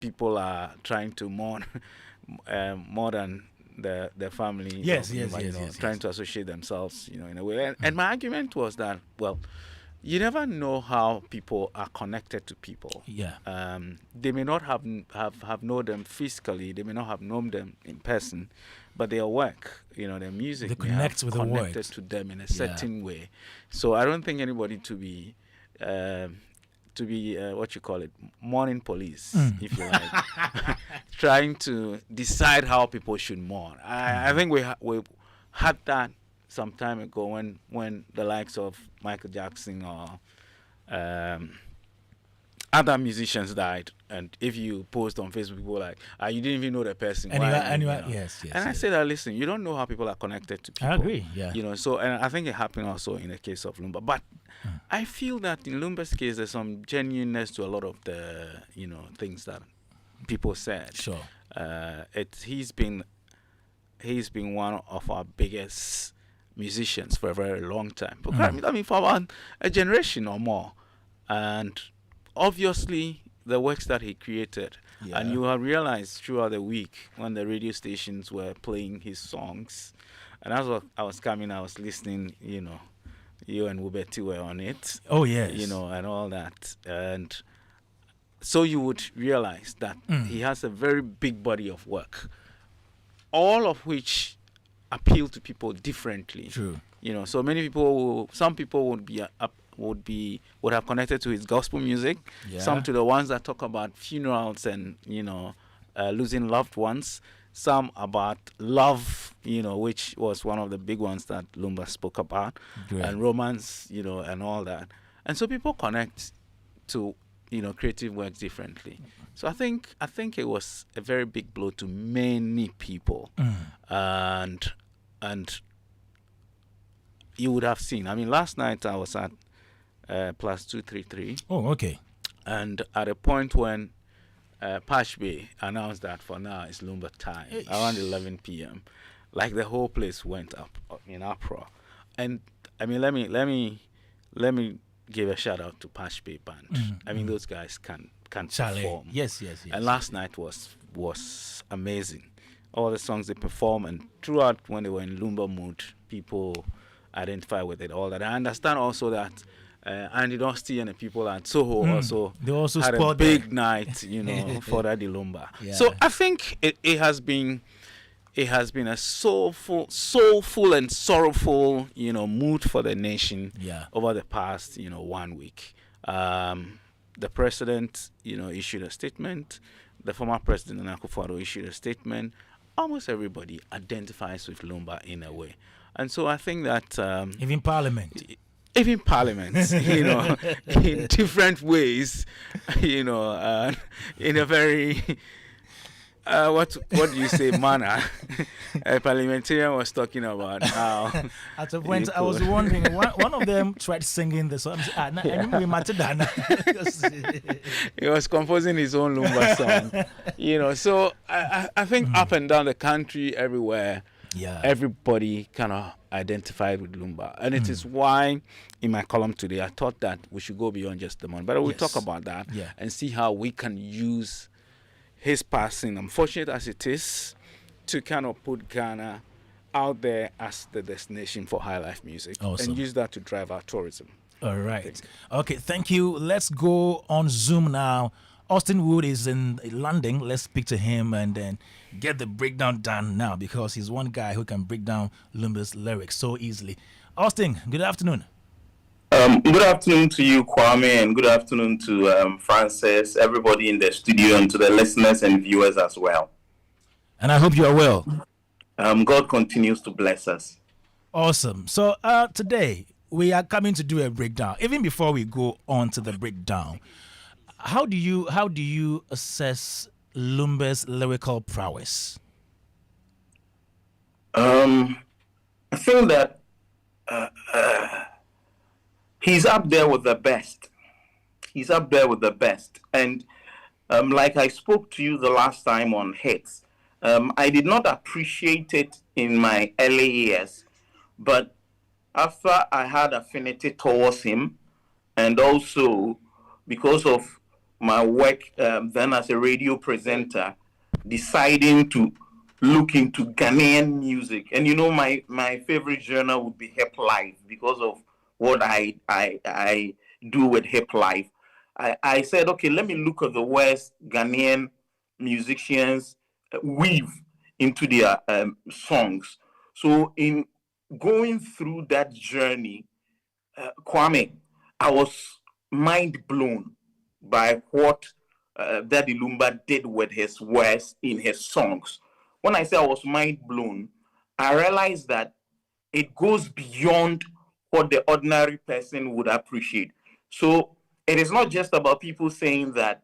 people are trying to mourn more than the family. Yes, of, yes, you yes, know, yes, trying yes. to associate themselves, in a way. And my argument was that, well, you never know how people are connected to people. Yeah. They may not have known them physically. They may not have known them in person, but their work, their They music may connect have with the connected words. to them in a Yeah. certain way. So I don't think anybody to be what you call it, mourning police, if you like, trying to decide how people should mourn. I think we had that some time ago when the likes of Michael Jackson or other musicians died, and if you post on Facebook, people like, you didn't even know the person. Anyway, Why? yes, yes. And I yes. say that, listen, you don't know how people are connected to people. I agree. Yeah. So, and I think it happened also in the case of Lumba. But I feel that in Lumba's case, there's some genuineness to a lot of the, things that people said. Sure. He's been one of our biggest musicians for a very long time. But I mean, for about a generation or more. And obviously, the works that he created, and you have realized throughout the week when the radio stations were playing his songs, and as I was coming, I was listening, you and Wubeti were on it. Oh, yes. And all that. And so you would realize that he has a very big body of work, all of which appeal to people differently. True. So many people, some people would have connected to his gospel music. Yeah. Some to the ones that talk about funerals and losing loved ones. Some about love, which was one of the big ones that Lumba spoke about. Great. And romance, and all that. And so people connect to creative works differently. So I think it was a very big blow to many people. And you would have seen. I mean, last night I was at Plus 233. Oh, okay. And at a point when Pash Bay announced that for now it's Lumba time, around 11 p.m., like the whole place went up in uproar. And I mean, let me give a shout out to Pash Bay Band. I mean, those guys can perform. Yes. And last night was amazing. All the songs they perform, and throughout when they were in Lumba mood, people identify with it. All that. I understand also that Andy Dosty and the people at Soho also had a big night, for that Lumba. Yeah. So I think it has been a soulful and sorrowful, mood for the nation over the past, 1 week. The president, issued a statement. The former president, Akufo-Addo, issued a statement. Almost everybody identifies with Lumba in a way. And so I think that... Even Parliament, in different ways, in a very... what do you say, manner? A parliamentarian was talking about how... At a point, I was wondering, one of them tried singing the song. He was composing his own Lumba song. So I think up and down the country, everywhere, everybody kind of identified with Lumba. And it is why, in my column today, I thought that we should go beyond just the money. But we'll talk about that and see how we can use his passing, unfortunate as it is, to kind of put Ghana out there as the destination for highlife music. Awesome. And use that to drive our tourism. All right. Okay, thank you. Let's go on Zoom now. Austin Wood is in London. Let's speak to him and then get the breakdown done now, because he's one guy who can break down Lumba's lyrics so easily. Austin, good afternoon. Good afternoon to you, Kwame, and good afternoon to Francis, everybody in the studio, and to the listeners and viewers as well. And I hope you are well. God continues to bless us. Awesome. So today we are coming to do a breakdown. Even before we go on to the breakdown, how do you assess Lumba's lyrical prowess? I think that he's up there with the best. And like I spoke to you the last time on Hits, I did not appreciate it in my early years. But after I had affinity towards him, and also because of my work then as a radio presenter, deciding to look into Ghanaian music. And you know, my favorite genre would be hip life because of what I do with hip life. I said, okay, let me look at the West Ghanaian musicians weave into their songs. So in going through that journey, Kwame, I was mind blown by what Daddy Lumba did with his words in his songs. When I say I was mind blown, I realized that it goes beyond what the ordinary person would appreciate. So it is not just about people saying that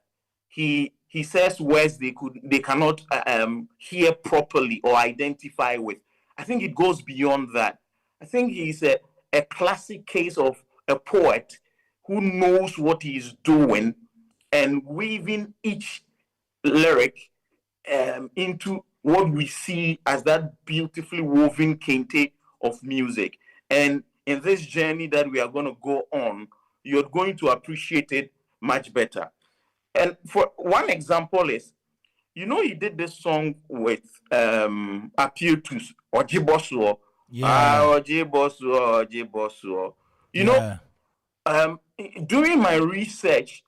he says words they cannot hear properly or identify with. I think it goes beyond that. I think he's a classic case of a poet who knows what he's doing and weaving each lyric into what we see as that beautifully woven kente of music. And in this journey that we are going to go on, you're going to appreciate it much better. And for one example is, you know, he did this song with appeal to Ojibosuo. Yeah. Ojibosuo. You know, during my research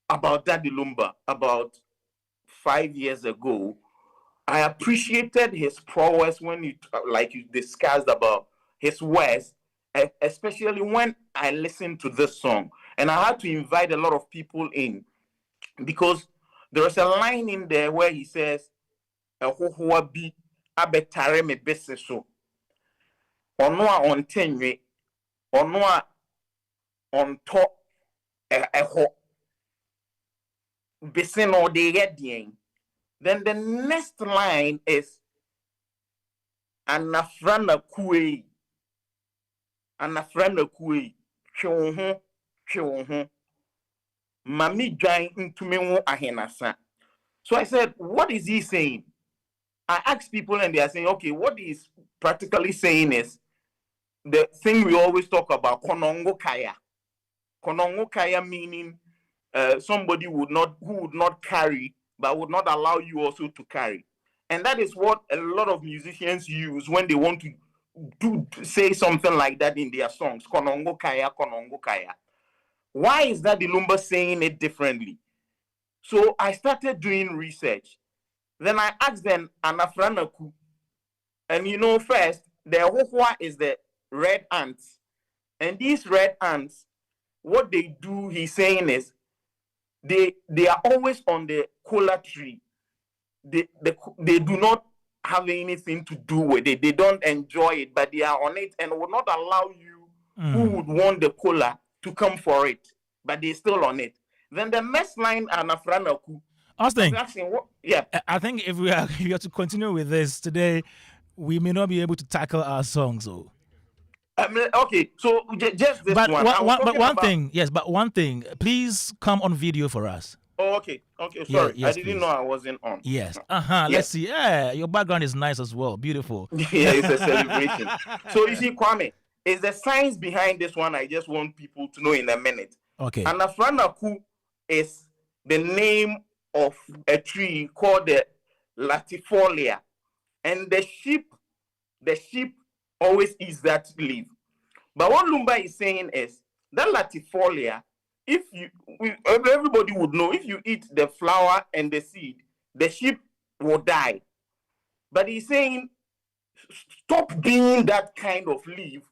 about Daddy Lumba about 5 years ago, I appreciated his prowess when you discussed about his words, especially when I listened to this song. And I had to invite a lot of people in because there is a line in there where he says, "Ahohoa bi abetare me bese so. Ono a ontenwe, ono a onto eho. Bese no de yedien." Then the next line is anafrana kue. Anafrana kue. Hwe Mami dwan ntumi wo ahenasa. So I said, what is he saying? I asked people and they are saying, okay, what he's practically saying is the thing we always talk about, konongo kaya. Konongo kaya meaning somebody who would not carry, but would not allow you also to carry. And that is what a lot of musicians use when they want to say something like that in their songs. Konongo kaya, konongo kaya. Why is that the Lumba saying it differently? So I started doing research. Then I asked them, Anafranaku. And you know, first, the Hohua is the red ants. And these red ants, what they do, he's saying is, they are always on the cola tree. They do not have anything to do with it. They don't enjoy it, but they are on it and will not allow you who would want the cola to come for it, but they're still on it. Then the next line, Anafranaku. Austin, yeah. I think if we are to continue with this today, we may not be able to tackle our songs. So. Okay, so just this but one. But one thing, please come on video for us. Oh, okay. Sorry, yes, I didn't please. know I wasn't on. Yes. Let's see. Yeah, your background is nice as well. Beautiful. Yeah, it's a celebration. So you see, Kwame, is the science behind this one. I just want people to know in a minute. Okay. Anafranaku is the name of a tree called the latifolia, and the sheep always eats that leaf. But what Lumba is saying is that latifolia, everybody would know, if you eat the flower and the seed, the sheep will die. But he's saying, stop being that kind of leaf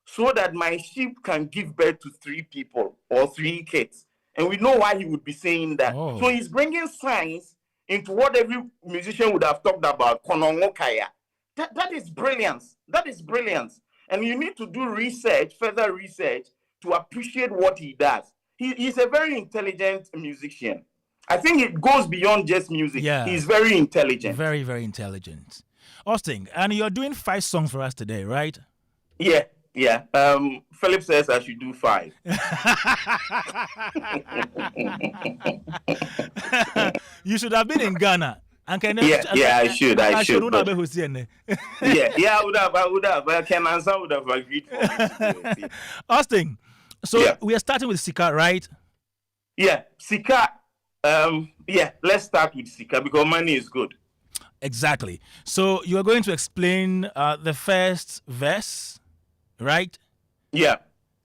so that my sheep can give birth to 3 people or 3 kids. And we know why he would be saying that. Oh. So he's bringing science into what every musician would have talked about, konongo kaya. That is brilliance. That is brilliance. And you need to do further research, to appreciate what he does. He's a very intelligent musician. I think it goes beyond just music. Yeah. He's very intelligent. Very, very intelligent. Austin, and you're doing 5 songs for us today, right? Yeah. Philip says I should do 5. You should have been in Ghana. I should. I would have. Ken Ansa would have agreed for me. Austin, so we are starting with Sika, right? Yeah, Sika. Yeah, let's start with Sika because money is good. Exactly. So you are going to explain the first verse, right? Yeah.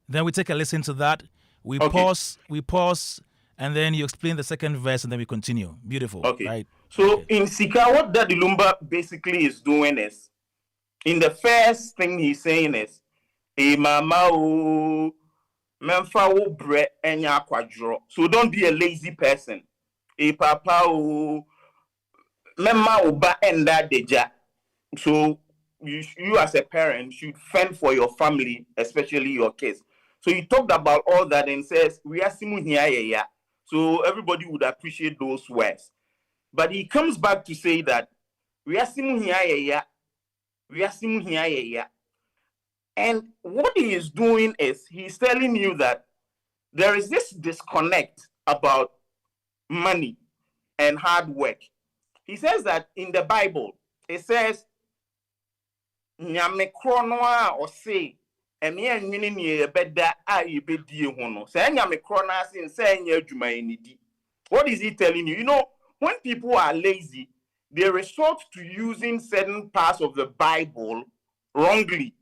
Then we take a listen to that. Okay. We pause, and then you explain the second verse, and then we continue. Beautiful, Okay. right? So Okay. in Sika, what Daddy Lumba basically is doing is, in the first thing he's saying is, "Hey mama, oh, memfa wo bre enya kwadro." So don't be a lazy person. Hey papa, oh, memma uba enda deja. So you as a parent should fend for your family, especially your kids. So he talked about all that and says, "We are simu here, yeah." So everybody would appreciate those words. But he comes back to say that we are simu here, yeah. We are simu here, yeah. And what he is doing is he's telling you that there is this disconnect about money and hard work. He says that in the Bible, it says, nyame korɔ no a ɔse ɛne ɛnwene ne yɛbɛda a yɛbɛdie ho no sɛ nyame korɔ no ase nsɛ ɛnyɛ adwuma yɛnidi. What is he telling you? You know, when people are lazy, they resort to using certain parts of the Bible wrongly.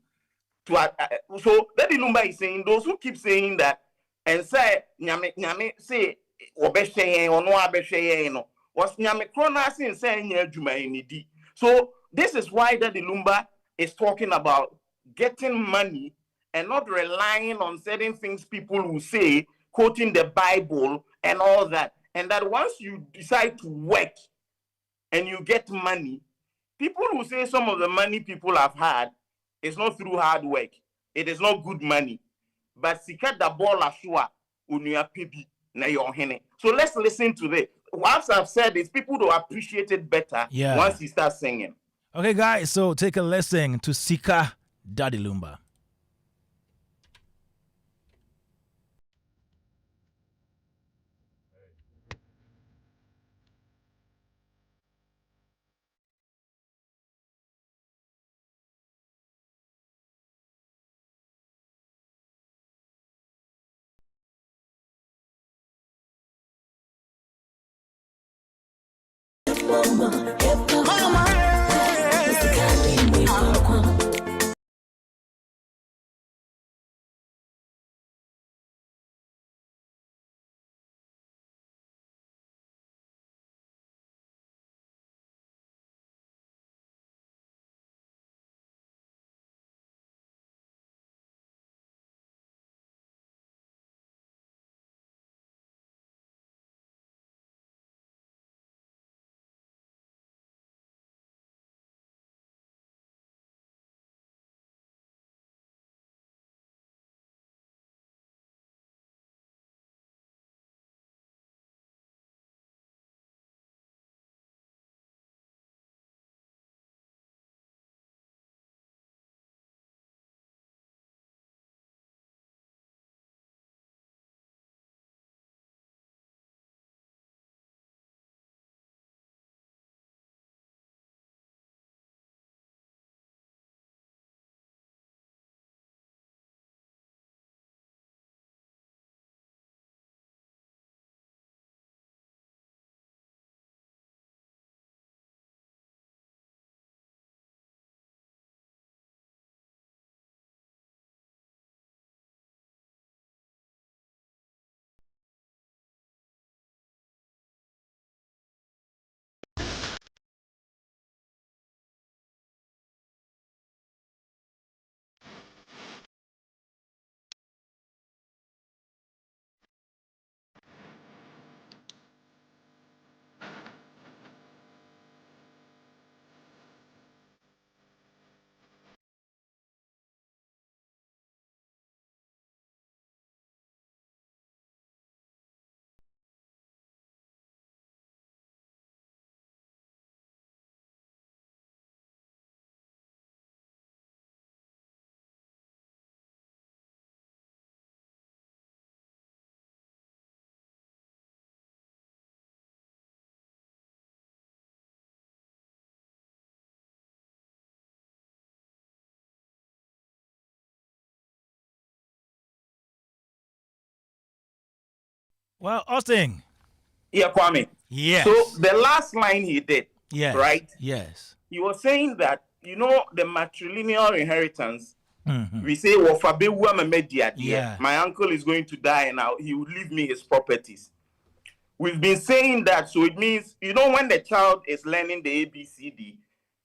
So Daddy Lumba is saying those who keep saying that and say nyame say obehwe yen ono abehwe yen no was nyame korɔ no ase nsɛ ɛnyɛ adwuma yɛnidi. So this is why Daddy Lumba is talking about getting money and not relying on certain things people will say, quoting the Bible and all that. And that once you decide to work and you get money, people will say some of the money people have had is not through hard work. It is not good money. But Sika da ball ashua unuya pebi na yohene. So let's listen to this. Once I've said this, people will appreciate it better once he starts singing. Okay, guys, so take a listen to Sika Daddy Lumba. Well, Austin. Yeah, Kwame. Yes. So the last line he did, yes. right? Yes. He was saying that, you know, the matrilineal inheritance, we say, yeah. my uncle is going to die and now he will leave me his properties. We've been saying that, so it means, you know, when the child is learning the ABCD,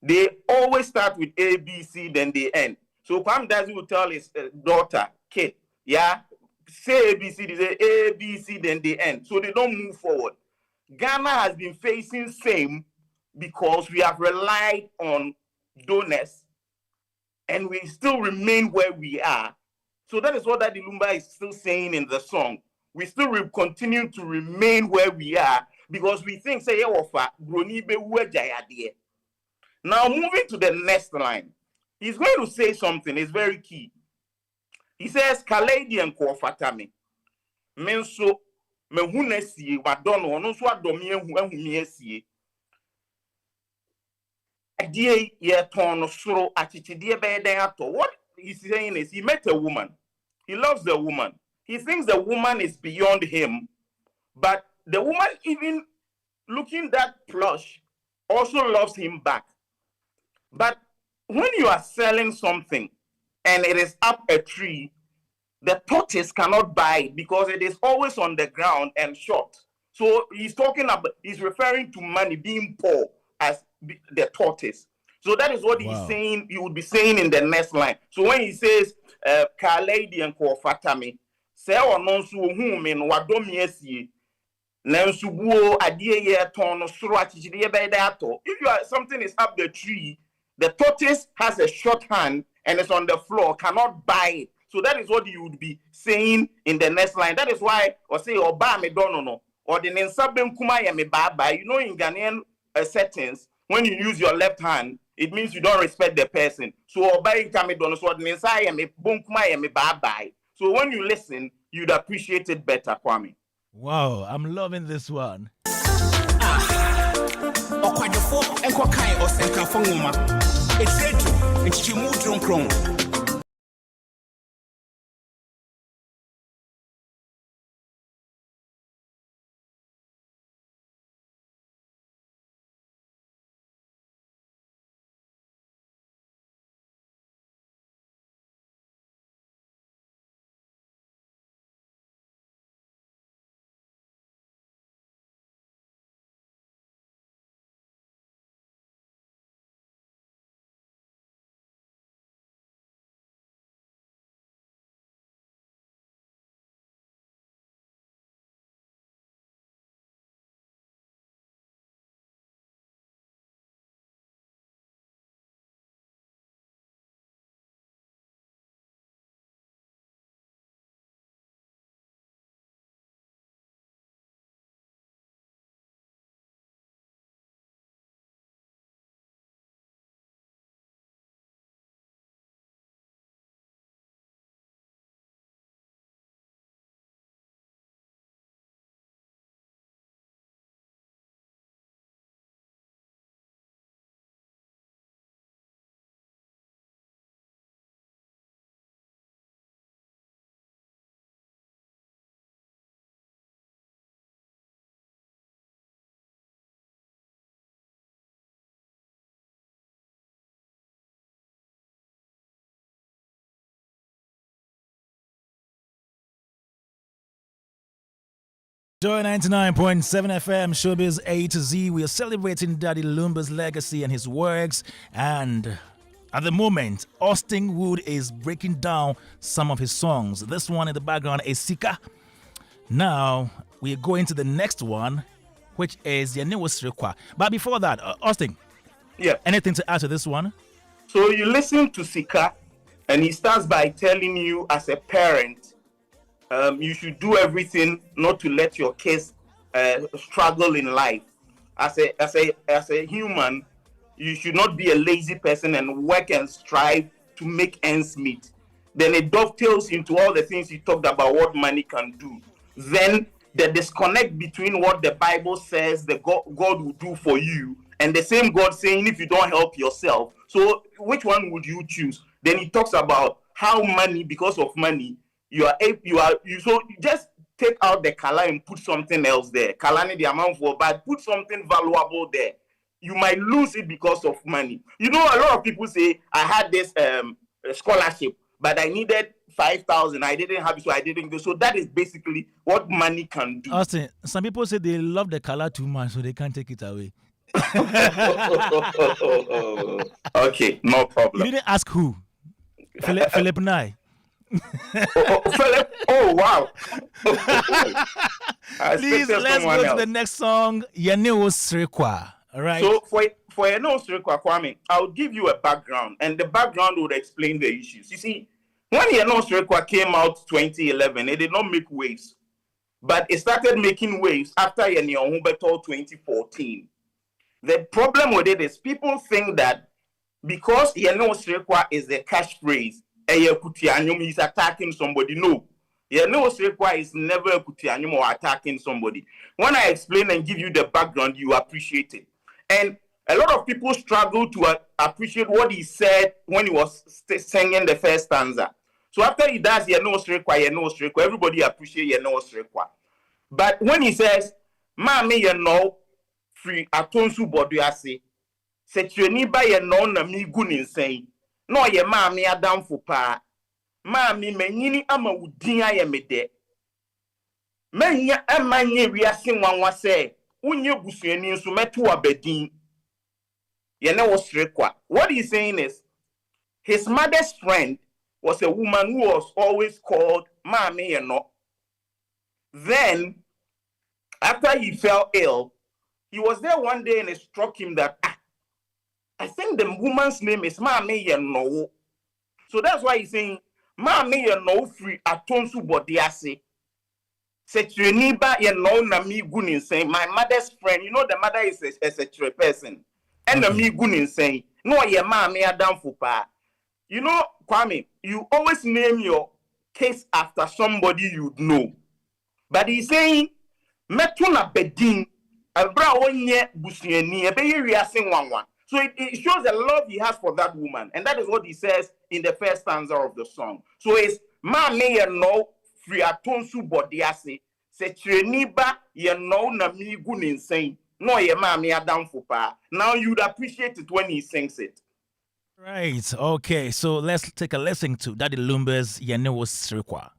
they always start with ABC, then they end. So Kwame Dadzie will tell his daughter, kid, yeah, say ABCD, say ABC, then they end. So they don't move forward. Ghana has been facing same because we have relied on donors and we still remain where we are. So that is what Daddy Lumba is still saying in the song. We still continue to remain where we are because we think, say, now moving to the next line, he's going to say something, it's very key. He says, Kaladian ko fatami. Menso mehunesi wadono no so adomi ehumi esie. Adie ye ton soro achichidie be den ato. What he's saying is he met a woman. He loves the woman. He thinks the woman is beyond him, but the woman, even looking that plush, also loves him back. But when you are selling something and it is up a tree, the tortoise cannot buy it because it is always on the ground and short. So he's referring to money being poor as the tortoise. So that is what he's saying, he would be saying in the next line. So when he says, Kaladi and Kofatami, say or non su whom in Wadomi Nansubuo adie ye ton surachi by that. If you are something is up the tree, the tortoise has a short hand and it's on the floor, cannot buy it. So that is what you would be saying in the next line. That is why or say Oba me dono or the Nensabem Kumaya me baba. You know, in Ghanaian settings, when you use your left hand, it means you don't respect the person. So Oba in Kamidono, so the Nensaya me Bunkumaya me baba. So when you listen, you'd appreciate it better, Kwame. Wow, I'm loving this one. Joy 99.7 FM, Showbiz A to Z. We are celebrating Daddy Lumba's legacy and his works. And at the moment, Austin Wood is breaking down some of his songs. This one in the background is Sika. Now, we are going to the next one, which is Yanya. But before that, Austin, anything to add to this one? So you listen to Sika, and he starts by telling you as a parent, you should do everything not to let your kids struggle in life. As a human, you should not be a lazy person and work and strive to make ends meet. Then it dovetails into all the things he talked about what money can do. Then the disconnect between what the Bible says the God will do for you and the same God saying if you don't help yourself. So which one would you choose? Then he talks about how money, because of money, so just take out the color and put something else there. Color the amount for, but put something valuable there. You might lose it because of money. You know, a lot of people say, I had this scholarship, but I needed 5,000. I didn't have it, so I didn't go. So that is basically what money can do. Austin, some people say they love the color too much, so they can't take it away. Okay, no problem. You didn't ask who? Philip Nye. Philip, oh wow. Please, let's go to the next song. Yanya Srekwa. All right. So for Yanya Srekwa, Kwame, I'll give you a background, and the background would explain the issues. You see, when Yanya Srekwa came out 2011, it did not make waves, but it started making waves after Yanya Humbeto 2014. The problem with it is people think that because Yanya Srekwa is the catchphrase, he's attacking somebody. No. Yanya Srekwa is never a Kutianyum or attacking somebody. When I explain and give you the background, you appreciate it. And a lot of people struggle to appreciate what he said when he was singing the first stanza. So after he does Yanya Srekwa, everybody appreciates Yanya Srekwa. But when he says, Mami Yano free atonsu boduase, setreni ba Yano na mi gunin saying, no ye mami adam fupa. Mami menyini ama udin aye mede. Menya amanye wiase nwanwa se unye busuani nso meto abedin. Yene wo Srekwa. What he's saying is his mother's friend was a woman who was always called Mami Yeno. Then after he fell ill, he was there one day and it struck him that I think the woman's name is Mami Yeno. So that's why he's saying Mami Yeno free atonsu bodiase. Setreniba Yeno na mi gunin saying my mother's friend, you know the mother is a secretary person. And na mi gunin saying no ye mami adam fupa. You know, Kwame, you always name your case after somebody you know. But he's saying metuna bedin abra onye busuani ebe wiase nwanwa. So it shows the love he has for that woman. And that is what he says in the first stanza of the song. So it's ma me ye no free atonsu bodiase. Se treniba ye no na mi gu insane. No ye ma me adam fupa. Now you'd appreciate it when he sings it. Right. Okay. So let's take a listen to Daddy Lumba's Yanya Srekwa.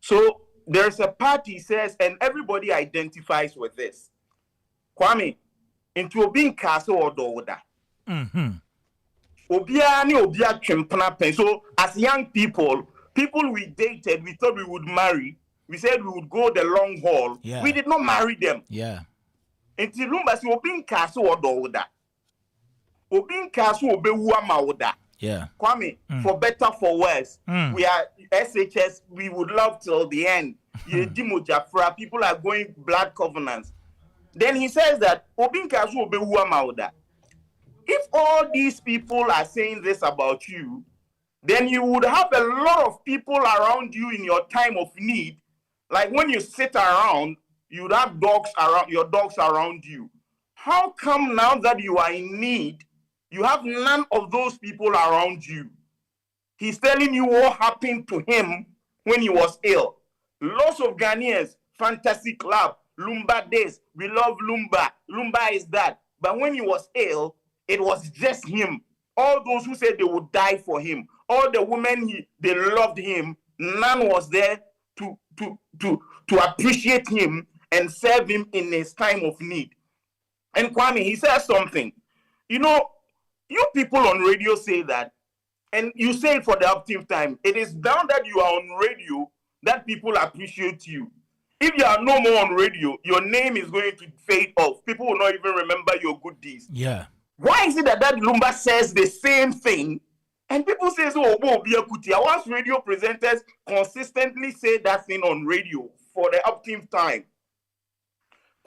So there's a part he says, and everybody identifies with this. Kwame, into being castle or doda. Obia ni obia chempana pen. So as young people we dated, we thought we would marry. We said we would go the long haul. Yeah. We did not marry them. Yeah. Until Lumba si obin castle or doda. Obin castle obe mauda. Yeah. Kwame, for better, for worse, we are SHS, we would love till the end. People are going blood covenants. Then he says that if all these people are saying this about you, then you would have a lot of people around you in your time of need. Like when you sit around, you'd have your dogs around you. How come now that you are in need, you have none of those people around you? He's telling you what happened to him when he was ill. Lots of Ghanaians, fantasy club, Lumba days, we love Lumba. Lumba is that. But when he was ill, it was just him. All those who said they would die for him, all the women they loved him, none was there to appreciate him and serve him in his time of need. And Kwame, he says something. You know, you people on radio say that, and you say it for the uptime time. It is down that you are on radio that people appreciate you. If you are no more on radio, your name is going to fade off. People will not even remember your good deeds. Yeah. Why is it that Lumba says the same thing, and people say, "Oh, be a kuti"? Once radio presenters consistently say that thing on radio for the uptime time.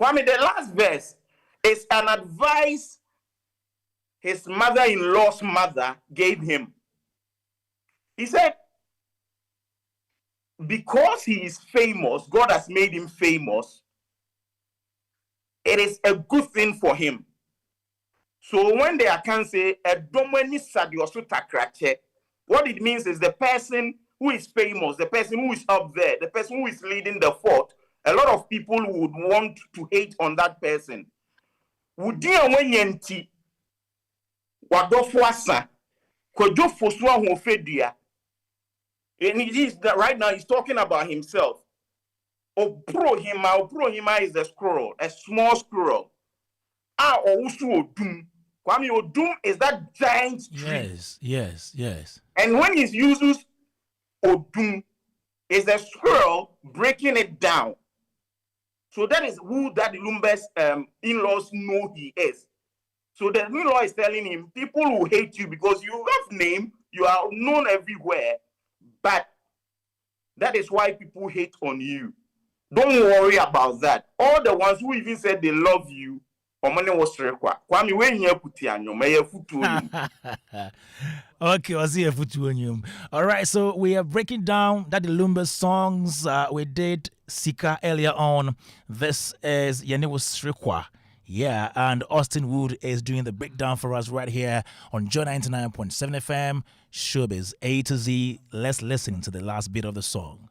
Kwame, the last verse is an advice his mother-in-law's mother gave him. He said, because he is famous, God has made him famous, it is a good thing for him. So when they can say, what it means is the person who is famous, the person who is up there, the person who is leading the fort, a lot of people would want to hate on that person. Would you Wadofuasa, Kojo Fosua Hofedia. And right now he's talking about himself. Oprohima is a squirrel, a small squirrel. Ousu Odum. Kwame, Odum is that giant tree. Yes. And when he uses Odum, is a squirrel breaking it down. So that is who that Lumba's in-laws know he is. So the in-law is telling him, people will hate you because you have name, you are known everywhere, but that is why people hate on you. Don't worry about that. All the ones who even said they love you, okay, all right, so we are breaking down that the Lumba songs. We did Sika earlier on. This is Yanya. Yeah, and Austin Wood is doing the breakdown for us right here on Joy 99.7 FM, Showbiz A to Z. Let's listen to the last bit of the song.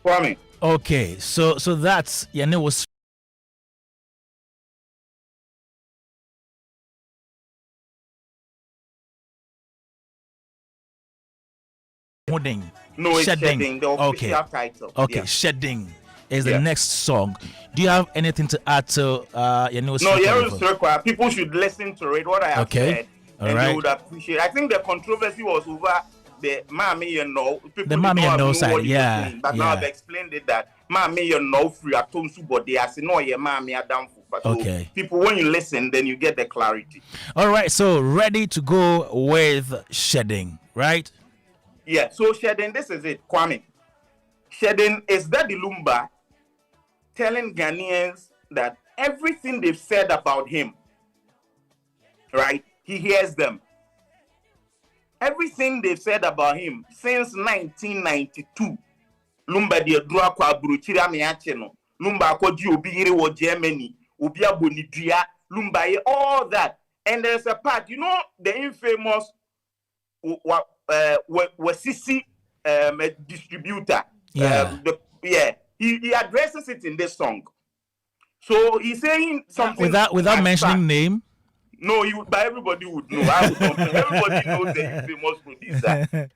Kwame. Okay, so that's Yanya was Mourning. No, it's Shedding, the official title. Okay, yeah. Shedding is the next song. Do you have anything to add to Yanya's? No, people should listen to it, what I have said, and they would appreciate. I think the controversy was over the mommy, you know, people the mommy and no side, what he was yeah, saying, but now I've explained it that mommy, you know, free at home, but they are saying, no, your mommy are down for. So okay. people, when you listen, then you get the clarity. All right, so ready to go with shedding, right? Yeah, so shedding, this is it, Kwame. Shedding is that the Lumba telling Ghanaians that everything they've said about him, right, he hears them. Everything they've said about him since 1992, Lumba de Drua kwa Bruchira Miacheno, Lumba ko di obi yire wo Germany, obi abonidua, Lumba ye all that. And there's a part, you know, the infamous Wasisi distributor. Yeah. He addresses it in this song. So he's saying something without mentioning name. No, but everybody would know. I would know. Everybody knows the famous producer.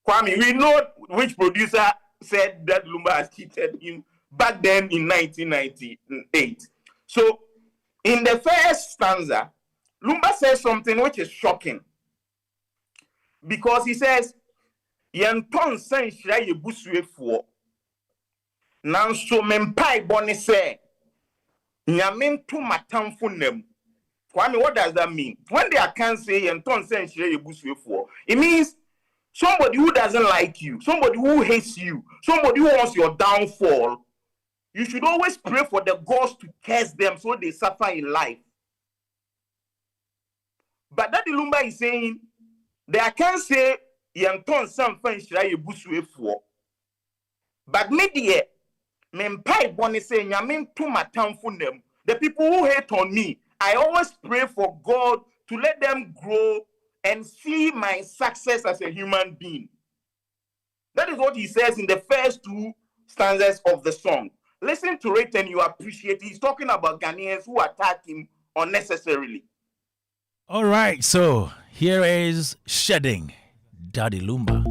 Kwame, we know which producer said that Lumba has cheated him back then in 1998. So, in the first stanza, Lumba says something which is shocking. Because he says, Yanton sen shira ye busue fo. Nanso mempai boni se. Nyamintu matamfu nem. Kwame, what does that mean? When they can't say and don't say it means somebody who doesn't like you, somebody who hates you, somebody who wants your downfall. You should always pray for the gods to curse them so they suffer in life. But that Lumba is saying they can't say Yanton something for. But media mempai boni say nyamin to matamfu them. The people who hate on me, I always pray for God to let them grow and see my success as a human being. That is what he says in the first two stanzas of the song. Listen to it and you appreciate it. He's talking about Ghanaians who attack him unnecessarily. All right, so here is Shedding, Daddy Lumba.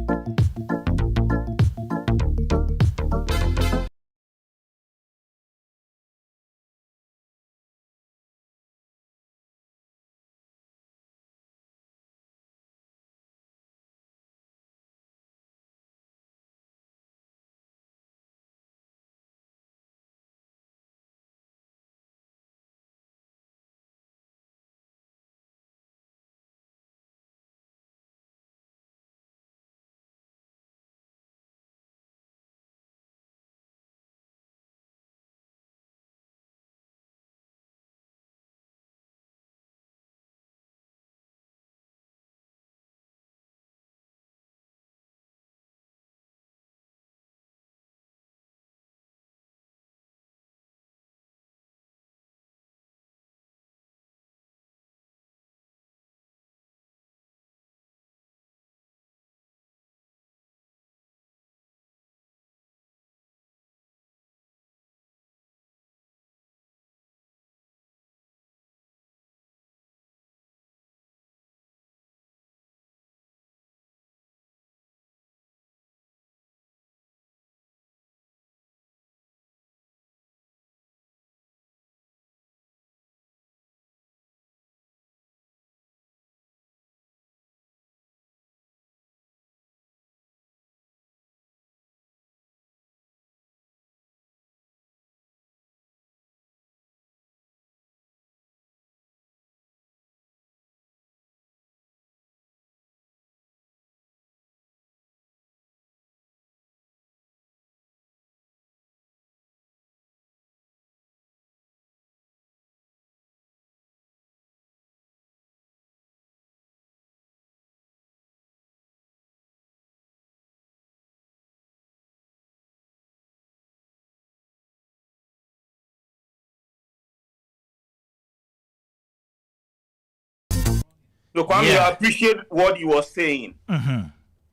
So Kwame, I appreciate what he was saying. Mm-hmm.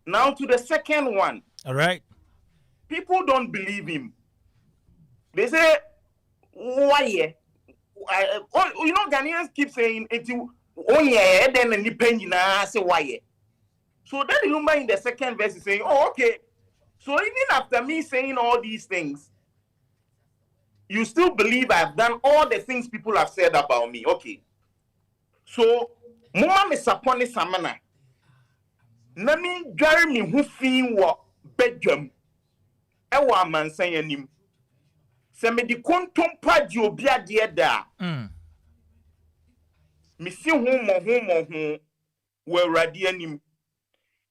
Now to the second one. All right. People don't believe him. They say, why? You know, Ghanaians keep saying, oh yeah, then the penny na say why? So then the Lumba in the second verse is saying, oh, okay. So even after me saying all these things, you still believe I've done all the things people have said about me. Okay. So, Muma Misapone Samana. na mi dware mi ho fi wo bedwam e wo amansan anim se me di kontompa di obi ade da mi si ho mo wo awurade anim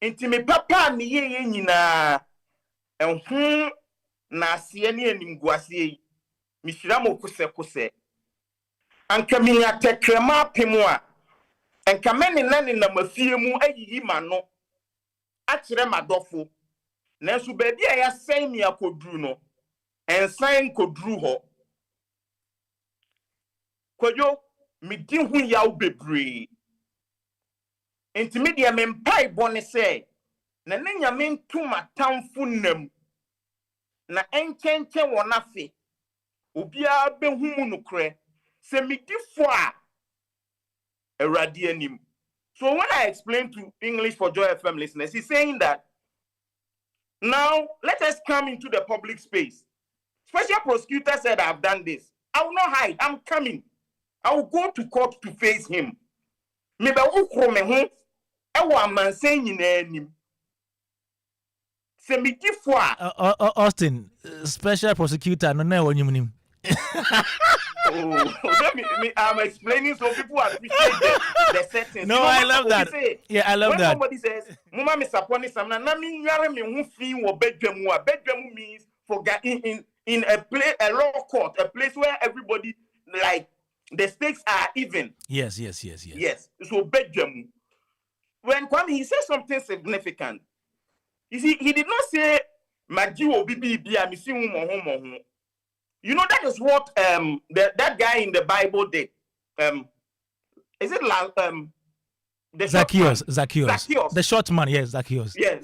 enti me papa me ye nyina ehun na ase ne anim guase yi mi hira mo kose anka mi atekrema pemu a enka mene na mafie mu ayiyi ma no akire madofo nanso baabi a ya san mi akoduru no ensan koduru ho kwadwo mi di hu yaw bebre enti me de me mpai bone se na nyame ntuma tamfo nam na enkyenke wonafe obia behu mu nokre se mi di fo a awurade anim. So when I explain to English for Joy FM listeners, he's saying that now let us come into the public space. Special prosecutor said, I've done this. I will not hide. I'm coming. I will go to court to face him. Maybe ukro home. I want man saying in him. Austin, special prosecutor, no one you I'm explaining so people appreciate the settings. No, I love that. Yeah, I love that. When somebody says, Mama Miss Aponi Samna, Nami Yara me who feel what bedroom means for in a place, a law court, a place where everybody like the stakes are even. Yes. So bedroom. When Kwame he says something significant, you see, he did not say Maji will be missing home. You know, that is what that guy in the Bible did. Is it the Zacchaeus? Zacchaeus. The short man, yes, Zacchaeus. Yeah,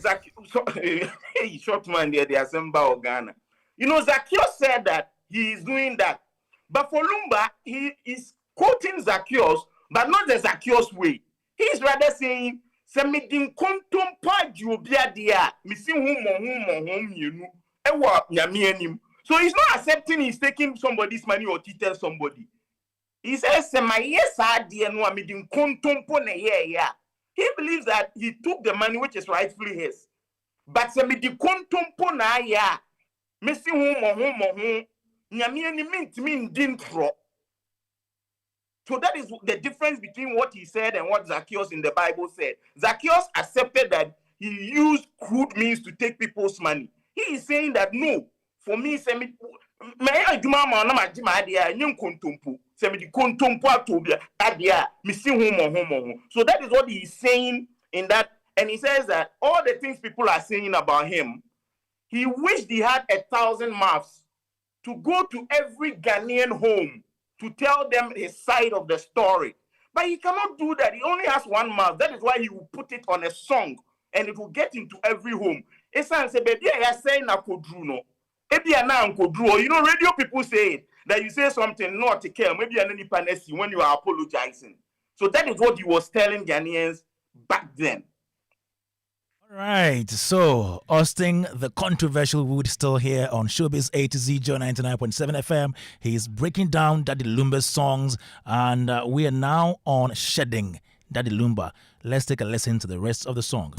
short man there, the Assembly of Ghana. You know, Zacchaeus said that he is doing that. But for Lumba, he is quoting Zacchaeus, but not the Zacchaeus way. He is rather saying, Semidin kontompa jubia dia, missing whom you know, ewa nyamienim. So he's not accepting he's taking somebody's money or teaching somebody. He says, he believes that he took the money which is rightfully his. But so that is the difference between what he said and what Zacchaeus in the Bible said. Zacchaeus accepted that he used crude means to take people's money. He is saying that no. For me, so that is what he is saying in that, and he says that all the things people are saying about him, he wished he had 1,000 mouths to go to every Ghanaian home to tell them his side of the story. But he cannot do that. He only has one mouth. That is why he will put it on a song and it will get into every home. It's say, baby, I saying no. You know, radio people say that you say something not to care. Maybe an any when you are apologizing. So that is what he was telling Ghanaians back then. All right. So, Austin, the controversial Wood, still here on Showbiz A to Z, Joe 99.7 FM. He is breaking down Daddy Lumba's songs, and we are now on Shedding Daddy Lumba. Let's take a listen to the rest of the song.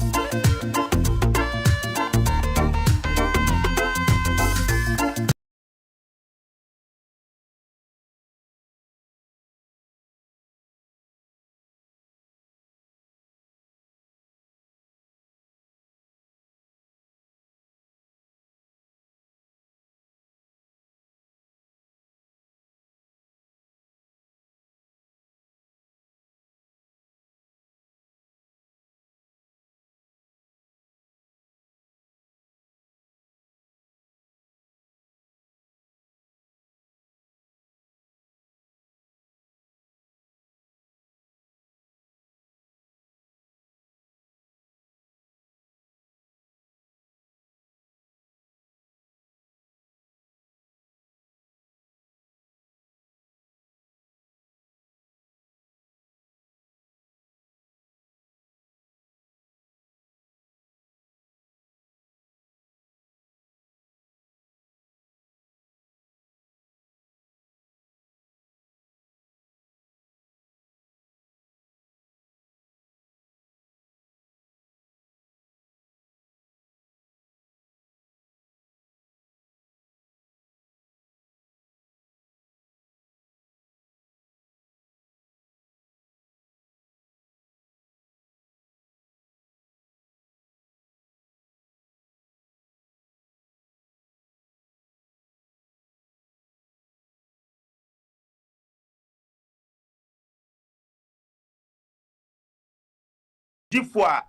Difwa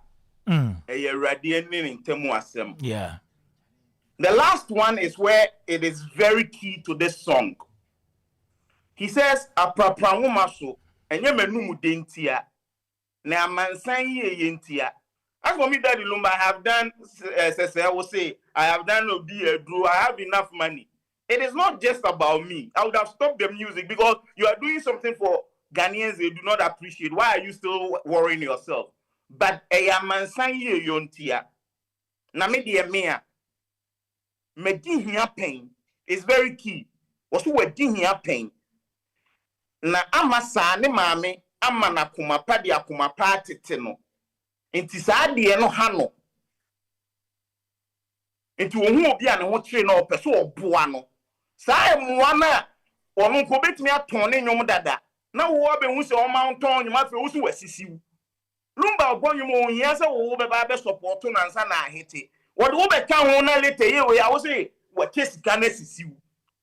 a radiant in Temuasem. Yeah. The last one is where it is very key to this song. He says, Aprapramumaso, and Yemenumu dentia, na mansan ye yentia. As for me, Daddy Lumba, I have done, as I will say, I have done no beer, Drew, I have enough money. It is not just about me. I would have stopped the music because you are doing something for Ghanaians they do not appreciate. Why are you still worrying yourself? But a mansan ye yontia. Na me dear mea. Medi here pain is very key. Also, we di here pain. Na amasa ne mame ama na kumapa di akumapa atete no. Enti saa de no ha no. Enti ohun obi a ne ho kire na opese oboa no. Saa emwa na onu ko betimi aton ne nyom dada. Na wo be hu se o ma nton nyom afi wo so wasisiw. Lumba obonyum o hia se wo be ba be support na nsa na ahete. What will become one later? I was say, what is Ganes you?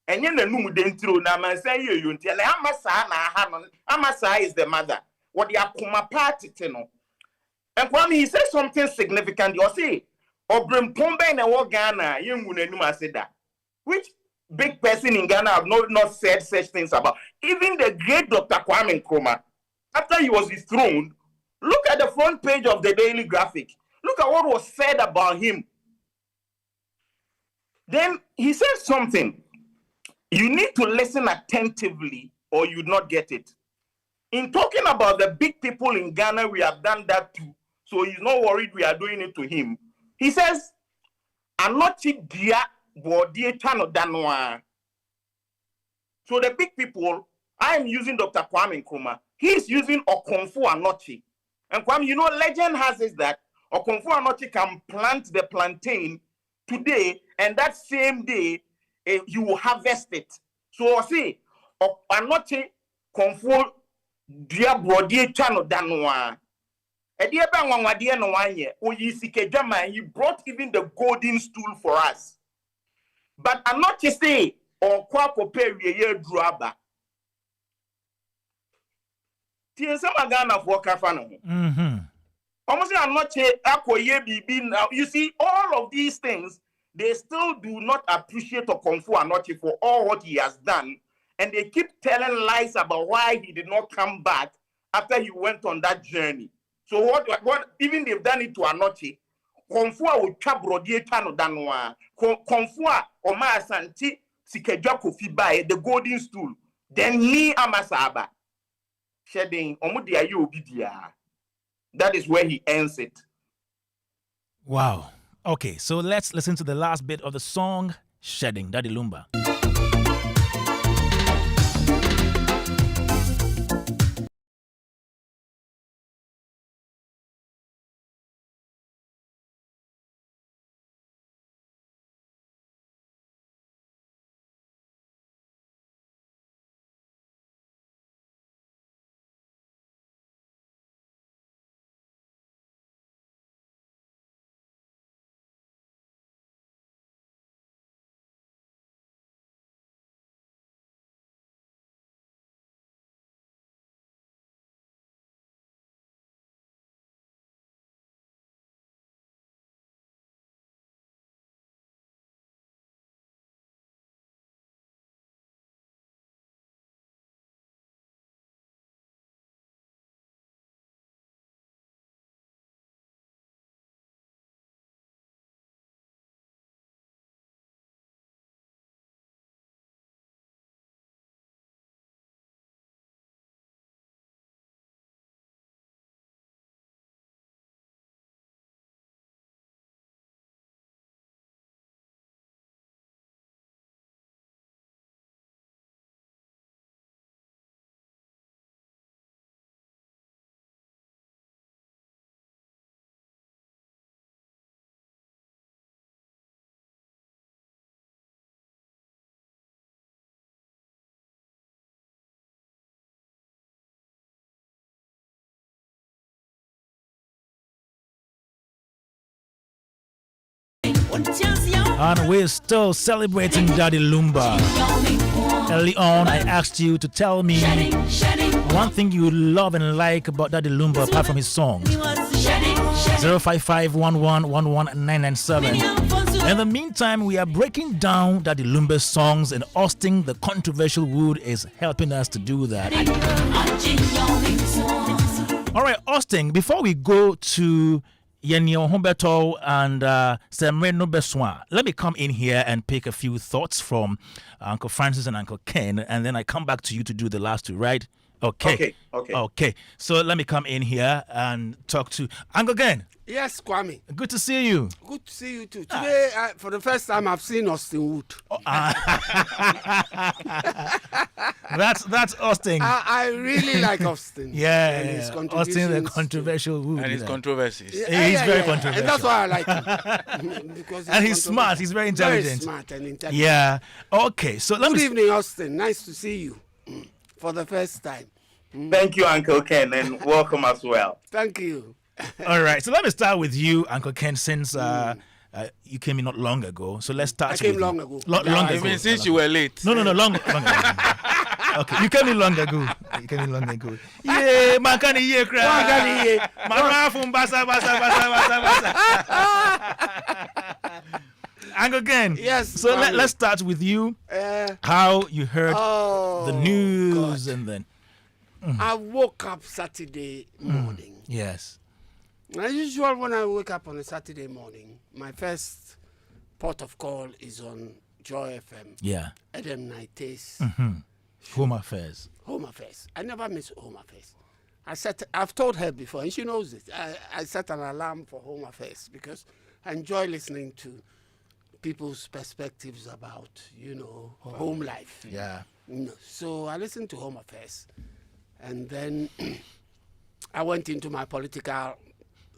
And you know, the intro, Naman say you until Amasa is the mother. What the Akuma party tenor. And Kwame, he says something significant. You say, or Brim Pombe and a Ghana, young Munenuma said that. Which big person in Ghana have not said such things about. Even the great Dr. Kwame Nkrumah, after he was dethroned, look at the front page of the Daily Graphic. Look at what was said about him. Then he says something. You need to listen attentively or you would not get it. In talking about the big people in Ghana, we have done that too. So he's not worried we are doing it to him. He says, Anochi dia bodie chano danwa. So the big people, I am using Dr. Kwame Nkrumah. He is using Okonfu Anochi. And Kwame, you know, legend has is that Okonfu Anochi can plant the plantain today, and that same day, you will harvest it. So, see, Anoche control dia brody channel danwa. E dia ba nwa dia no wanye. Oyi Sika Jama, he brought even the golden stool for us. But Anoche say, or kwa kope ye druaba. Tie sama Ghana for kafano. Almost Anoche akoye bibi now. You see, all of these things, they still do not appreciate Okonfu Anoche for all what he has done. And they keep telling lies about why he did not come back after he went on that journey. So what even they've done it to Anoche, Konfu will chabrodi chano danwa. Konfu Oma Santi Sikejwa Kofi by the golden stool. Then ni Amasaba. Shedding Omudia you obidia. That is where he ends it. Wow. Okay, so let's listen to the last bit of the song, Shedding, Daddy Lumba. And we're still celebrating Daddy Lumba. Early on, I asked you to tell me one thing you love and like about Daddy Lumba apart from his songs. 05511119997. In the meantime, we are breaking down Daddy Lumba's songs, and Austin, the controversial Wood, is helping us to do that. All right, Austin, before we go to Yanya Humberto and Semre Nobeswa, let me come in here and pick a few thoughts from Uncle Francis and Uncle Ken, and then I come back to you to do the last two, right? Okay. So let me come in here and talk to Uncle Ken. Yes, Kwame. Good to see you. Good to see you too. Today, for the first time, I've seen Austin Wood. That's Austin. I really like Austin. Yeah, Austin, the controversial Wood. And his controversies. He's very controversial. And that's why I like him. Because he's smart. He's very intelligent. Very smart and intelligent. Yeah. Okay. So Good evening, Austin. Nice to see you for the first time. Thank you, Uncle Ken, and welcome as well. Thank you. All right. So let me start with you, Uncle Ken, since you came in not long ago. So let's start. I came long ago. Long ago. Even since you were late. No, long ago. Okay, you came in long ago. Yeah, man can hear cry. Mama from basa. Uncle Ken. Yes. So let's start with you. How you heard the news, God. And then I woke up Saturday morning. Yes. As usual, when I wake up on a Saturday morning, my first port of call is on Joy FM. Yeah. Adam Naites. Home Affairs. Home Affairs. I never miss Home Affairs. I've told her before, and she knows it. I set an alarm for Home Affairs because I enjoy listening to people's perspectives about, home life. Yeah. So I listened to Home Affairs, and then I went into my political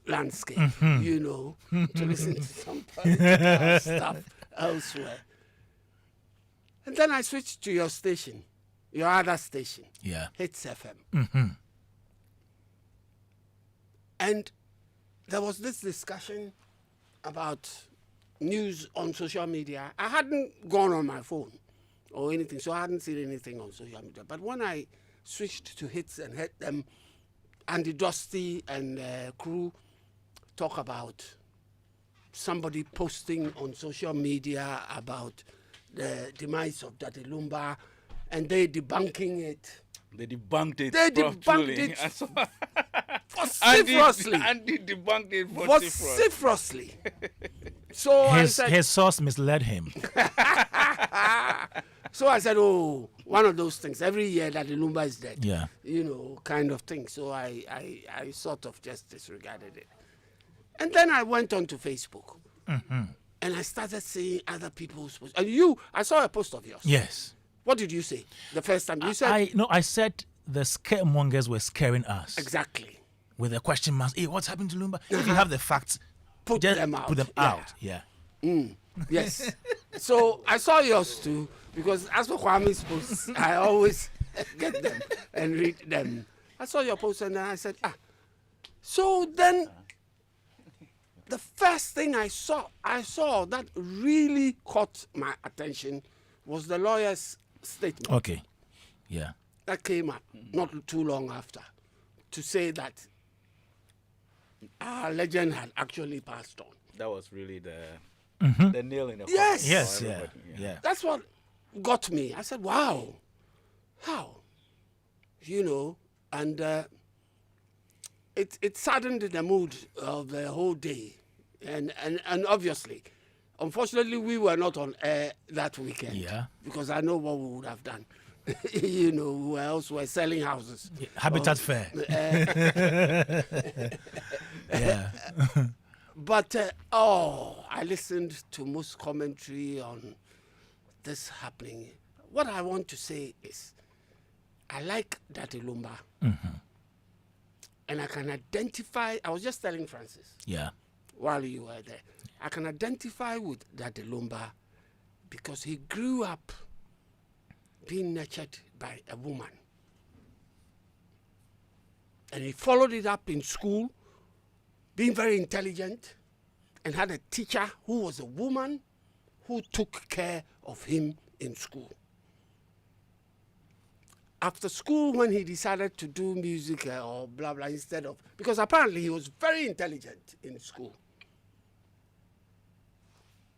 landscape, to listen to some political stuff elsewhere. And then I switched to your station, your other station, Hits FM. And there was this discussion about news on social media. I hadn't gone on my phone or anything, so I hadn't seen anything on social media. But when I switched to Hits and heard them, Andy Dusty and crew talk about somebody posting on social media about the demise of Daddy Lumba, and they debunking it. They debunked it. They debunked it vociferously. Andy debunked it vociferously. So his source misled him. So I said, one of those things. Every year that the Lumba is dead, kind of thing. So I sort of just disregarded it. And then I went on to Facebook. And I started seeing other people's posts. And I saw a post of yours. Yes. What did you say the first time? You said... I said the scaremongers were scaring us. Exactly. With a question mark. Hey, what's happened to Lumba? If you have the facts, put them out. Put them out. Yeah. Yes. So I saw yours too, because as for Kwame's posts, I always get them and read them. I saw your post and then I said, So then the first thing I saw that really caught my attention was the lawyer's statement. Okay. Yeah. That came up not too long after to say that our legend had actually passed on. That was really the nail in the coffin. Yes. Yeah. That's what got me. I said, wow, how? And it saddened the mood of the whole day. And obviously, unfortunately, we were not on air that weekend. Yeah. Because I know what we would have done. Who else were selling houses. Habitat Fair. Yeah. But, I listened to most commentary on this happening. What I want to say is, I like Daddy Lumba. And I can identify, I was just telling Francis. Yeah. While you were there. I can identify with Daddy Lumba because he grew up being nurtured by a woman. And he followed it up in school, being very intelligent, and had a teacher who was a woman who took care of him in school. after school, when he decided to do music or blah blah, instead of, because apparently he was very intelligent in school,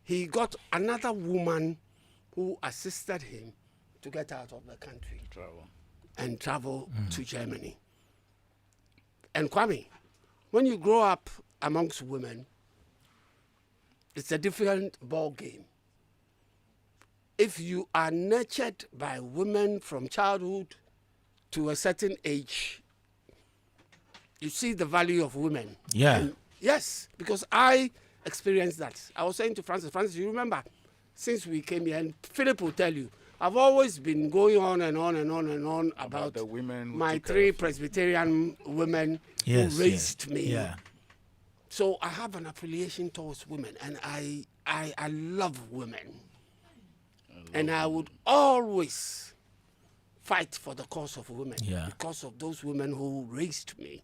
he got another woman who assisted him to get out of the country and travel to Germany. And Kwame, when you grow up amongst women, it's a different ball game. If you are nurtured by women from childhood to a certain age, you see the value of women. Yeah. And yes, because I experienced that. I was saying to Francis, you remember, since we came here, and Philip will tell you, I've always been going on and on and on and on about the women my 3 Presbyterian women who raised me. Yeah. So I have an affiliation towards women, and I love women. And I would always fight for the cause of women because of those women who raised me.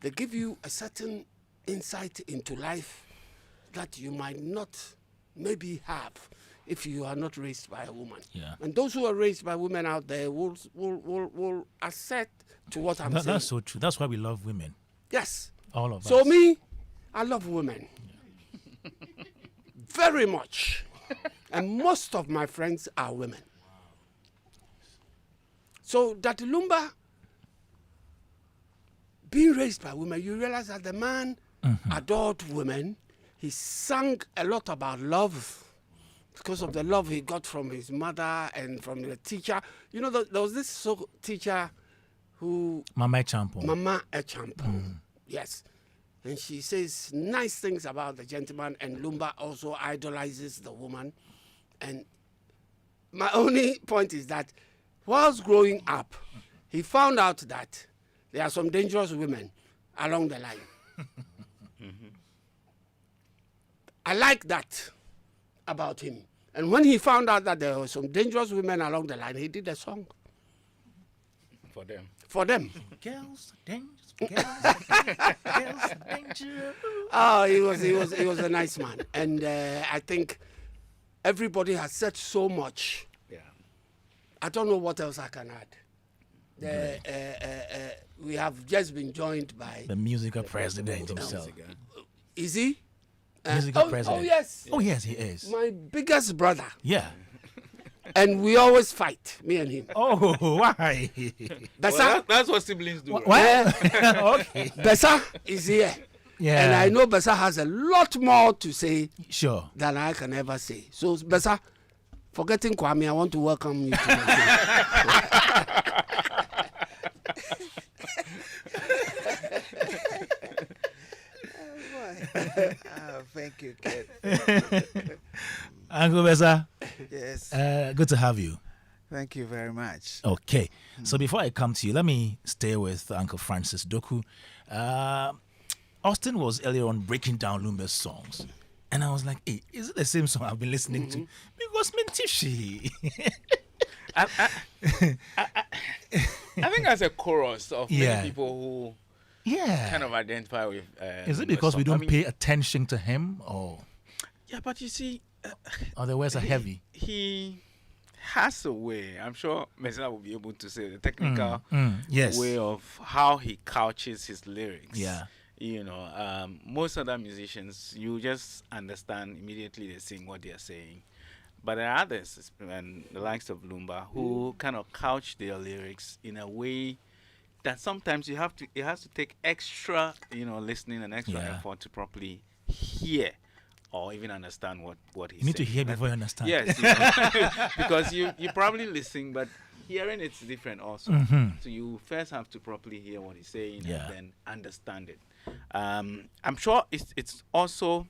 They give you a certain insight into life that you might not maybe have if you are not raised by a woman. Yeah. And those who are raised by women out there will assent to what I'm saying. That's so true. That's why we love women. Yes. All of us. So me, I love women. Very much. And most of my friends are women. So that Lumba, being raised by women, you realize that the man adored women. He sang a lot about love because of the love he got from his mother and from the teacher. You know, there was this teacher who... Mama Echampo. Mama Echampo. Yes. And she says nice things about the gentleman, and Lumba also idolizes the woman. And my only point is that whilst growing up, he found out that there are some dangerous women along the line. I like that about him. And when he found out that there were some dangerous women along the line, he did a song. For them. For them. Girls, dangerous. Girls, dangerous. Oh, he was a nice man. And I think everybody has said so much. Yeah. I don't know what else I can add. We have just been joined by... The musical president himself. Is he? Musical president. Oh, yes. Oh, yes, he is. My biggest brother. Yeah. And we always fight, me and him. Oh, why? Bessa, That's what siblings do. What? Okay. Bessa is here. Yeah. And I know Bessa has a lot more to say Sure. than I can ever say. So, Bessa, forgetting Kwame, I want to welcome you to my show. Thank you, Kid. Uncle Bessa, Yes. good to have you. Thank you very much. Okay. So before I come to you, let me stay with Uncle Francis Doku. Austin was earlier on breaking down Lumba's songs. And I was like, hey, is it the same song I've been listening to? Because Mintishi. I think as a chorus of many people who kind of identify with. Is it because song. we don't pay attention to him, or? Yeah, but you see, Or the words are heavy. He has a way. I'm sure Messina will be able to say the technical Yes. way of how he couches his lyrics. Yeah. You know, most other musicians, you just understand immediately they sing what they are saying. But there are others, and the likes of Lumba, who kind of couch their lyrics in a way that sometimes it has to take extra, listening and extra effort to properly hear or even understand what he's saying. You need to hear before you understand. Yes, because you probably listen, but hearing it's different also. So you first have to properly hear what he's saying and then understand it. I'm sure it's also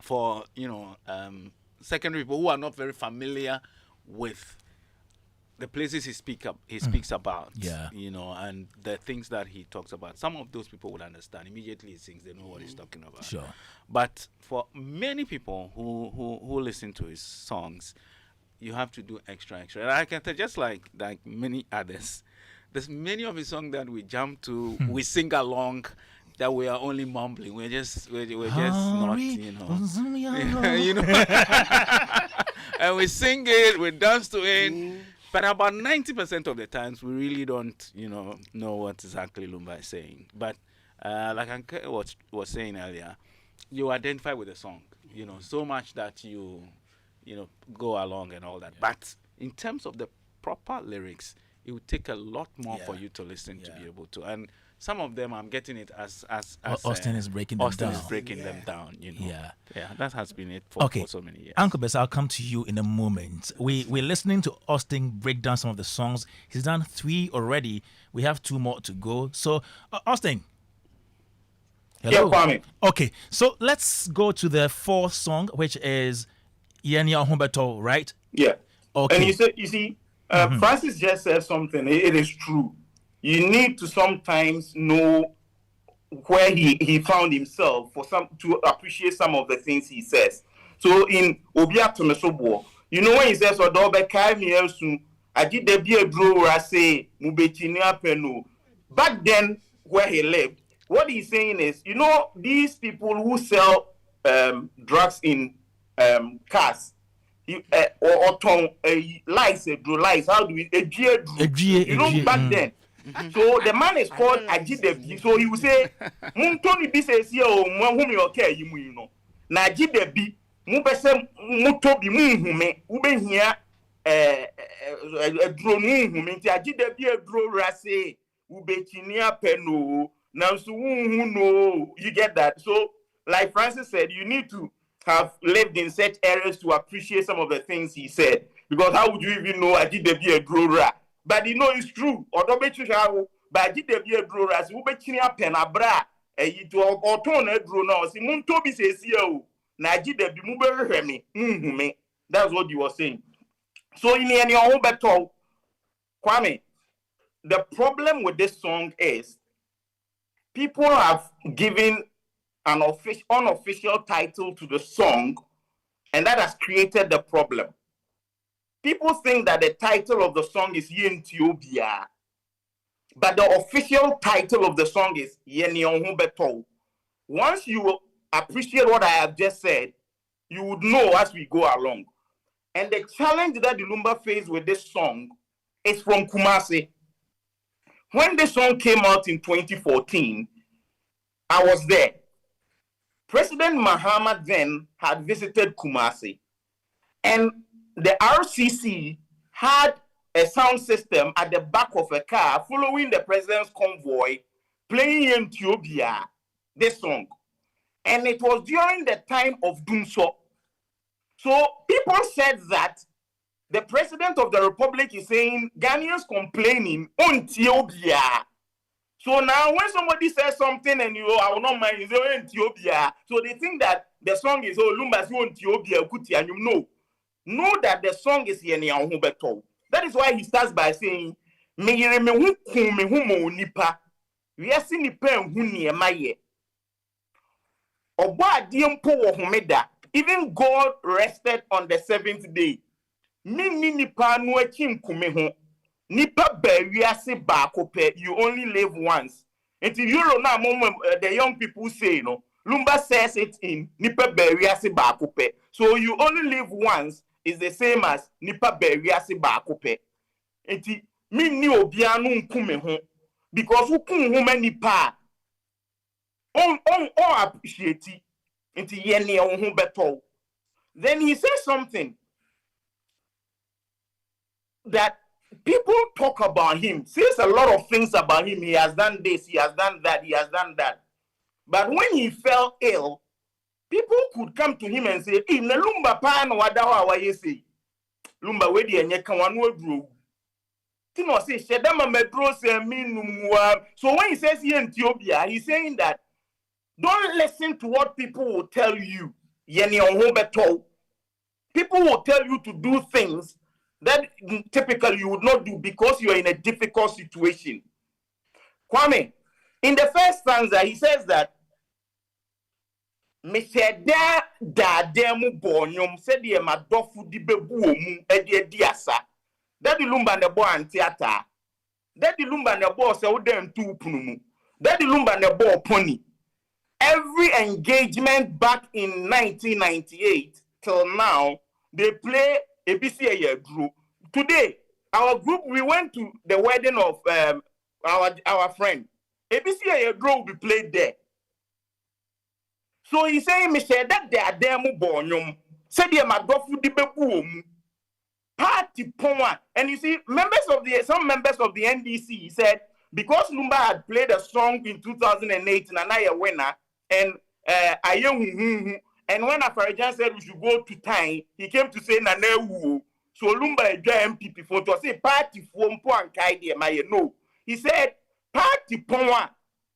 for secondary people who are not very familiar with the places he speaks about, and the things that he talks about. Some of those people would understand immediately. He sings, they know what he's talking about. Sure. But for many people who listen to his songs, you have to do extra. And I can tell, just like many others, there's many of his songs that we jump to, we sing along, that we are only mumbling. We're just not, and we sing it, we dance to it, But about 90% of the times, we really don't, know what exactly Lumba is saying. But like Anke was saying earlier, you identify with the song, so much that you go along and all that. But in terms of the proper lyrics, it would take a lot more for you to listen to be able to. And some of them, I'm getting it as Austin is breaking them down. Austin is breaking them down. Yeah, that has been it for so many years. Uncle Bess, I'll come to you in a moment. We're listening to Austin break down some of the songs. He's done 3 already. We have 2 more to go. So, Austin. Hello. Yeah, Kwame. Okay, so let's go to the 4th song, which is Yanya Humberto, right? Yeah. Okay. And you see, Francis just said something. It is true. You need to sometimes know where he found himself to appreciate some of the things he says. So in Obiato Mesobo, when he says Odobe Kai Mielsu, I did the beer drawer say Mubetinia Penu. Back then where he lived, what he's saying is, these people who sell drugs in cars, or lies, how do we back then? So the man is called Ajidebi. So he will say, Muntoni bi says here or whom you okay, you know. Na Ajidebi, Mubese Mutobi Munhume, Ube here a drone Munhume, Ajidebi a drone rase, Ubetinia Peno, now so who know you get that. So, like Francis said, you need to have lived in such areas to appreciate some of the things he said. Because how would you even know Ajidebi a drone? But it's true. But Ajidebi drone who be chinia penabra or ton a drone now. Si Muntobi says yo na Ajidebi mube me. That's what you were saying. So in any better, Kwame, the problem with this song is people have given an unofficial title to the song, and that has created the problem. People think that the title of the song is Yentiobia, but the official title of the song is Yenionhu Beto. Once you appreciate what I have just said, you would know as we go along. And the challenge that the Lumba faced with this song is from Kumasi. When the song came out in 2014, I was there. President Mahama then had visited Kumasi, and the RCC had a sound system at the back of a car following the president's convoy, playing in Ethiopia, this song. And it was during the time of Dumso. So people said that the president of the republic is saying Ghanaians complaining on Ethiopia. So now when somebody says something and I will not mind, you say Ethiopia. So they think that the song is Lumba's on Ethiopia, and you know that the song is Yenya Hubeto. That is why he starts by saying, even God rested on the 7th day. You only live once. Until you know now, the young people say, Lumba says it in Nipa Beriasi Bakope. So you only live once is the same as Nipa Beriasi Bakope. Enti mi ni obianu nkume ho because who kun ho nipa on appreciate enti ye ne ho beto. Then he says something that people talk about him, says a lot of things about him. He has done this, he has done that, he has done that. But when he fell ill, people could come to him and say, "In the Lumba pan wadawa wa yesi, Lumba wedi enye kanwanu odru." Tino say shedama medro se minumwa. So when he says here in Ethiopia, he's saying that don't listen to what people will tell you. Yeni onho beto. People will tell you to do things that typically you would not do because you are in a difficult situation. Kwame, in the first stanza, he says that Mesheda da demu bonyum said ye madofu di bebu omu diasa. That the Lumba and the boy and theater. That the Lumba and the boy say them two punumu. That the Lumba and the boy pony. Every engagement back in 1998 till now, they play ABC group. Today, our group, we went to the wedding of our friend. ABC draw will be played there. So he saying, Michelle, that they are there born. Said they my dofu di bebu party power. And you see, some members of the NDC said because Lumba had played a song in 2008 and I a winner, and and when Afarajan said we should go to time, he came to say Nanewu. So Lumba a MPP for to say party for mpo and kaide maye. No. He said party power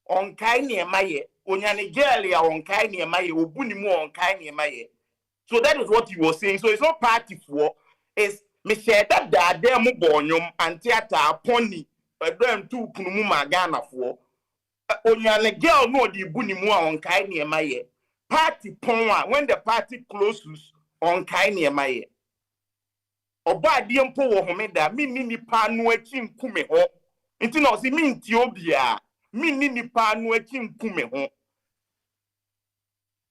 on kaine maye, Onyanegelia on kaine maye, Obunimu on kaine maye. So that is what he was saying. So it's not party for, it's Michelle that there mu bonyum and theater pony them two kunumu magana for onyane girl no the bunimu on kai near my party ponwa when the party closes on kai near my oba diempo wo homeda mi ni pa no achi nkume ho nti no se mi nti obia mi ni pa no achi nkume ho.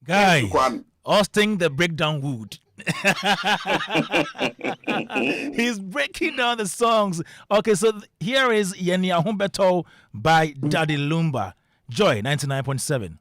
Guys, Austin the breakdown wood. He's breaking down the songs. Okay, so here is Yanya Humberto by Daddy Lumba. Joy 99.7.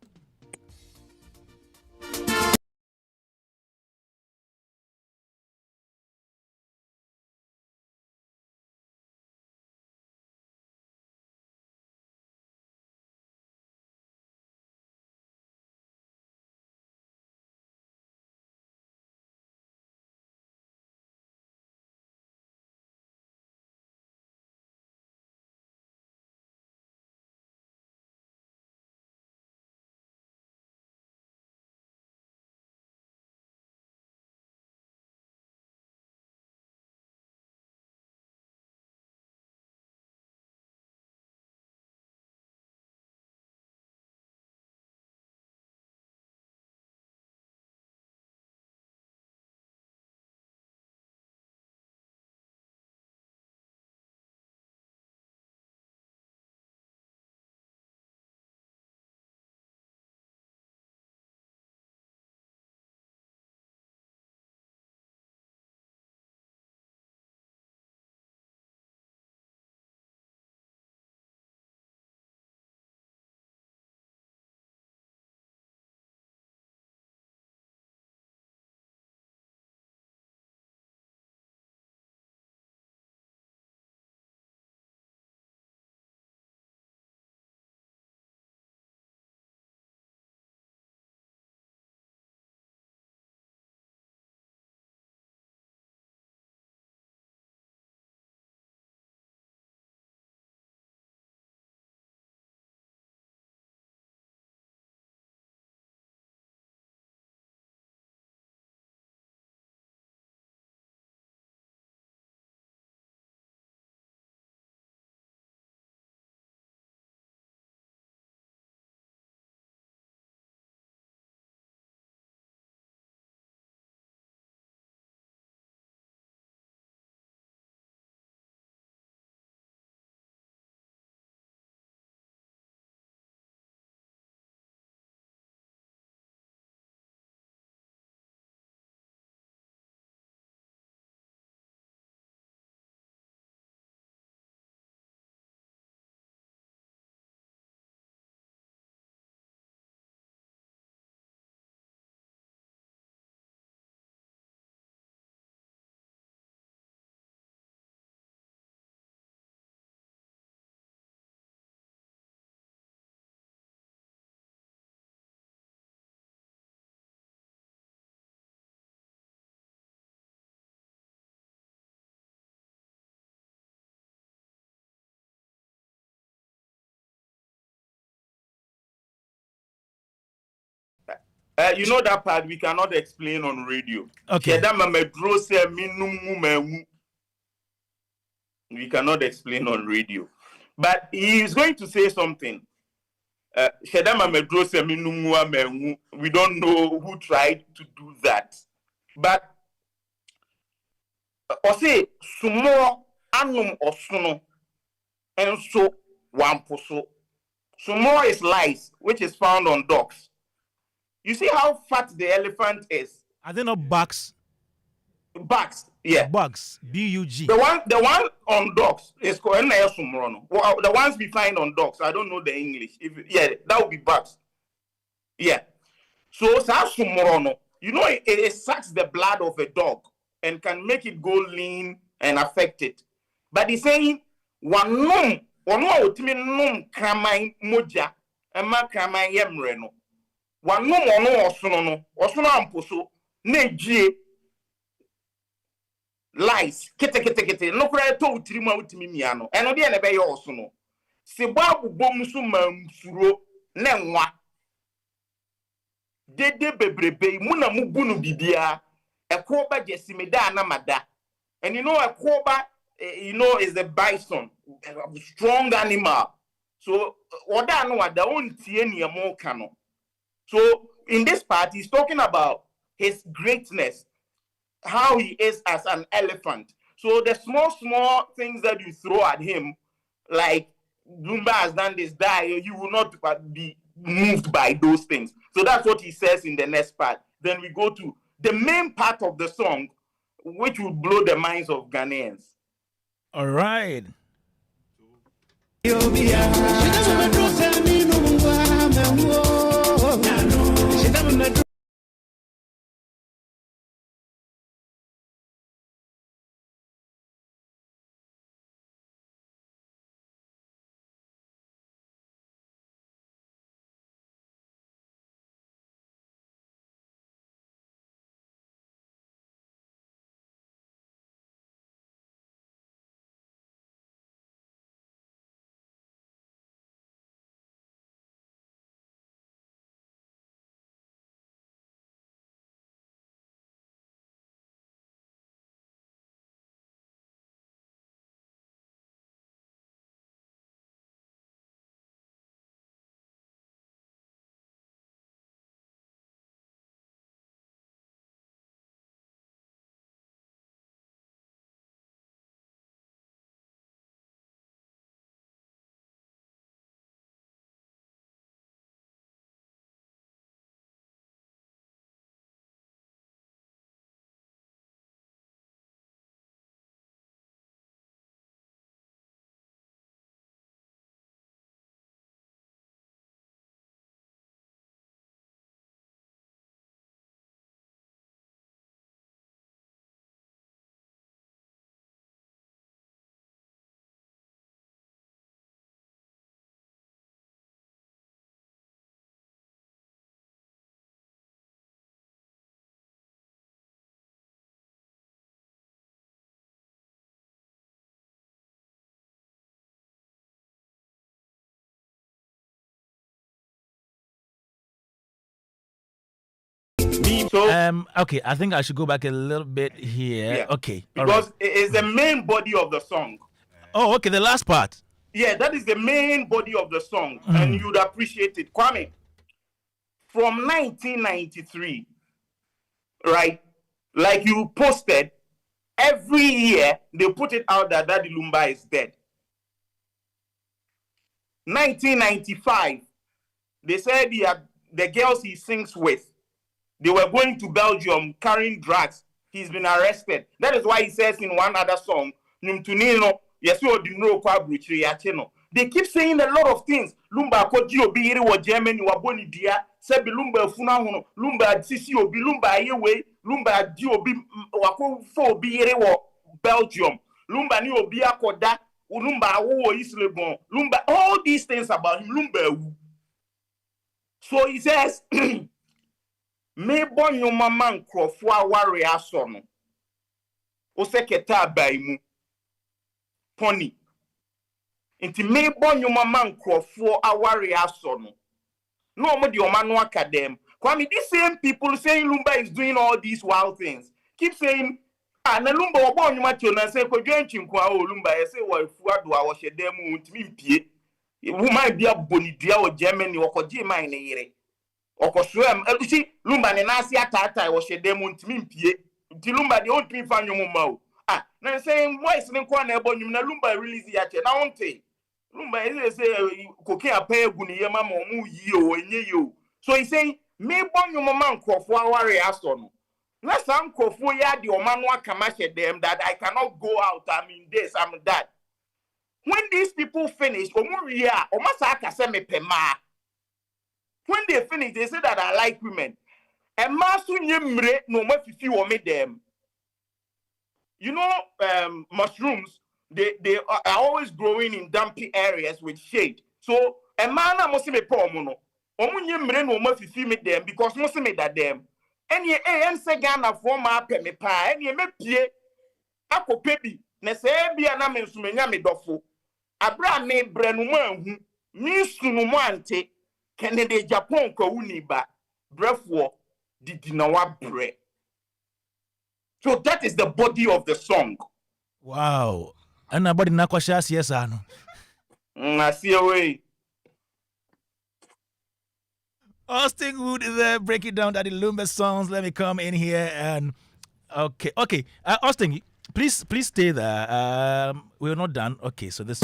You know that part we cannot explain on radio. Okay. We cannot explain on radio. But he is going to say something. We don't know who tried to do that. But say sumo anum osuno and so wamposo. Sumo is lice, which is found on dogs. You see how fat the elephant is? Are they not bucks? Bugs, yeah. Bugs, B-U-G. The one on dogs is called Sumrono. Well, the ones we find on dogs, I don't know the English. That would be bugs. Yeah. So Sumrono, it sucks the blood of a dog and can make it go lean and affect it. But he's saying one num kramai moja ema kramai yemreno. One num osono amposo nejie lies kete no kura to utirima utimi miano eno de na be ye osono se babu bom so mamfuro ne nwa dede bebrebe mu na mu bunu bibia ekoba jesimeda na mada and ekoba is the bison, a strong animal. So oda no wada ontie niemo kano. So in this part he's talking about his greatness, how he is as an elephant. So the small things that you throw at him, like Lumba has done this, you will not be moved by those things. So that's what he says in the next part. Then we go to the main part of the song, which will blow the minds of Ghanaians. All right. So okay, I think I should go back a little bit here. Yeah. Okay. Because it is the main body of the song. Oh, okay, the last part. Yeah, that is the main body of the song, and you'd appreciate it. Kwame, from 1993, right? Like you posted, every year they put it out that Daddy Lumba is dead. 1995, they said the girls he sings with, they were going to Belgium carrying drugs. He's been arrested. That is why he says in one other song, they keep saying a lot of things. Lumba koji obi iri wa Germany wa boni dia. Sebi Lumba funa hono. Lumba sisi obi. Lumba yewe. Lumba di obi wako fo obi iri wa Belgium. Lumba ni obi akoda. Lumba wo Islebon. Lumba, all these things about him. Lumba wu. So he says, me bon yo mama nkrofo aware aso no o seketa abaimu pony nti me bon yo mama nkrofo aware aso no mo de o ma no academ. Kwame, these same people saying Lumba is doing all these wild things keep saying na Lumba wo bon yo ma tio na say ko dwantwi nko a o Lumba e say wo fu ado a wo hyedam ntimi mpie wo man bia bonidia o Germany wo ko gi man ne yire okoswem elusi Lumba ne nasi atata wo hyedam ntimi mpie nti Lumba de on timi fa nwom ma o na say voice ne ko na ebonyum na Lumba release ya che na wonte Lumba is say koke apa egu ne yema ma mu yi o enye yo. So he saying me bonyum man krofo aware aso no Na some kofo ya di omanwa kamashe them that I cannot go out. I'm in this, I'm that. When these people finish, omuria, omasa akase me pema. When they finish, they say that I like women. And masu nyemre no ma fifi wo me them. You know, mushrooms, they are always growing in dumpy areas with shade. So, a man must be pomono. Omunye mre no ma fifi me them because must me that them. Any ANC Ghana former pe me pa, any me pie, ako pebi, ne se bia na me nsumenya me dofo. Abra me brenu manhu, mi sunu mo ante, kene de Japan ko uni ba, brefo, di dinawa bre. So that is the body of the song. Wow. And nobody na kwashas yes ano. I see away. Austin Wood is there breaking down that the Lumba songs. Let me come in here and okay. Austin, please stay there. We're not done. Okay, so this.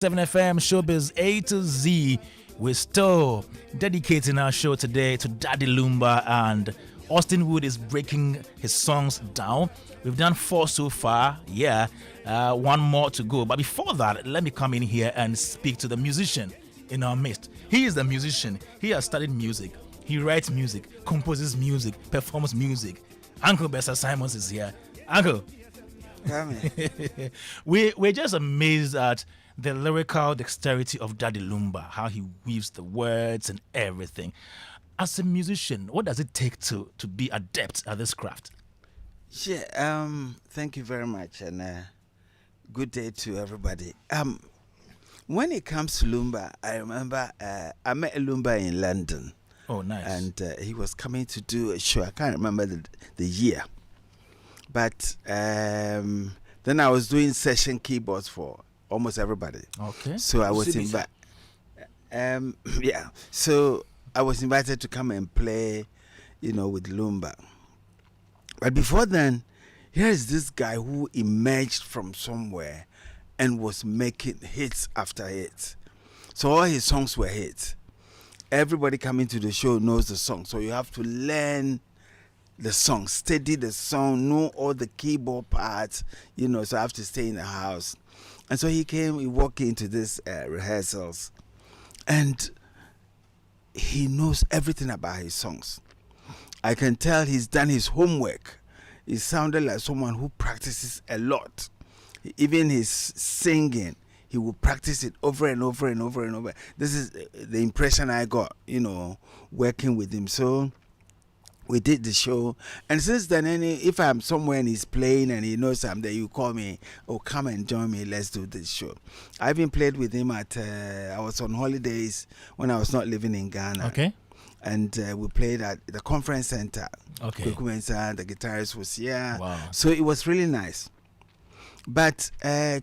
7 FM Showbiz A to Z. We're still dedicating our show today to Daddy Lumba, and Austin Wood is breaking his songs down. We've done 4 so far. One more to go. But before that, let me come in here and speak to the musician in our midst. He is the musician. He has studied music. He writes music, composes music, performs music. Uncle Bessa Simons is here. Uncle. We're just amazed at the lyrical dexterity of Daddy Lumba, how he weaves the words and everything. As a musician, what does it take to be adept at this craft? Thank you very much, and good day to everybody. When it comes to Lumba, I remember I met Lumba in London. Oh, nice. And he was coming to do a show. I can't remember the year. But then I was doing session keyboards for almost everybody. Okay. So I was invited. So I was invited to come and play, with Lumba. But before then, here is this guy who emerged from somewhere and was making hits after hits. So all his songs were hits. Everybody coming to the show knows the song. So you have to learn the song, study the song, know all the keyboard parts, so I have to stay in the house. And so he walked into this rehearsals, and he knows everything about his songs. I can tell he's done his homework. He sounded like someone who practices a lot. Even his singing, he will practice it over and over and over and over. This is the impression I got, working with him. So we did the show, and since then, if I'm somewhere and he's playing and he knows I'm there, you call me, come and join me, let's do this show. I even played with him I was on holidays when I was not living in Ghana. Okay. And we played at the conference center. Okay. The guitarist was here. Wow. So it was really nice. But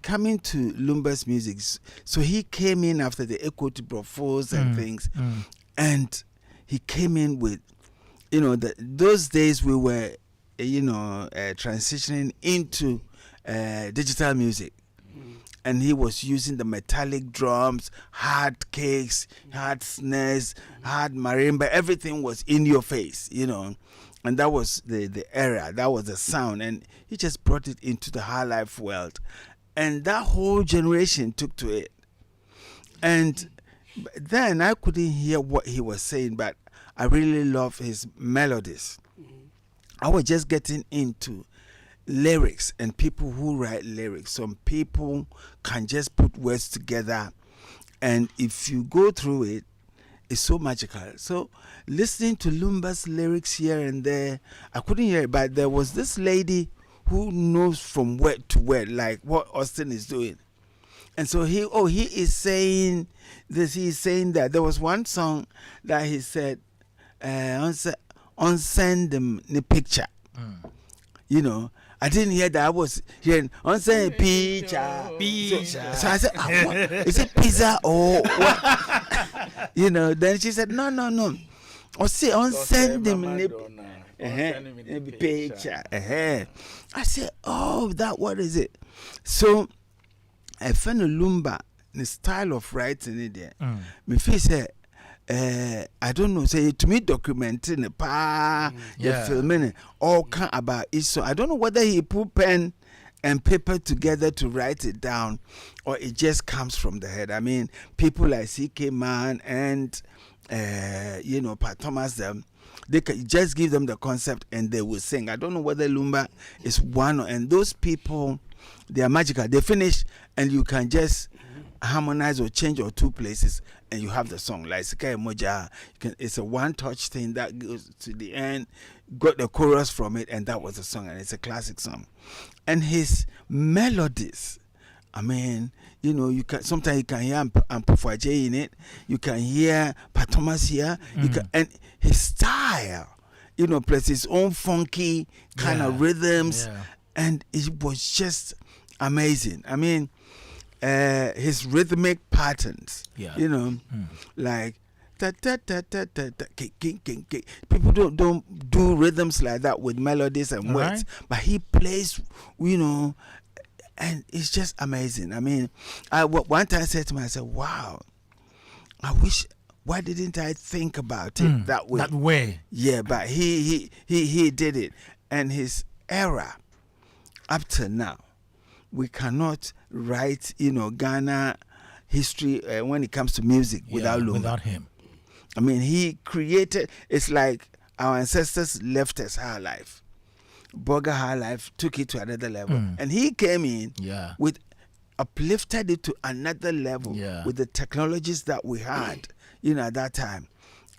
coming to Lumba's music, so he came in after the Equity Profos and things, and he came in with, those days we were, transitioning into digital music. And he was using the metallic drums, hard kicks, hard snares, hard marimba. Everything was in your face, And that was the era. That was the sound. And he just brought it into the highlife world. And that whole generation took to it. And then I couldn't hear what he was saying, but I really love his melodies. I was just getting into, lyrics and people who write lyrics. Some people can just put words together, and if you go through it, it's so magical. So listening to Lumba's lyrics here and there, I couldn't hear it, but there was this lady who knows from word to word, like what Austin is doing. And so he is saying this, he's saying that. There was one song that he said, on send them the picture. You know, I didn't hear that. I was hearing on send picture. So I said, is it pizza or what? You know, then she said, no. Or say on send them the picture. I said, oh, that what is it? So I found a Lumba, the style of writing it there. Me feel say, I don't know, say to me documenting the filming all kind about it. So I don't know whether he put pen and paper together to write it down, or it just comes from the head. I mean, people like Sika Man and Pat Thomas, them, they can just give them the concept and they will sing. I don't know whether Lumba is one, and those people, they are magical. They finish and you can just harmonize or change or two places and you have the song. Like Sika Moja, it's a one-touch thing that goes to the end, got the chorus from it, and that was the song, and it's a classic song. And his melodies, I mean, you know, you can sometimes you can hear Ampufaje in it, you can hear Patomas here, you can, and his style, you know, plus his own funky kind of rhythms, and it was just amazing. I mean, his rhythmic patterns, you know, like ta ta ta ta ta ta, people don't do rhythms like that with melodies and words, but he plays, you know, and it's just amazing. I mean, one time I said to myself, wow, I wish, why didn't I think about it that way? That way. Yeah, but he did it. And his era, up to now, we cannot write, you know, Ghana history when it comes to music without Lumba. Without him. I mean, he created, it's like our ancestors left us highlife. Burger highlife took it to another level. And he came in with, uplifted it to another level with the technologies that we had, you know, at that time.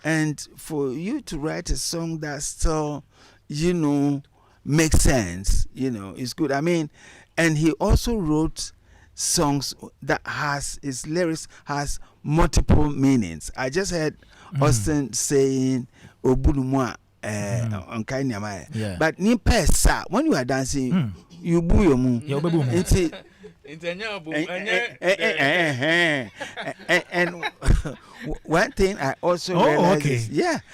And for you to write a song that still, you know, makes sense, you know, it's good. I mean, and he also wrote songs that has, his lyrics has multiple meanings. I just heard Austin saying, Obunumwa, but ni pesa, when you are dancing, you boo your moon. And one thing I also realized is,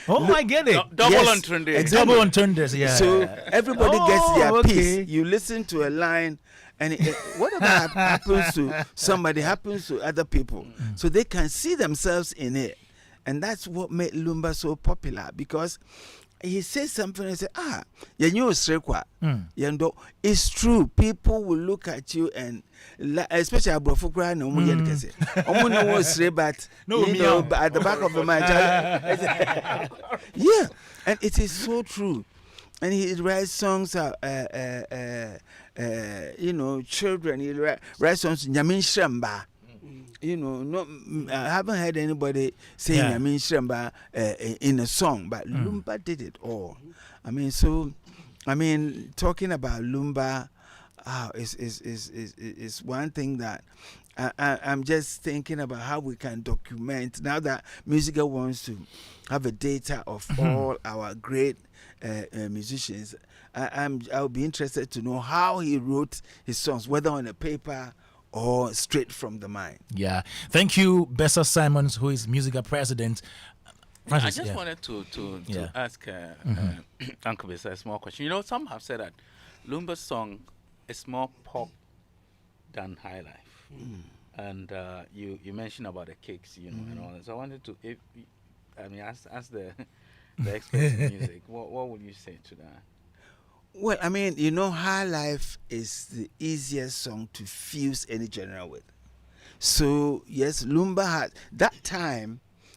I get it. Double entendres. Exactly. Double entendres, So everybody gets their piece. You listen to a line, and whatever happens to somebody happens to other people. So they can see themselves in it. And that's what made Lumba so popular, because he says something and say, it's true. People will look at you and, especially Abrofukra, but you know, but at the back of the mind, and it is so true. And he writes songs, you know, children. He writes songs, Nyamin Shramba. You know, I haven't heard anybody saying Nyamin Shramba in a song, but Lumba did it all. I mean, so, I mean, talking about Lumba is one thing that I'm just thinking about how we can document, now that Musica wants to have a data of all our great musicians. I'll be interested to know how he wrote his songs, whether on a paper or straight from the mind. Yeah. Thank you, Bessa Simons, who is Musica president. Francis, I just wanted to ask Uncle Bessa a small question. You know, some have said that Lumba's song is more pop than highlife. And you mentioned about the kicks, you know, and all that. So I wanted to, ask the experts in music, what would you say to that? Well, I mean, you know, highlife is the easiest song to fuse any genre with. So, yes, Lumba had, that time,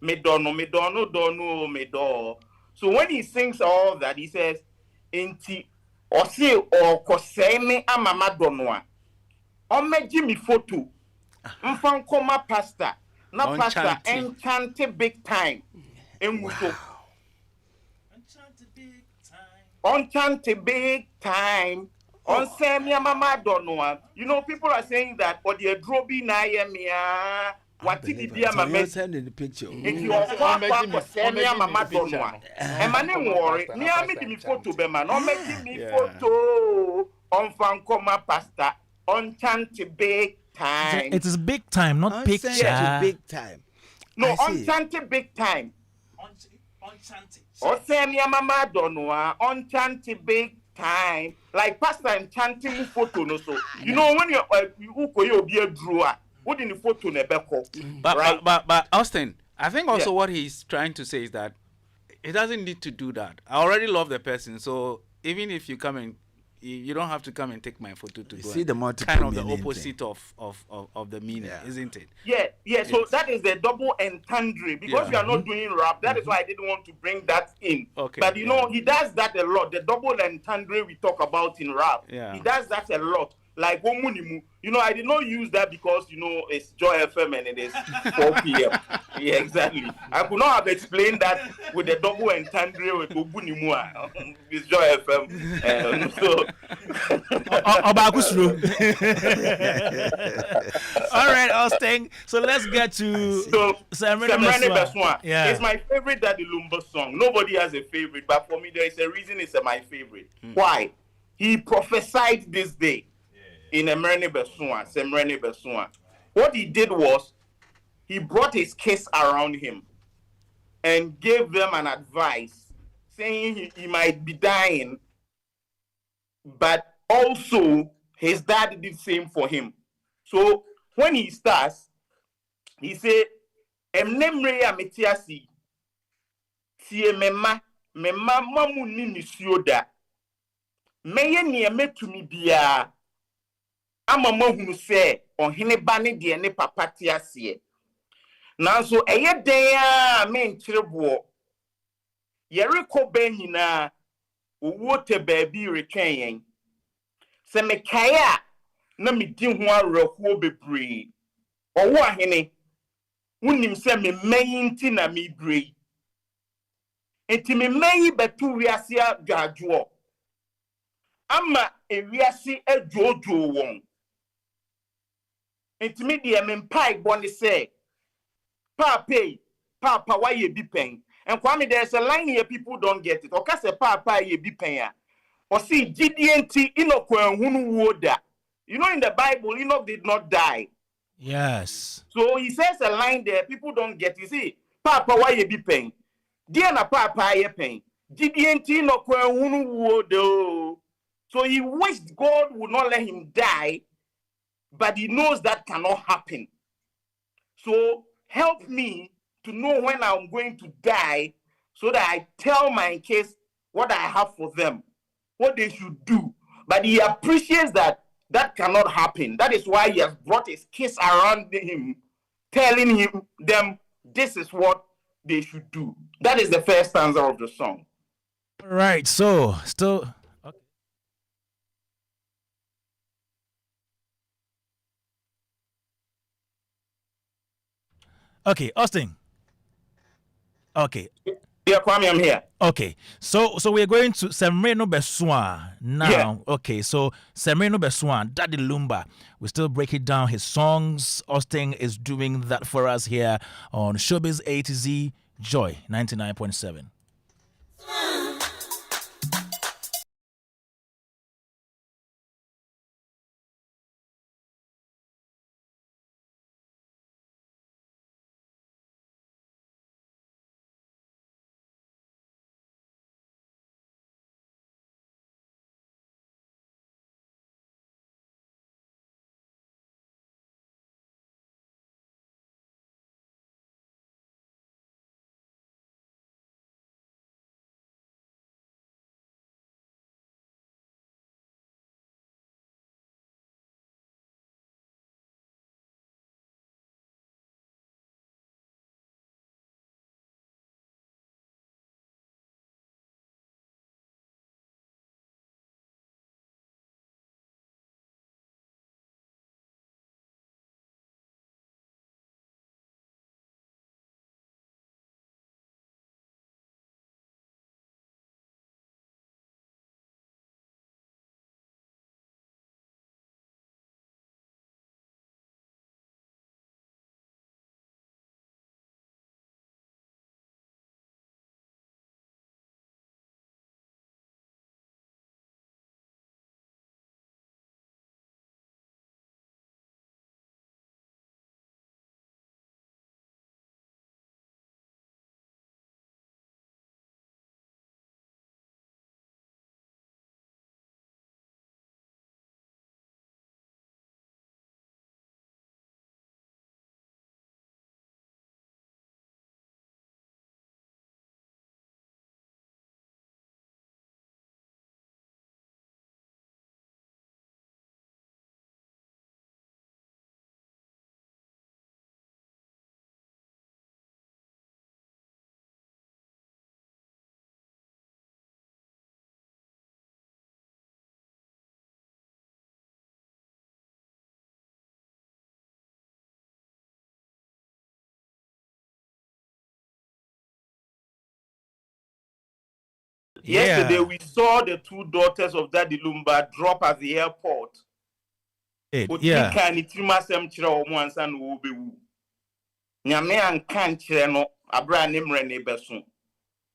me dono, me dono, dono, me do. So when he sings all that, he says, "Enti osi o koseme amama donoa. Omeji mi photo. Mfankoma pastor. Na pastor enchante big time. Enguso. Enchante big time. On semi amama donoa. You know, people are saying that, or the drobi na yemia. What did he be a mama? Send in the picture. If you are for semi mama donoa. And my name worry. Me a me photo be man. No make me photo. On fankoma pastor. Enchante big time. It is big time, not picture. Big time. No, enchante big time. Enchanted. Osemi mama donoa, enchante big time. Like pastor enchanting photo no so. You know when you be a drawer, what in the photo nebeko. But Austin, I think also what he's trying to say is that he doesn't need to do that. I already love the person, so even if you come and you don't have to come and take my photo to go. See the multiple kind of the opposite of the meaning, isn't it? Yeah. So that is the double entendre because we are not doing rap. That is why I didn't want to bring that in. Okay. But you know, he does that a lot. The double entendre we talk about in rap. Yeah. He does that a lot. Like Omunimu. You know, I did not use that because you know it's Joy FM and it is 4 p.m. Yeah, exactly. I could not have explained that with the double entendre with Omunimu. It's Joy FM. All right, Austin. So let's get to Semrene Beswa. Yeah. It's my favorite Daddy Lumba song. Nobody has a favorite, but for me there is a reason it's my favorite. Why? He prophesied this day. In Semrene Beswa. What he did was he brought his kids around him and gave them an advice saying he might be dying, but also his dad did the same for him. So when he starts, he said, "Emnemre ya metiasi tie mema mamu ni nisioda meye ne metumi bia ama mahunu se ohene ba ne de ne papa te ase nanso eye den a me nkyerebo yereko ba nyina owo te baabi retwen yen se me kae na me di ho awerɛhoɔ bebree ɔwo ahene wonim se me mayinti na me brei enti me mayi betu wiase adwadwo ama ewiase adwoodwo won enti me de me mpai bone se papa why ye be pen and Kwame there's a line here people don't get it oka se papa ye be pen ya or see GDNT Enoch hunu woda. You know in the Bible Enoch did not die. Yes. So he says a line there people don't get. You see papa why ye be pen dear na papa ye pen GDNT Enoch hunu woda. So he wished God would not let him die, but he knows that cannot happen. So help me to know when I'm going to die so that I tell my kids what I have for them, what they should do. But he appreciates that that cannot happen. That is why he has brought his kids around him, telling them this is what they should do. That is the first stanza of the song. Right. So still. Okay, Austin. Okay. Yeah, Kwame, I'm here. Okay, so we're going to Semrene Beswa now. Yeah. Okay, so Semrene Beswa, Daddy Lumba. We still breaking down his songs. Austin is doing that for us here on Showbiz A to Z Joy 99.7. Yesterday, Yeah. we saw the two daughters of Daddy Lumba drop at the airport. Yeah.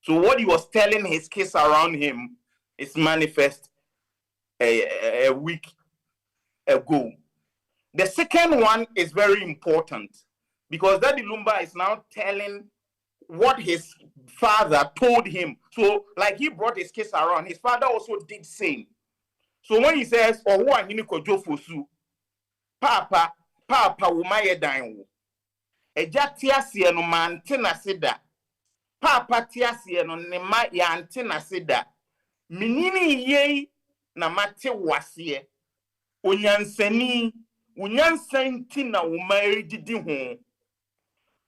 So what he was telling his kids around him is manifest a week ago. The second one is very important because Daddy Lumba is now telling what his father told him. So, like he brought his kids around, his father also did same. So when he says, "Oh, who are you fosu? Papa, umaye danwo. Eja tiasie no mante na seda. Papa tiasie no ne ma yante na seda. Minini ye na mate wasie. Onyansani, unyansanti na umaye didi ho."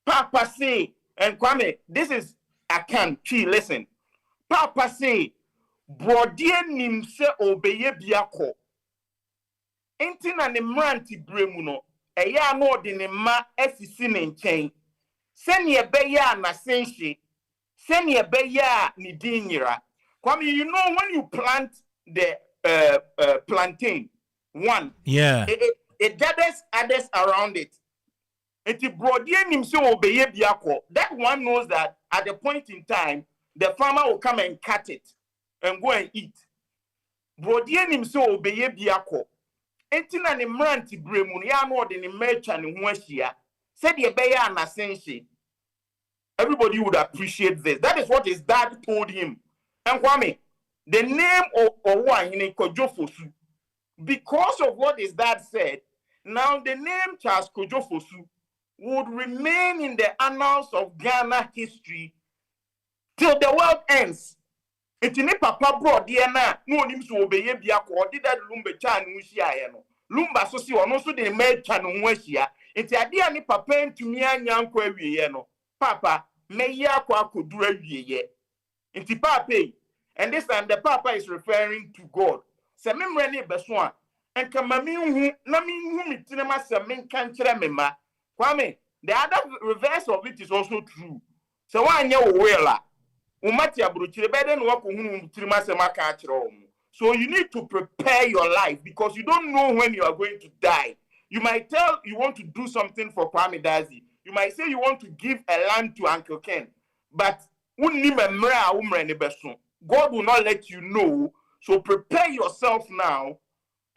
Papa say, and Kwame, this is Akan. Listen. Papa say, "Brodie nim se obeye biako." Enti na ne mranti bremu no, eya no de ne ma asisi ne nchen. Sene ebeya na senhye, sene ebeya ni dinyira. Kwame, you know when you plant the plantain, one, Yeah. it gathers others around it. Enti brodie nim se obeye biako. That one knows that at the point in time, the farmer will come and cut it and go and eat. Brodie nim se obeye biako. Enti na ne mranti bremu no ya no de ne mecha ne ho ahia. Said the beya na sense. Everybody would appreciate this. That is what his dad told him. And Kwame, the name of Owahine Kojofosu, because of what his dad said, now the name Charles Kojofosu would remain in the annals of Ghana history till the world ends. Etini papa bro de na no onim so obeye bia ko de that Lumba cha no hia no. Lumba so si ono so de me twa no ho ahia. Enti ade a ni papa ntumi anya nko awieye no. Papa meyi akwa akoduru awieye. Enti papa, and this time the papa is referring to God. Se memre ne beso a enka mami hu na mi hu mitinema se men kan kire mema. Kwame, the other reverse of it is also true. Se wa anya wo wela. So you need to prepare your life because you don't know when you are going to die. You might tell you want to do something for Kwame Dadzie. You might say you want to give a land to Uncle Ken, but God will not let you know. So prepare yourself now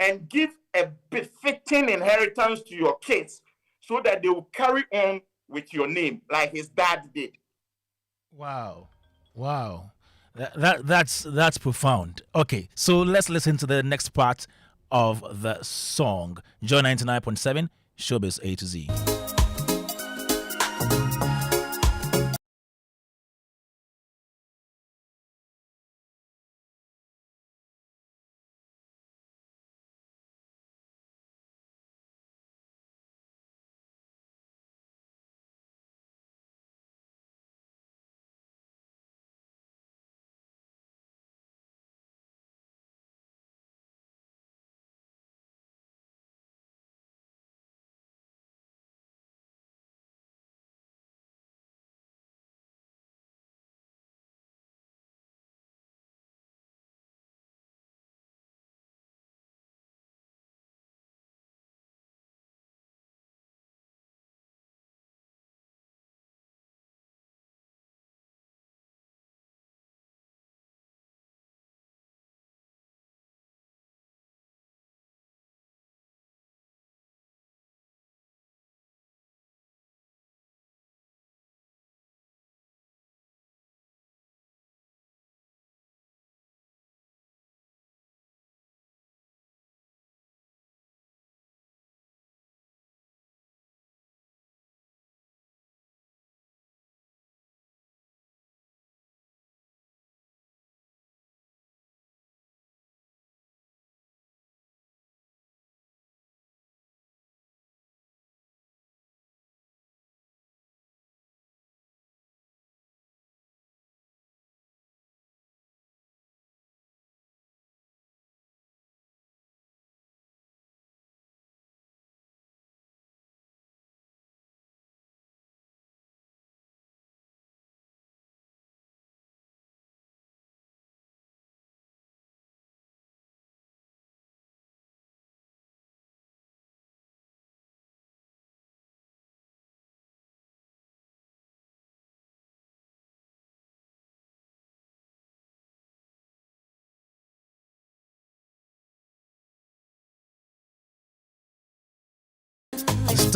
and give a befitting inheritance to your kids so that they will carry on with your name like his dad did. Wow. Wow. That's profound. Okay, so let's listen to the next part of the song. Joy 99.7, Showbiz A to Z.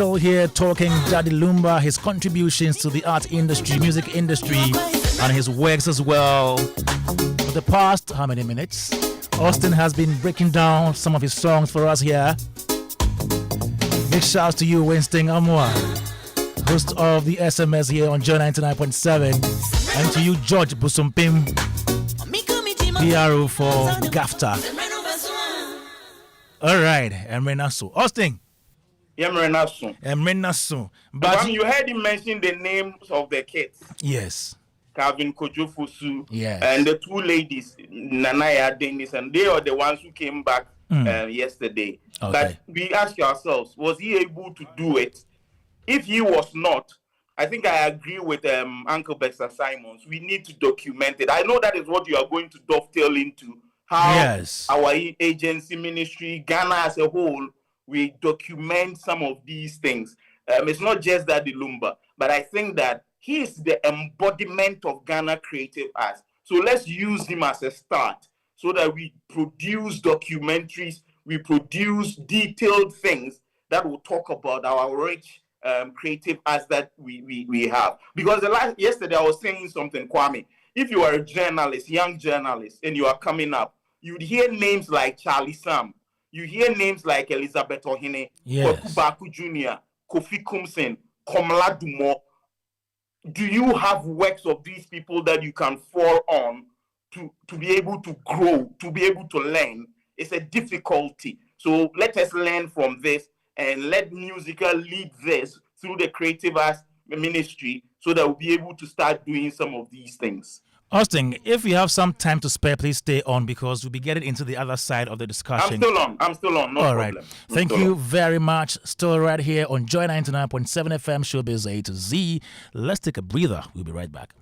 still here talking Daddy Lumba, his contributions to the art industry, music industry, and his works as well. For the past, how many minutes? Austin has been breaking down some of his songs for us here. Big shouts to you, Winston Amwa, host of the SMS here on Joy 99.7, and to you, George Busumpim, PRO for GAFTA. All right, Emrenasu. Austin. Emrenasu. But you heard him mention the names of the kids. Yes. Calvin Kojofusu. Yes. And the two ladies, Nanaya Dennis, and they are the ones who came back yesterday. Okay. But we ask ourselves, was he able to do it? If he was not, I think I agree with Uncle Baxter Simons. We need to document it. I know that is what you are going to dovetail into. How our agency, ministry, Ghana as a whole, we document some of these things. It's not just that the Lumba, but I think that he is the embodiment of Ghana creative arts. So let's use him as a start so that we produce documentaries, we produce detailed things that will talk about our rich creative arts that we have. Because yesterday I was saying something, Kwame. If you are a journalist, young journalist, and you are coming up, you'd hear names like Charlie Sam. You hear names like Elizabeth Ohene, Kwaku Baku Jr., Kofi Kumsen, Komla Dumo. Do you have works of these people that you can fall on to be able to grow, to be able to learn? It's a difficulty. So let us learn from this and let Musical lead this through the creative arts ministry so that we'll be able to start doing some of these things. Austin, if you have some time to spare, please stay on because we'll be getting into the other side of the discussion. I'm still on. No All problem. right. Thank you very much. Still right here on Joy 99.7 FM, Showbiz A to Z. Let's take a breather. We'll be right back.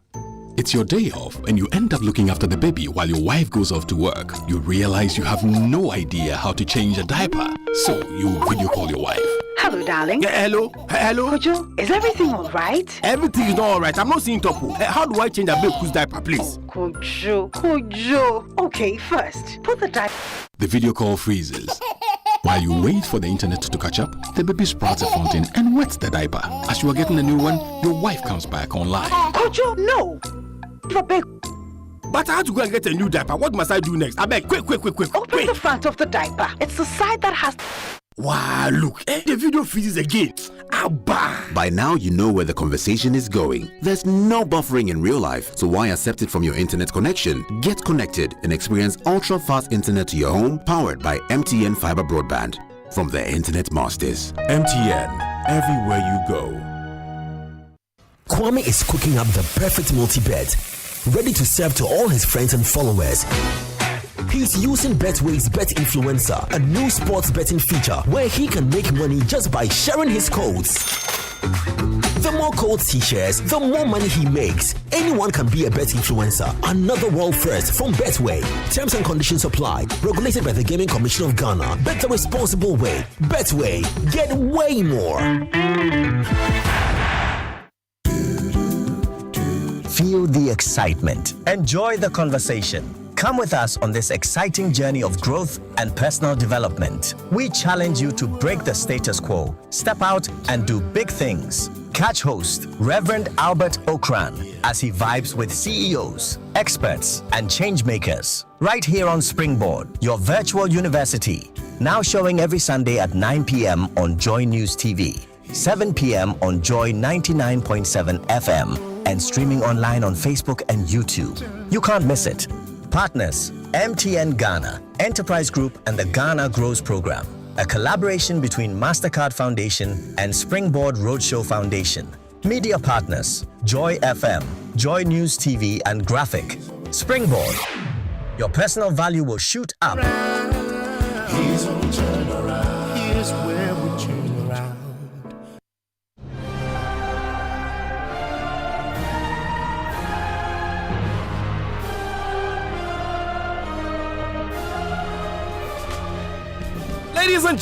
It's your day off and you end up looking after the baby while your wife goes off to work. You realize you have no idea how to change a diaper. So you video call your wife. Hello, darling. Yeah, hello. Kojo, is everything all right? Everything is not all right. I'm not seeing Topo. How do I change a baby's diaper, please? Kojo. Okay, first, put the diaper. The video call freezes. While you wait for the internet to catch up, the baby sprouts a fountain and wets the diaper. As you are getting a new one, your wife comes back online. Kojo, no. But I have to go and get a new diaper. What must I do next? I beg, quick. Open the front of the diaper. It's the side that has... Wow, look, the video freezes again. Abba. By now, you know where the conversation is going. There's no buffering in real life, so why accept it from your internet connection? Get connected and experience ultra-fast internet to your home, powered by MTN Fiber Broadband. From the Internet Masters. MTN, everywhere you go. Kwame is cooking up the perfect multi-bet, ready to serve to all his friends and followers. He's using Betway's Bet Influencer, a new sports betting feature where he can make money just by sharing his codes. The more codes he shares, the more money he makes. Anyone can be a bet influencer. Another world first from Betway. Terms and conditions apply. Regulated by the Gaming Commission of Ghana. Bet the responsible way. Betway. Get way more. Feel the excitement. Enjoy the conversation. Come with us on this exciting journey of growth and personal development. We challenge you to break the status quo, step out and do big things. Catch host Reverend Albert Okran as he vibes with CEOs, experts, and change makers. Right here on Springboard, your virtual university. Now showing every Sunday at 9 p.m. on Joy News TV, 7 p.m. on Joy 99.7 FM, and streaming online on Facebook and YouTube. You can't miss it. Partners, MTN Ghana, Enterprise Group and the Ghana Grows Program, a collaboration between MasterCard Foundation and Springboard Roadshow Foundation. Media partners, Joy FM, Joy News TV and Graphic. Springboard, your personal value will shoot up. Here's where we turn around. Here's where we turn around. Ladies Ladies and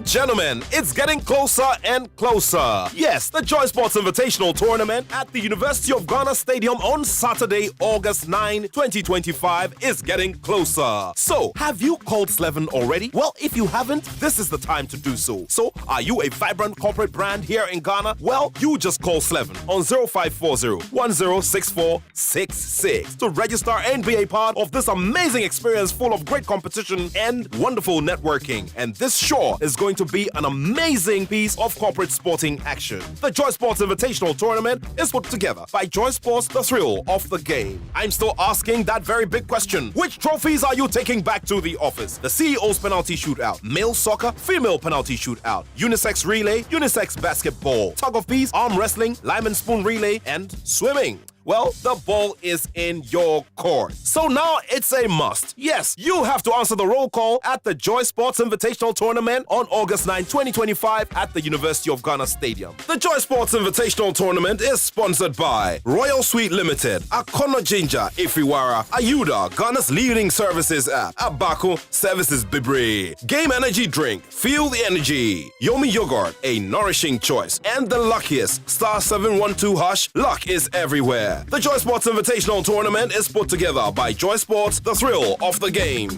gentlemen, it's getting closer and closer. Yes, the Joy Sports Invitational Tournament at the University of Ghana Stadium on Saturday, August 9, 2025 is getting closer. So, have you called Slevin already? Well, if you haven't, this is the time to do so. So, are you a vibrant corporate brand here in Ghana? Well, you just call Slevin on 0540-106466 to register and be a part of this amazing experience full of great competition and wonderful networking. And this sure is going to be an amazing piece of corporate sporting action. The Joy Sports Invitational Tournament is put together by Joy Sports, the thrill of the game. I'm still asking that very big question. Which trophies are you taking back to the office? The CEO's penalty shootout, male soccer, female penalty shootout, unisex relay, unisex basketball, tug of peace, arm wrestling, lime and spoon relay, and swimming. Well, the ball is in your court. So now it's a must. Yes, you have to answer the roll call at the Joy Sports Invitational Tournament on August 9, 2025 at the University of Ghana Stadium. The Joy Sports Invitational Tournament is sponsored by Royal Suite Limited, Akono Ginger, Ifiwara, Ayuda, Ghana's leading services app, Abaco Services Bibre, Game Energy Drink, Feel the Energy, Yomi Yogurt, a nourishing choice, and the luckiest, star 712#, luck is everywhere. The Joy Sports Invitational Tournament is put together by Joy Sports, the thrill of the game.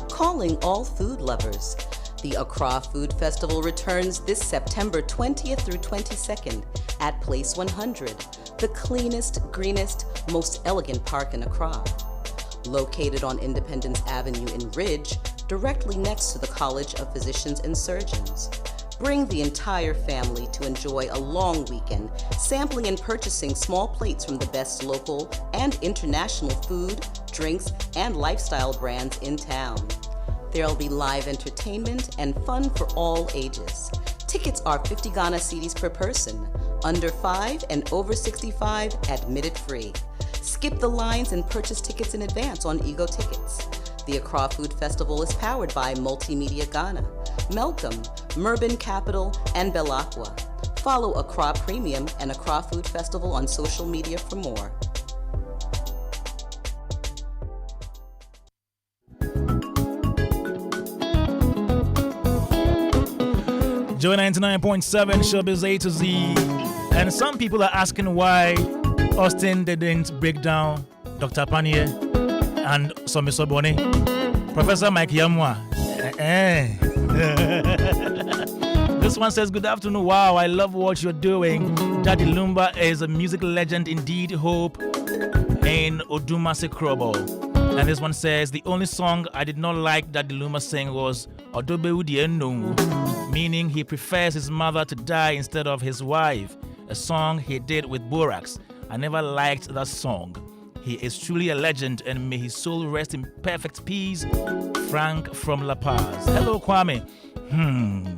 Calling all food lovers. The Accra Food Festival returns this September 20th through 22nd at Place 100, the cleanest, greenest, most elegant park in Accra. Located on Independence Avenue in Ridge, directly next to the College of Physicians and Surgeons. Bring the entire family to enjoy a long weekend, sampling and purchasing small plates from the best local and international food, drinks, and lifestyle brands in town. There'll be live entertainment and fun for all ages. Tickets are 50 Ghana cedis per person, under 5 and over 65 admitted free. Skip the lines and purchase tickets in advance on Ego Tickets. The Accra Food Festival is powered by Multimedia Ghana, Melcom, Merben Capital, and Belacqua. Follow Accra Premium and Accra Food Festival on social media for more. Joy 99.7 Showbiz A to Z. And some people are asking why Austin didn't break down Dr. Panier and Somisobone. Professor Mike Yamwa. This one says, good afternoon. Wow, I love what you're doing. Daddy Lumba is a music legend indeed. Hope in Odumase Krobo. And this one says, the only song I did not like Daddy Lumba sang was Odobe Udienungu, meaning he prefers his mother to die instead of his wife, a song he did with Borax. I never liked that song. He is truly a legend, and may his soul rest in perfect peace. Frank from La Paz. Hello, Kwame.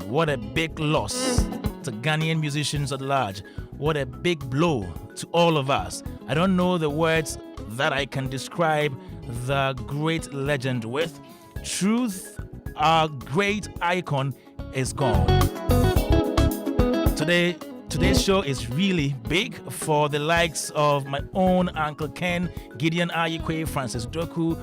What a big loss to Ghanaian musicians at large. What a big blow to all of us. I don't know the words that I can describe the great legend with. Truth, our great icon, is gone. Today's show is really big for the likes of my own Uncle Ken, Gideon Ayikwe, Francis Doku,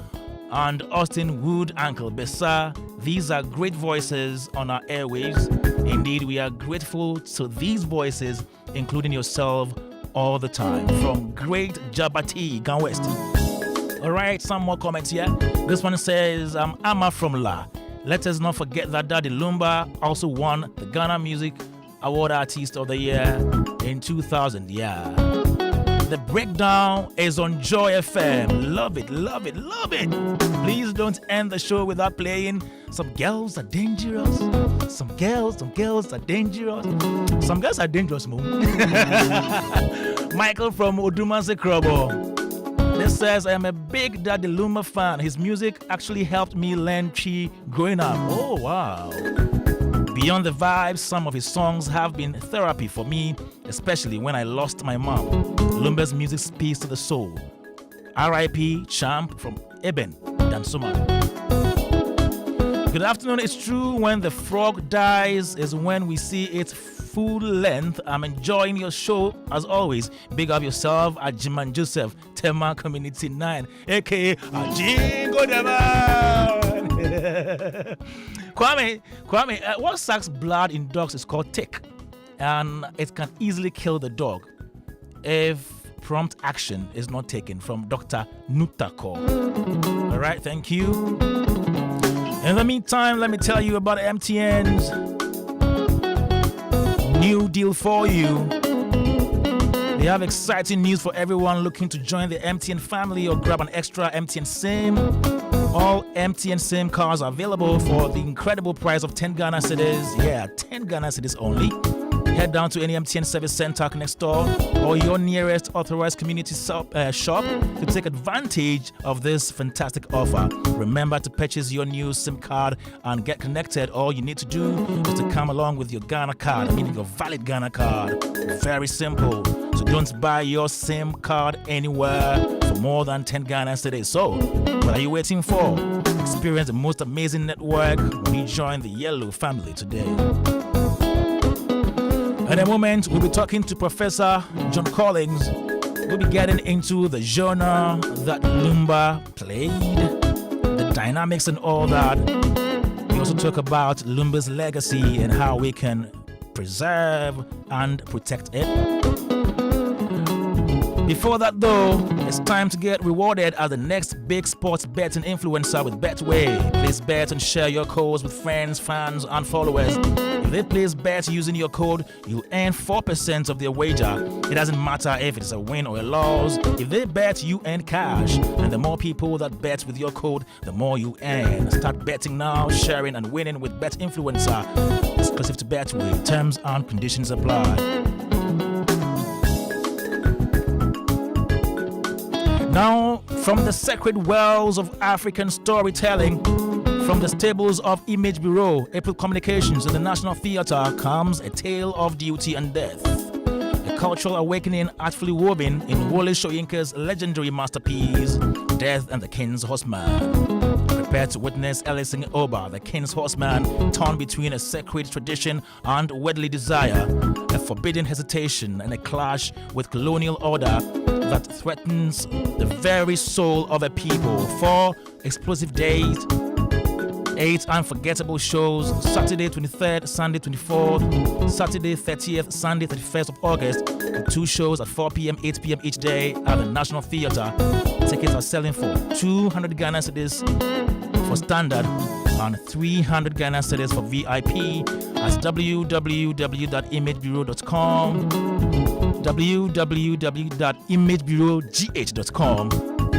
and Austin Wood, Uncle Bessa. These are great voices on our airwaves. Indeed, we are grateful to these voices, including yourself, all the time. From great Jabati, Gan West. All right, some more comments here. This one says, I'm Amma from La. Let us not forget that Daddy Lumba also won the Ghana Music Award Artist of the Year in 2000. Yeah. The breakdown is on Joy FM. Love it, love it, love it. Please don't end the show without playing Some Girls Are Dangerous. Some girls are dangerous. Some girls are dangerous, Mo. Michael from Odumase Krobo. This says, I am a big Daddy Lumba fan. His music actually helped me learn Chi growing up. Oh, wow. Beyond the vibes, some of his songs have been therapy for me, especially when I lost my mom. Lumba's music speaks to the soul. R.I.P. Champ from Eben, Dansuma. Good afternoon. It's true, when the frog dies is when we see its full length. I'm enjoying your show as always. Big up yourself, Ajiman Joseph, Tema Community 9, aka Ajingo Deman. Kwame, what sucks blood in dogs is called tick, and it can easily kill the dog if prompt action is not taken. From Dr. Nutako. All right, thank you. In the meantime, let me tell you about MTN's new deal for you. They have exciting news for everyone looking to join the MTN family or grab an extra MTN SIM. All MTN SIM cards are available for the incredible price of 10 Ghana cedis. Yeah, 10 Ghana cedis only. Head down to any MTN service center next door or your nearest authorized community shop to take advantage of this fantastic offer. Remember to purchase your new SIM card and get connected. All you need to do is to come along with your Ghana card, meaning your valid Ghana card. Very simple. So don't buy your SIM card anywhere for more than 10 Ghana today. So, what are you waiting for? Experience the most amazing network when you join the Yellow family today. In a moment, we'll be talking to Professor John Collins. We'll be getting into the genre that Lumba played, the dynamics and all that. We also talk about Lumba's legacy and how we can preserve and protect it. Before that though, it's time to get rewarded as the next big sports betting influencer with Betway. Place bet and share your codes with friends, fans, and followers. If they place bet using your code, you'll earn 4% of their wager. It doesn't matter if it's a win or a loss. If they bet, you earn cash. And the more people that bet with your code, the more you earn. Start betting now, sharing and winning with Bet Influencer. Exclusive to Betway. Terms and conditions apply. Now, from the sacred wells of African storytelling, from the stables of Image Bureau, April Communications, and the National Theatre comes A Tale of Duty and Death. A cultural awakening artfully woven in Wole Soyinka's legendary masterpiece, Death and the King's Horseman. Prepare to witness Ellison Oba, the King's Horseman, torn between a sacred tradition and worldly desire, a forbidden hesitation, and a clash with colonial order that threatens the very soul of a people. 4 explosive days, 8 unforgettable shows, Saturday 23rd, Sunday 24th, Saturday 30th, Sunday 31st of August, with 2 shows at 4 p.m., 8 p.m. each day at the National Theatre. Tickets are selling for 200 Ghana cedis for standard and 300 Ghana cedis for VIP at www.imagebureau.com, www.imagebureaugh.com.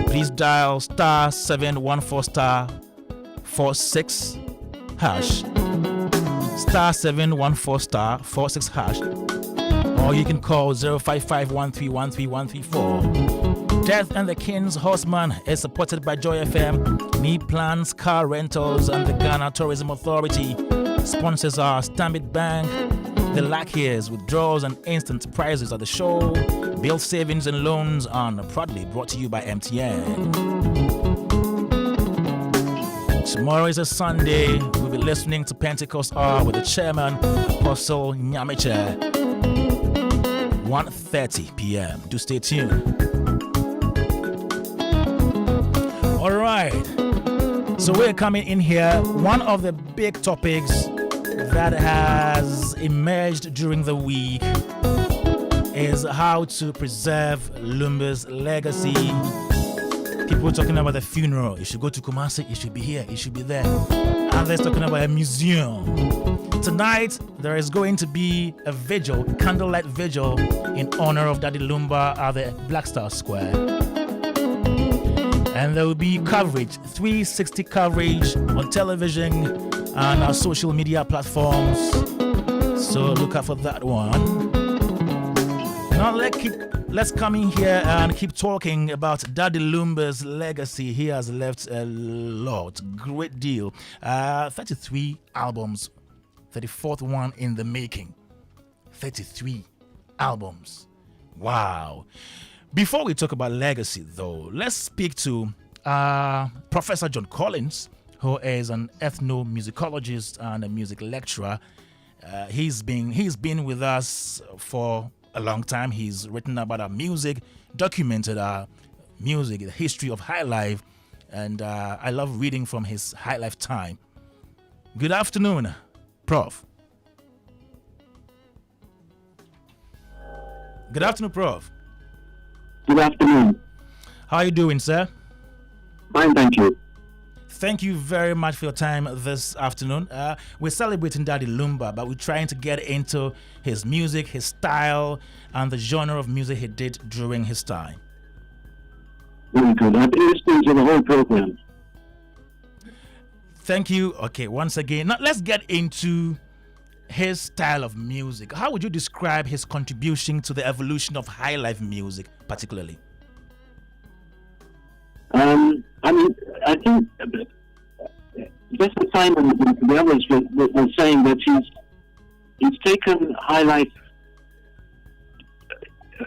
Please dial *714*46# *714*46#, or you can call 055131334. Death and the King's Horseman is supported by Joy FM, Need Plans, Car Rentals, and the Ghana Tourism Authority. Sponsors are Stanbic Bank, The Lackiers, withdrawals and instant prizes at the show, Bill Savings and Loans, and proudly brought to you by MTN. Tomorrow is a Sunday. We'll be listening to Pentecost Hour with the chairman, Apostle Nyamiche, 1:30 p.m. Do stay tuned. All right. So we're coming in here. One of the big topics that has emerged during the week is how to preserve Lumba's legacy. People talking about the funeral. You should go to Kumasi, you should be here, you should be there. Others talking about a museum. Tonight, there is going to be a vigil, candlelight vigil, in honor of Daddy Lumba at the Black Star Square. And there will be coverage, 360 coverage on television and our social media platforms. So look out for that one. Now let's come in here and keep talking about Daddy Lumba's legacy. He has left a lot, great deal. 33 albums, 34th one in the making. 33 albums. Wow. Before we talk about legacy, though, let's speak to Professor John Collins, who is an ethnomusicologist and a music lecturer. He's been with us for a long time. He's written about our music, documented our music, the history of highlife, and I love reading from his highlife time. Good afternoon, Prof. Good afternoon, Prof. Good afternoon. How are you doing, sir? Fine, thank you. Thank you very much for your time this afternoon. We're celebrating Daddy Lumba, but we're trying to get into his music, his style, and the genre of music he did during his time. Very good. I've been listening to the whole program. Thank you. Okay, once again, now let's get into his style of music. How would you describe his contribution to the evolution of highlife music, particularly? I think just the Simon and the others were saying that he's taken highlife.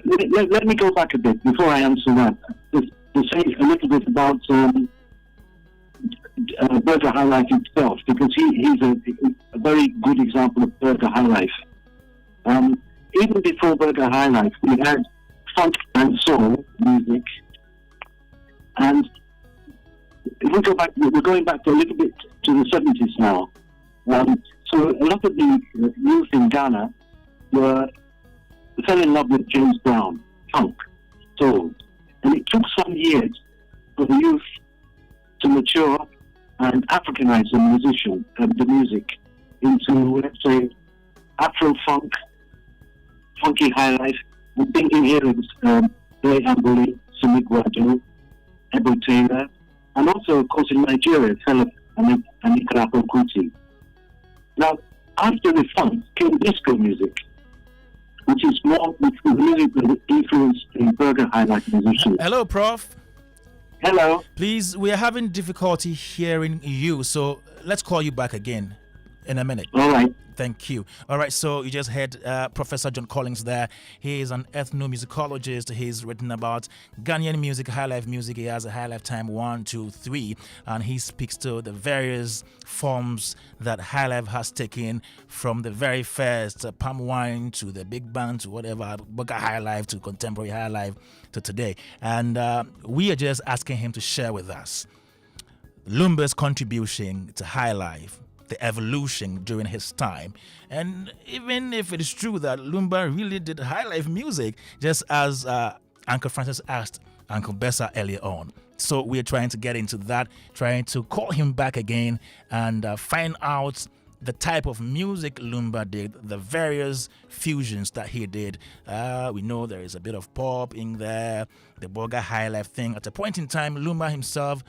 Let me go back a bit before I answer that. To say a little bit about Burger Highlife himself, because he's a very good example of Burger Highlife. Even before Burger Highlife, we had funk and soul music, and we're going back a little bit to the 70s now. So a lot of the youth in Ghana fell in love with James Brown, funk, soul. And it took some years for the youth to mature and Africanize the music into, let's say, Afro-funk, funky highlife. I'm thinking here of Ray Amboli, Simi Guado, Ebo Taylor, and also, of course, in Nigeria, Philip and Ikrapo Kuti. Now, after the funk came disco music, which is music that influenced the Burger Highlife musicians. Hello, Prof. Hello. Please, we are having difficulty hearing you, so let's call you back again in a minute. All right. Thank you. All right, so you just heard Professor John Collins there. He is an ethnomusicologist. He's written about Ghanaian music, highlife music. He has a highlife time 1, 2, 3, and he speaks to the various forms that highlife has taken from the very first palm wine to the big band to whatever, Boga highlife to contemporary highlife to today. And we are just asking him to share with us Lumba's contribution to highlife, the evolution during his time. And even if it is true that Lumba really did highlife music, just as Uncle Francis asked Uncle Bessa earlier on. So we're trying to get into that, trying to call him back again and find out the type of music Lumba did, the various fusions that he did. We know there is a bit of pop in there, the Boga highlife thing. At a point in time, Lumba himself,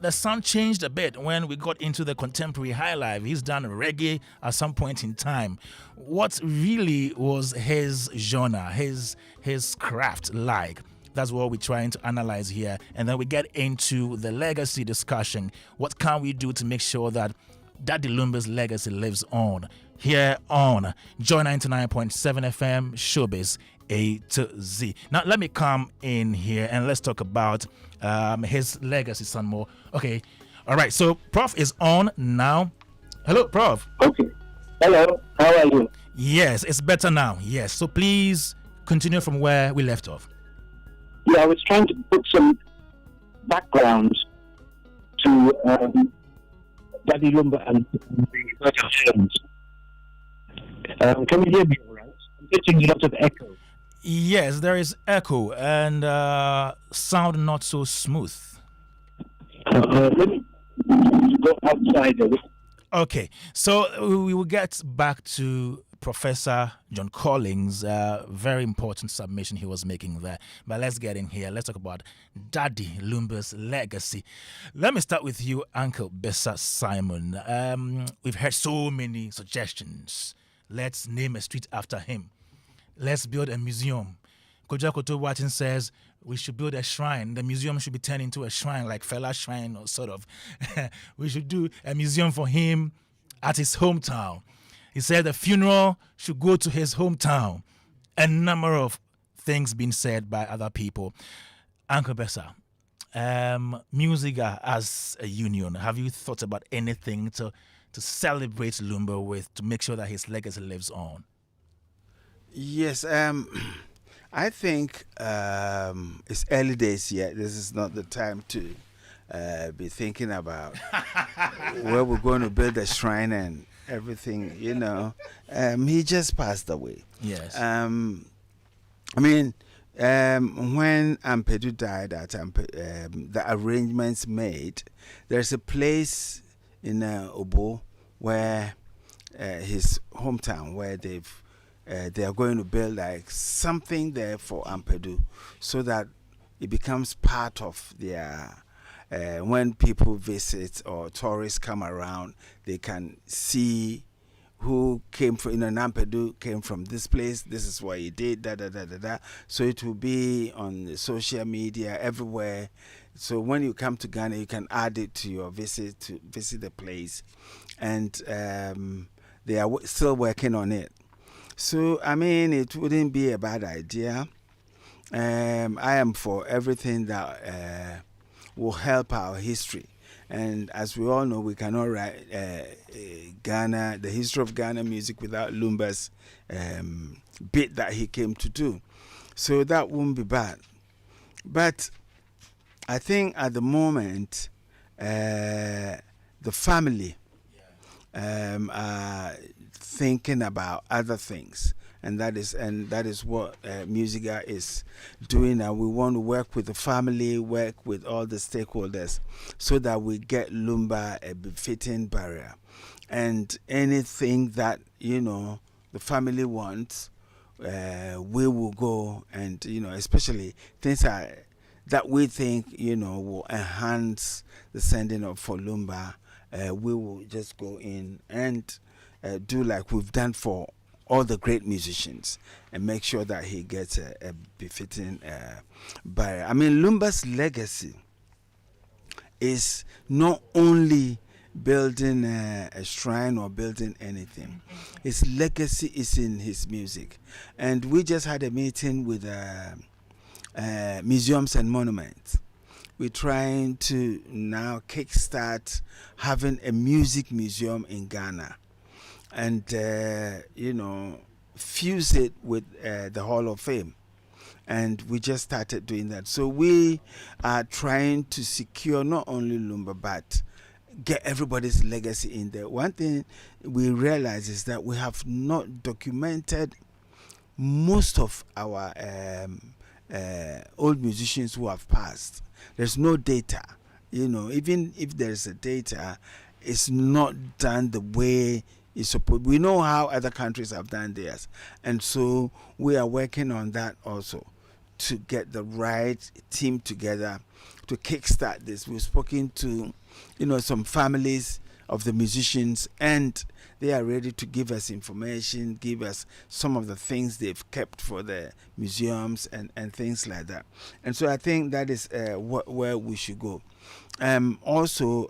the sound changed a bit when we got into the contemporary highlife. He's done reggae at some point in time. What really was his genre, his craft like? That's what we're trying to analyze here. And then we get into the legacy discussion. What can we do to make sure that Daddy Lumba's legacy lives on here on Joy 99.7 FM, Showbiz A to Z. Now, let me come in here and let's talk about his legacy some more. Okay. All right. So, Prof is on now. Hello, Prof. Okay. Hello. How are you? Yes, it's better now. Yes. So, please continue from where we left off. Yeah, I was trying to put some background to Daddy Lumba and the Highlands. Can you hear me all right? I'm getting a lot of echo. Yes, there is echo and sound not so smooth. Let me go outside a little. Okay, so we will get back to Professor John Collins' very important submission he was making there. But let's get in here. Let's talk about Daddy Lumba's legacy. Let me start with you, Uncle Bessa Simon. We've heard so many suggestions. Let's name a street after him. Let's build a museum. Koja Koto Watson says we should build a shrine. The museum should be turned into a shrine, like Fela Shrine or sort of. We should do a museum for him at his hometown. He said the funeral should go to his hometown. A number of things being said by other people. Uncle Bessa, music as a union, have you thought about anything to to celebrate Lumba with, to make sure that his legacy lives on? Yes, I think it's early days yet. This is not the time to be thinking about where we're going to build a shrine and everything, you know. He just passed away. Yes. I mean, when Ampedu died, the arrangements made, there's a place in Obo where his hometown, where they are going to build like something there for Ampedu, so that it becomes part of their. When people visit or tourists come around, they can see who came from, Ampedu came from this place, this is what he did, da. So it will be on the social media, everywhere. So when you come to Ghana, you can add it to your visit, to visit the place. And they are still working on it. So, I mean, it wouldn't be a bad idea. I am for everything that will help our history. And as we all know, we cannot write Ghana, the history of Ghana music without Lumba's bit that he came to do. So that won't be bad. But I think at the moment, the family are thinking about other things. And that is what Musica is doing. And we want to work with the family, work with all the stakeholders, so that we get Lumba a befitting burial. And anything that the family wants, we will go and especially things that we think will enhance the sending of for Lumba. We will just go in and do like we've done for all the great musicians, and make sure that he gets a befitting burial. I mean, Lumba's legacy is not only building a shrine or building anything. His legacy is in his music. And we just had a meeting with museums and monuments. We're trying to now kickstart having a music museum in Ghana. And, fuse it with the Hall of Fame. And we just started doing that. So we are trying to secure not only Lumba, but get everybody's legacy in there. One thing we realize is that we have not documented most of our old musicians who have passed. There's no data. Even if there's a data, it's not done the way it's supposed. We know how other countries have done theirs, and so we are working on that also to get the right team together to kickstart this. We've spoken to some families of the musicians, and they are ready to give us information, give us some of the things they've kept for the museums and things like that. And so I think that is where we should go. Also,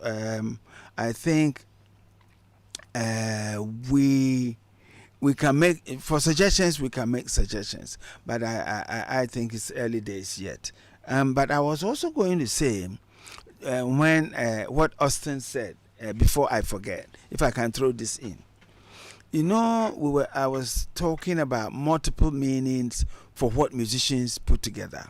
I think we can make, for suggestions, we can make suggestions, but I think it's early days yet. But I was also going to say, when what Austin said, before I forget, if I can throw this in. I was talking about multiple meanings for what musicians put together.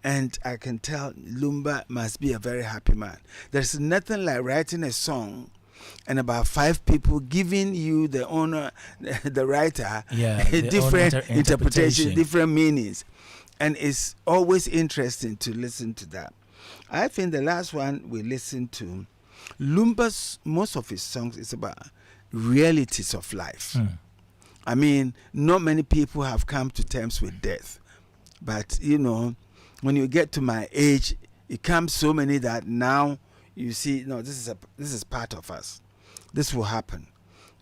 And I can tell Lumba must be a very happy man. There's nothing like writing a song and about 5 people giving you the owner, the writer, different interpretation, different meanings. And it's always interesting to listen to that. I think the last one we listened to, Lumba's, most of his songs is about realities of life. I mean, not many people have come to terms with death. But, when you get to my age, it comes so many that now you see, no, this is part of us. This will happen.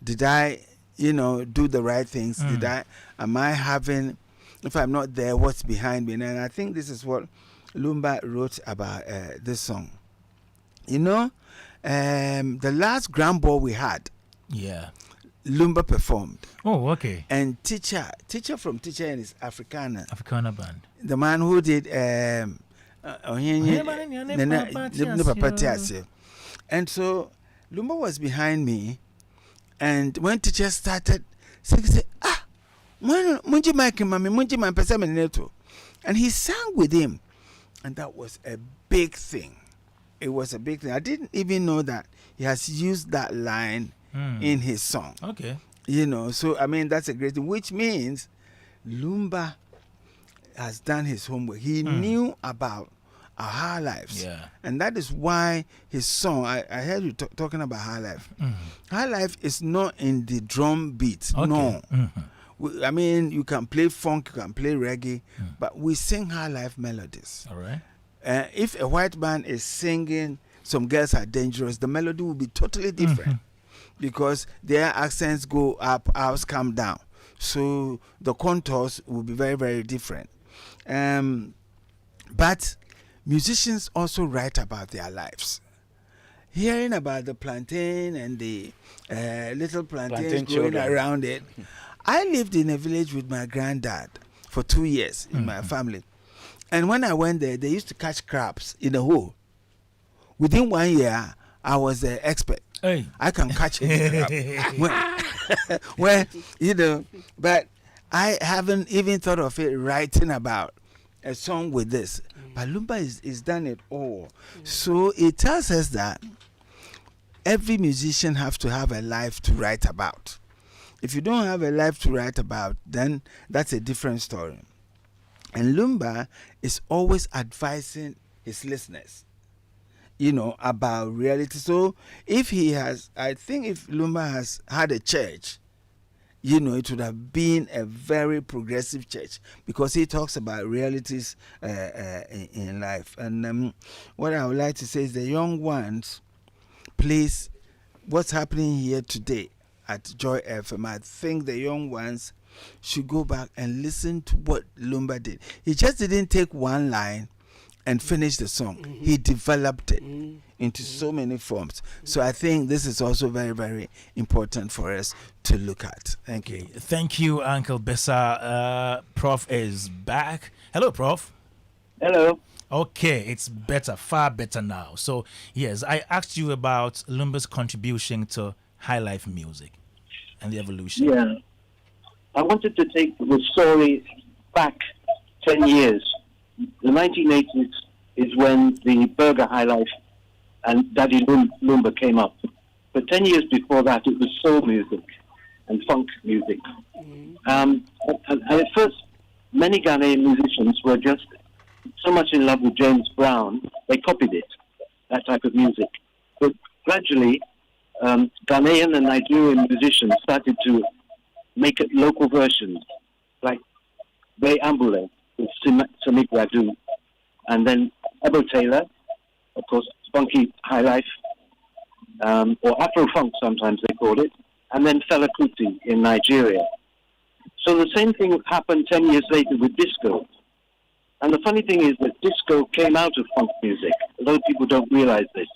Did I, do the right things? Am I having, if I'm not there, what's behind me? And I think this is what Lumba wrote about this song. The last Grand Ball we had, Lumba performed. Oh, okay. And teacher from Teacher and his Africana band, the man who did and so Lumba was behind me, And when teachers started saying, Munji Mike Mami, Munji Man Pesameneto. And he sang with him. And that was a big thing. It was a big thing. I didn't even know that he has used that line in his song. Okay. You know, so I mean, that's a great thing, which means Lumba has done his homework. He knew about our high lives. Yeah. And that is why his song, I heard you talking about high life. High life is not in the drum beat. Okay. No. I mean, you can play funk, you can play reggae, but we sing high life melodies. All right. If a white man is singing Some Girls Are Dangerous, the melody will be totally different because their accents go up, ours come down. So the contours will be very, very different. But musicians also write about their lives. Hearing about the plantain and the little plantains growing around it. I lived in a village with my granddad for 2 years in my family. And when I went there, they used to catch crabs in the hole. Within 1 year, I was an expert. Hey. I can catch any crab. when, you know, but I haven't even thought of it writing about a song with this. But Lumba is done it all. So it tells us that every musician has to have a life to write about. If you don't have a life to write about, then that's a different story. And Lumba is always advising his listeners, you know, about reality. So if he has, I think if Lumba has had a church, you know, it would have been a very progressive church because he talks about realities in life. And what I would like to say is the young ones, please, what's happening here today at Joy FM, I think the young ones should go back and listen to what Lumba did. He just didn't take one line and finish the song. He developed it into so many forms. So I think this is also very, very important for us to look at. Thank you. Thank you, Uncle Bessa. Prof is back. Hello, Prof. Hello. Okay, it's better, far better now. So, yes, I asked you about Lumba's contribution to high life music and the evolution. Yeah. I wanted to take the story back 10 years. The 1980s is when the Burger High Life and Daddy Lumba came up. But 10 years before that, it was soul music and funk music. And at first, many Ghanaian musicians were just so much in love with James Brown, they copied it, that type of music. But gradually, Ghanaian and Nigerian musicians started to make it local versions, like Ray Ambule with Samik Radu, and then Ebo Taylor, of course, funky high life, or Afro funk sometimes they call it, and then Fela Kuti in Nigeria. So the same thing happened 10 years later with disco. And the funny thing is that disco came out of funk music. A lot of people don't realize this.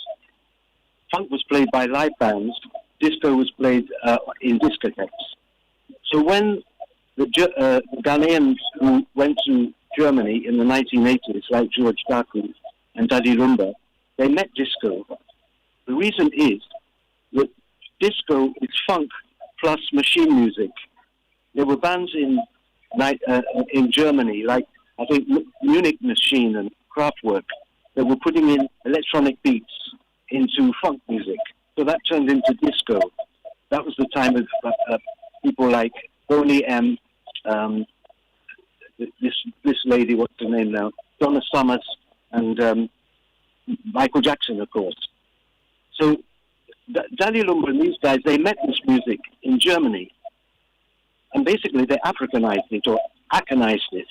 Funk was played by live bands. Disco was played in discotheques. So when the Ghanaians who went to Germany in the 1980s, like George Daku and Daddy Lumba, they met disco. The reason is that disco is funk plus machine music. There were bands in Germany, like I think Munich Machine and Kraftwerk, that were putting in electronic beats into funk music. So that turned into disco. That was the time of people like Boney M, this lady, what's her name now? Donna Summers, and Michael Jackson, of course. So Daddy Lumba and these guys, they met this music in Germany, and basically they Africanized it or Akanized it.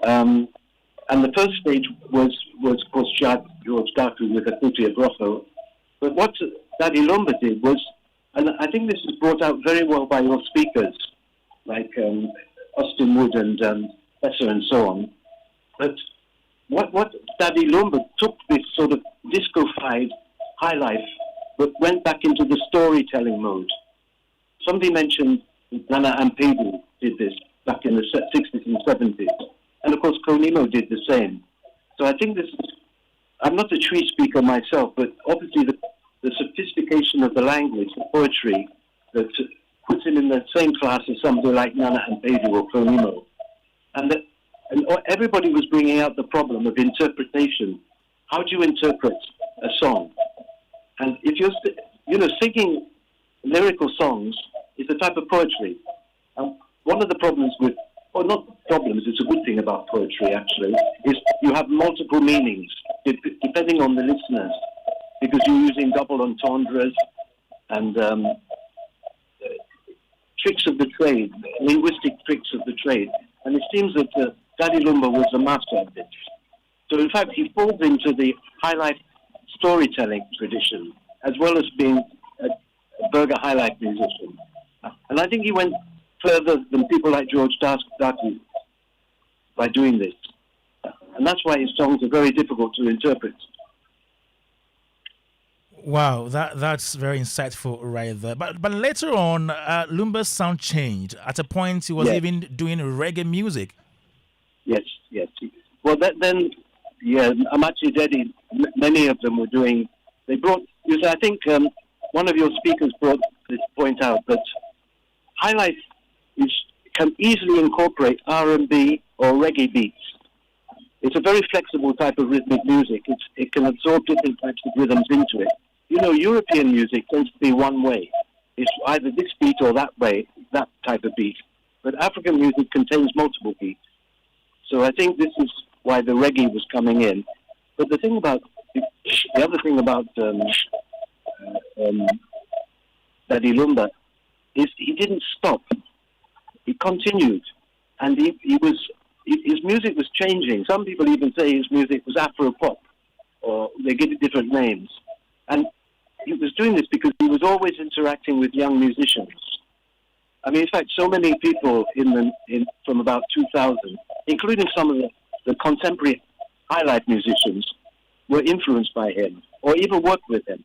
And the first stage was of course George Daku with Akutia Brotho. But what Daddy Lumba did was, and I think this is brought out very well by your speakers, like Austin Wood and Besser and so on. But what Daddy Lumba took this sort of disco-fied high life, but went back into the storytelling mode. Somebody mentioned Nana Ampedu did this back in the 60s and 70s. And of course, Konimo did the same. So I think this is, I'm not a tree speaker myself, but obviously the sophistication of the language, the poetry, that puts him in the same class as somebody like Nana and Pedro or Phonimo. And everybody was bringing out the problem of interpretation. How do you interpret a song? And if you're, singing lyrical songs is a type of poetry. One of the problems with, or not problems, it's a good thing about poetry actually, is you have multiple meanings depending on the listeners, because you're using double entendres and tricks of the trade, linguistic tricks of the trade. And it seems that Daddy Lumba was a master of this. So in fact, he falls into the highlife storytelling tradition, as well as being a Burger highlife musician. And I think he went further than people like George Darky by doing this. And that's why his songs are very difficult to interpret. Wow, that's very insightful right there. But later on, Lumba's sound changed. At a point, he was even doing reggae music. Yes. Well, then, Amachi Dedi, many of them were doing. They brought. I think one of your speakers brought this point out that highlife can easily incorporate R&B or reggae beats. It's a very flexible type of rhythmic music. It can absorb different types of rhythms into it. European music tends to be one way. It's either this beat or that way, that type of beat. But African music contains multiple beats. So I think this is why the reggae was coming in. But the other thing about Daddy Lumba is he didn't stop. He continued, and his music was changing. Some people even say his music was Afro-pop, or they give it different names. And he was doing this because he was always interacting with young musicians. I mean, in fact, so many people from about 2000, including some of the contemporary highlife musicians, were influenced by him or even worked with him.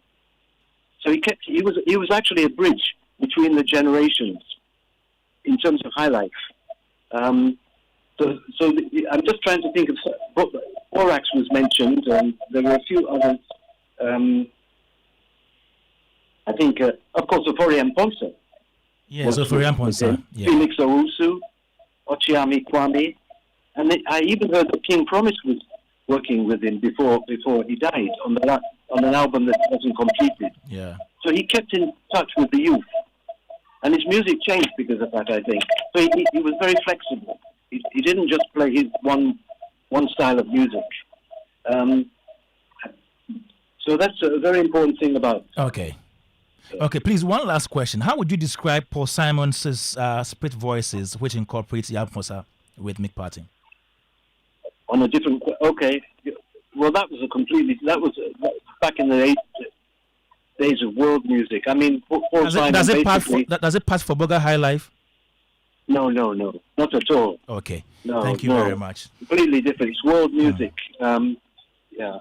So he was actually a bridge between the generations in terms of highlife. I'm just trying to think of Borax was mentioned, and there were a few others. I think, of course, Oforian Ponce. Yes, Oforian Ponce. Yeah. Felix Owusu, Ochiami Kwame, and I even heard that King Promise was working with him before he died on an album that wasn't completed. Yeah. So he kept in touch with the youth, and his music changed because of that, I think. So he was very flexible. He didn't just play his one style of music. So that's a very important thing about. Okay, please, one last question. How would you describe Paul Simon's split voices, which incorporates Yaposa with Mick Parting? On a different... Okay. Well, that was back in the days of world music. I mean, Paul Simon does it pass for Burger Highlife? No, not at all. Okay. No, thank you very much. Completely different. It's world music. Yeah.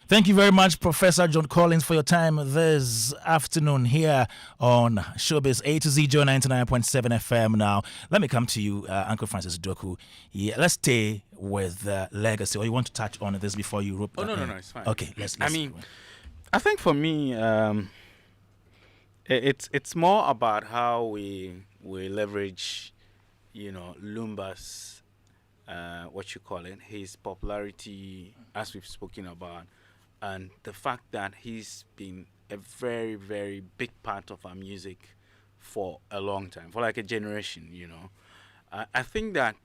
Thank you very much, Professor John Collins, for your time this afternoon here on Showbiz A to Z Joe 99.7 FM. Now, let me come to you, Uncle Francis Doku. Yeah, let's stay with legacy. Or you want to touch on this before you rope? No, it's fine. Okay, let's. I mean, I think for me, it's more about how we leverage, Lumba's his popularity, as we've spoken about, and the fact that he's been a very, very big part of our music for a long time, for like a generation. I think that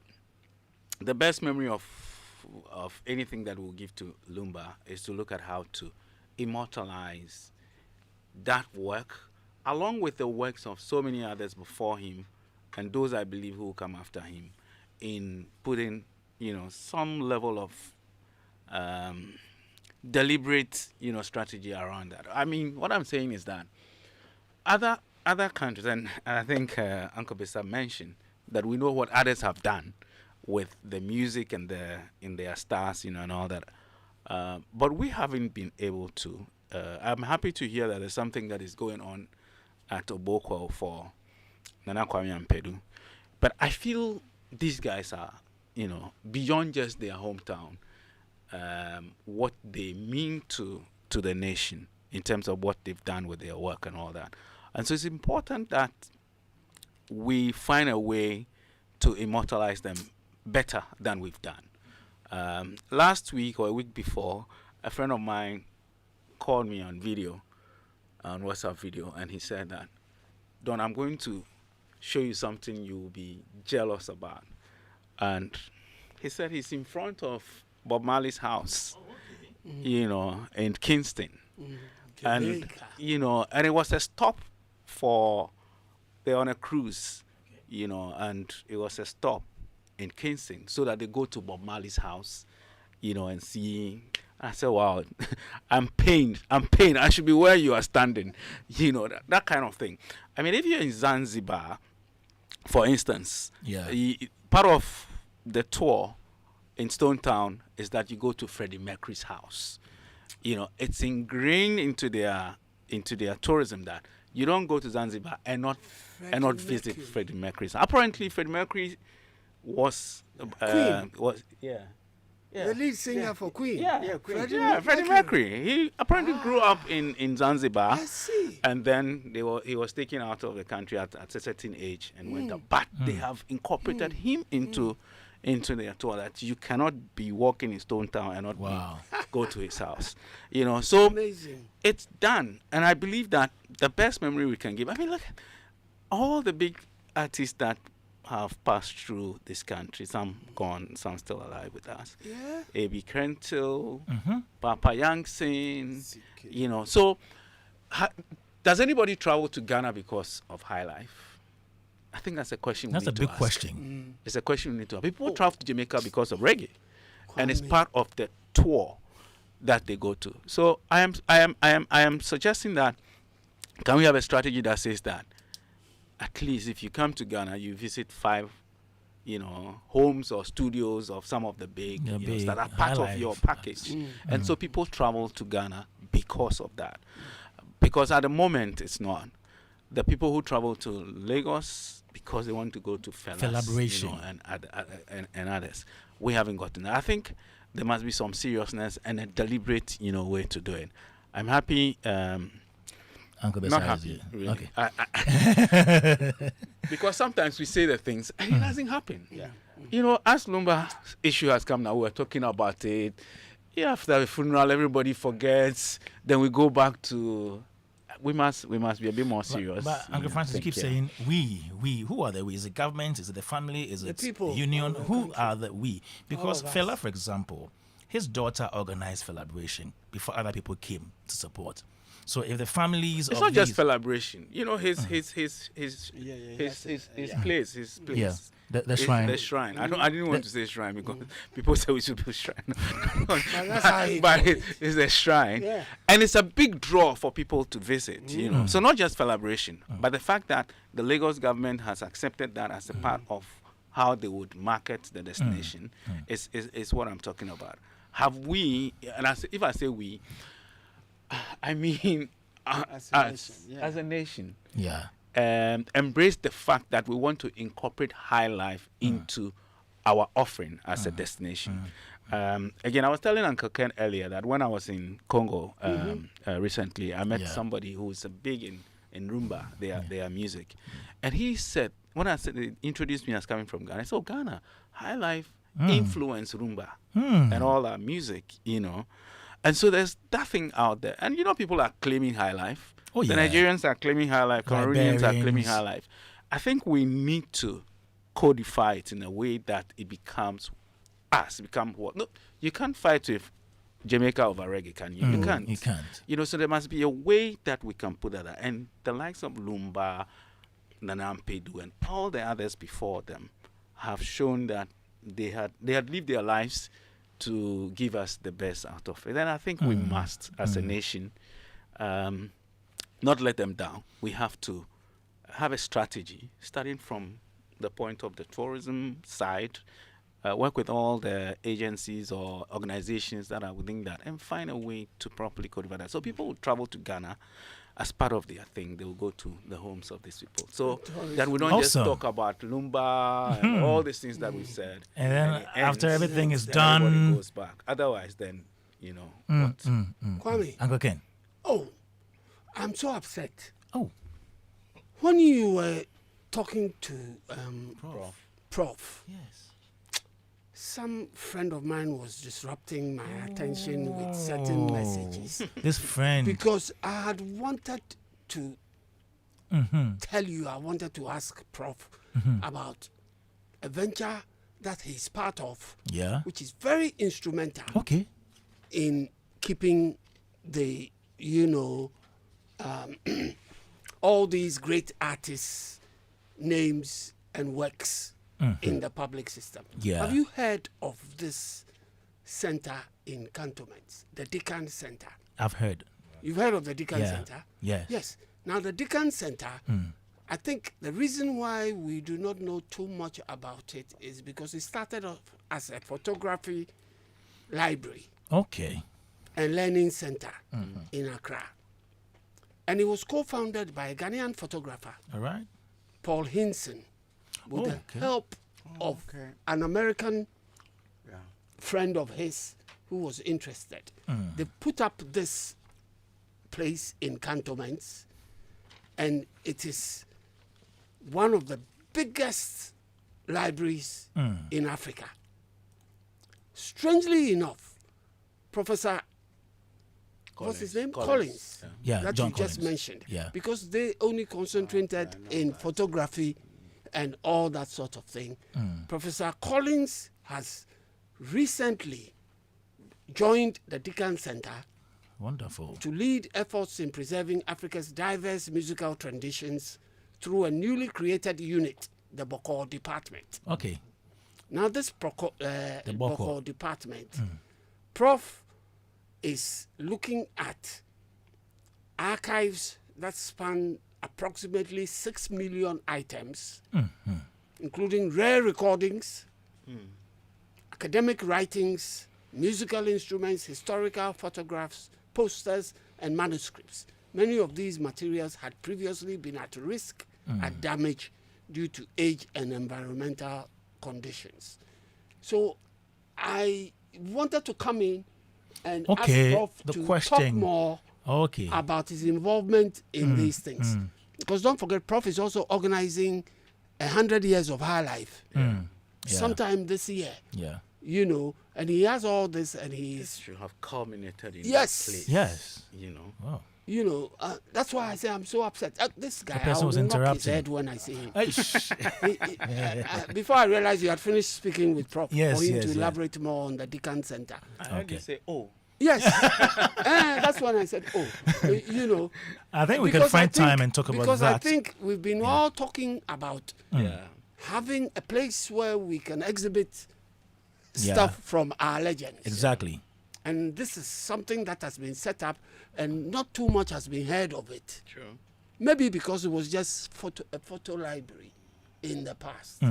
the best memory of anything that we'll give to Lumba is to look at how to immortalize that work, along with the works of so many others before him, and those I believe who will come after him, in putting, some level of deliberate, strategy around that. I mean, what I'm saying is that other countries, and I think Uncle Bisa mentioned that we know what others have done with the music and in their stars, and all that. But we haven't been able to. I'm happy to hear that there's something that is going on at Obokwa for Nana Kwame and Pedu. But I feel these guys are, beyond just their hometown, what they mean to the nation in terms of what they've done with their work and all that. And so it's important that we find a way to immortalize them better than we've done. Last week or a week before, a friend of mine called me on video, on WhatsApp video, and he said that, Don, I'm going to show you something you'll be jealous about. And he said he's in front of Bob Marley's house, in Kingston. And, and it was a stop for, they're on a cruise, and it was a stop in Kingston so that they go to Bob Marley's house, and see. I said, wow, I'm pained. I should be where you are standing, that kind of thing. I mean, if you're in Zanzibar, for instance, part of the tour in Stone Town is that you go to Freddie Mercury's house. It's ingrained into their tourism that you don't go to Zanzibar and not visit Freddie Mercury's. Apparently, Freddie Mercury was the lead singer for Queen. Freddie Mercury. He apparently grew up in Zanzibar. I see. And then he was taken out of the country at a certain age and went up. But they have incorporated him into their tour, that you cannot be walking in Stone Town and not go to his house. So amazing. It's done. And I believe that the best memory we can give, I mean, look at all the big artists that have passed through this country. Some gone, some still alive with us. Yeah. A.B. Krentil, Papa Youngson, So, does anybody travel to Ghana because of highlife? I think that's a question. That's a big ask. question. It's a question we need to ask. People travel to Jamaica because of reggae, and it's part of the tour that they go to. So I am suggesting that, can we have a strategy that says that at least if you come to Ghana, you visit 5, homes or studios of some of the big, that are part of your package. And so people travel to Ghana because of that. Because at the moment, it's not. The people who travel to Lagos because they want to go to celebration, and others. We haven't gotten that. I think there must be some seriousness and a deliberate, way to do it. I'm happy. Uncle not happy, really. Okay. Because sometimes we say the things and it doesn't happen. As Lumba issue has come now, we're talking about it. After the funeral, everybody forgets. Then we go back to. We must be a bit more serious. But Uncle Francis keeps saying we. Who are the we? Is it government? Is it the family? Is it the people, union? Who are the we? Because Fela, for example, his daughter organized celebration before other people came to support. So if the families, it's not just celebration. His place. Yeah. The shrine. The shrine. I didn't want to say shrine because people say we should be shrine. But it's a shrine. Yeah. And it's a big draw for people to visit, So not just celebration, but the fact that the Lagos government has accepted that as a part of how they would market the destination is what I'm talking about. Have we, and if I say we, I mean us as a nation. Yeah. Embrace the fact that we want to incorporate high life into our offering as a destination. Again, I was telling Uncle Ken earlier that when I was in Congo recently, I met somebody who is big in Lumba, their music. And he said, when I said, they introduced me as coming from Ghana, I said, oh, Ghana, high life influence Lumba and all our music, And so there's that thing out there. And people are claiming high life. Oh, the Nigerians are claiming high life. Cameroonians are claiming high life. I think we need to codify it in a way that it becomes us. What? No, you can't fight with Jamaica over reggae, can you? You can't. You can't. So there must be a way that we can put that out. And the likes of Lumba, Nanampedu, and all the others before them have shown that they had lived their lives to give us the best out of it. And I think we must, as a nation, not let them down. We have to have a strategy, starting from the point of the tourism side, work with all the agencies or organizations that are within that, and find a way to properly codify that. So people will travel to Ghana as part of their thing. They will go to the homes of these people. So that we don't just talk about Lumba and all these things that we've said. And then after everything is done, done, goes back. Otherwise, then, what? Kwame. Uncle Ken. Oh, I'm so upset. Oh. When you were talking to Prof, yes, some friend of mine was disrupting my attention with certain messages. This friend. Because I had wanted to tell you, I wanted to ask Prof about a venture that he's part of, which is very instrumental in keeping the, all these great artists' names and works in the public system. Have you heard of this center in cantonments, the Deacon Center? I've heard. You've heard of the Deacon Center? Yes. Yes. Now, the Deacon Center, I think the reason why we do not know too much about it is because it started off as a photography library. Okay. And learning center in Accra. And it was co-founded by a Ghanaian photographer, Paul Hinson, with the help of an American friend of his who was interested. They put up this place in cantonments, and it is one of the biggest libraries in Africa. Strangely enough, Professor what's his name? Collins. That John you just Collins. mentioned. Yeah. Because they only concentrated in photography and all that sort of thing. Professor Collins has recently joined the Deacon Center. Wonderful. To lead efforts in preserving Africa's diverse musical traditions through a newly created unit, the Boko Department. Okay. Now this the Boko Department, Prof is looking at archives that span approximately 6 million items, including rare recordings, academic writings, musical instruments, historical photographs, posters, and manuscripts. Many of these materials had previously been at risk at damage due to age and environmental conditions. So I wanted to come in and ask Prof to talk more about his involvement in these things. Because don't forget, Prof is also organizing 100 years of highlife sometime this year. And he has all this, and this should have culminated in that place. Yes. Wow. That's why I say I'm so upset. This guy, I will knock his head when I see him. Before I realized you had finished speaking with Prof, for him to elaborate more on the Deacon Center. I heard you say, oh. Yes. That's when I said, oh. I think we can find time and talk about that. Because I think we've been all talking about having a place where we can exhibit stuff from our legends. Exactly. And this is something that has been set up, and not too much has been heard of it. True. Maybe because it was just a photo library in the past,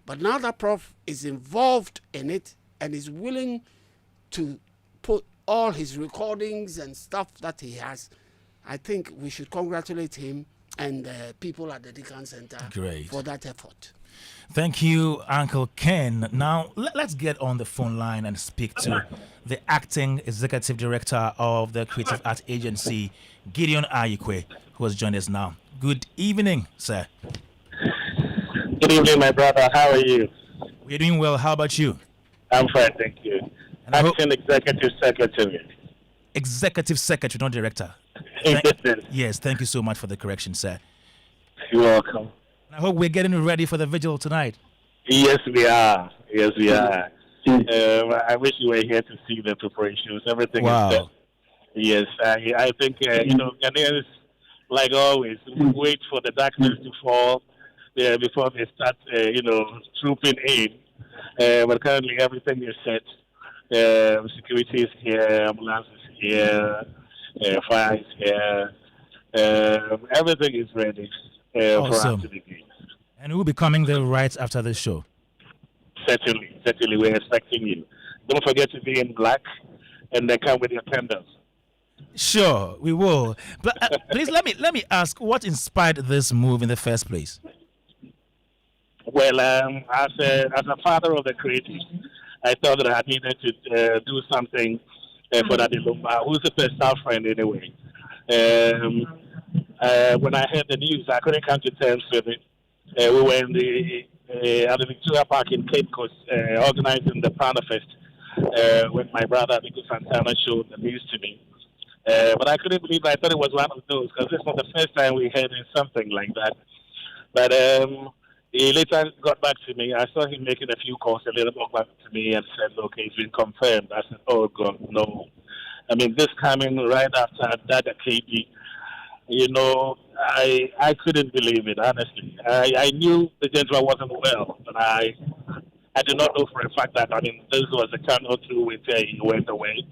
But now that Prof is involved in it and is willing to put all his recordings and stuff that he has, I think we should congratulate him and the people at the Deacon Center for that effort. Thank you, Uncle Ken. Now, let's get on the phone line and speak to the acting executive director of the Creative Art Agency, Gideon Ayikwe, who has joined us now. Good evening, sir. Good evening, my brother. How are you? We're doing well. How about you? I'm fine, thank you. Acting executive secretary. Executive secretary, not director. Yes, thank you so much for the correction, sir. You're welcome. I hope we're getting ready for the vigil tonight. Yes, we are. Yes, we are. I wish you were here to see the preparations. Everything is set. Yes, I think, Ghanaians, like always, we wait for the darkness to fall before they start, trooping in. But currently everything is set. Security is here, ambulance is here, fire is here. Everything is ready. For us to begin. And we'll be coming there right after the show. Certainly, we're expecting you. Don't forget to be in black, and come with your candles. Sure, we will. But please let me ask, what inspired this move in the first place? Well, as a father of the creative, I thought that I needed to do something for that Lumba, who's a personal friend anyway. when I heard the news, I couldn't come to terms with it. We were in at the Victoria Park in Cape Coast, organizing the Prana Fest with my brother, because Santana showed the news to me. But I couldn't believe it. I thought it was one of those, because this was the first time we heard something like that. But he later got back to me. I saw him making a few calls, a little got back to me and said, okay, it's been confirmed. I said, oh, God, no. I mean, this coming right after Dada KB, you know, I couldn't believe it, honestly. I knew the gentleman wasn't well, but I did not know for a fact that, I mean, this was a turn or two with he went away.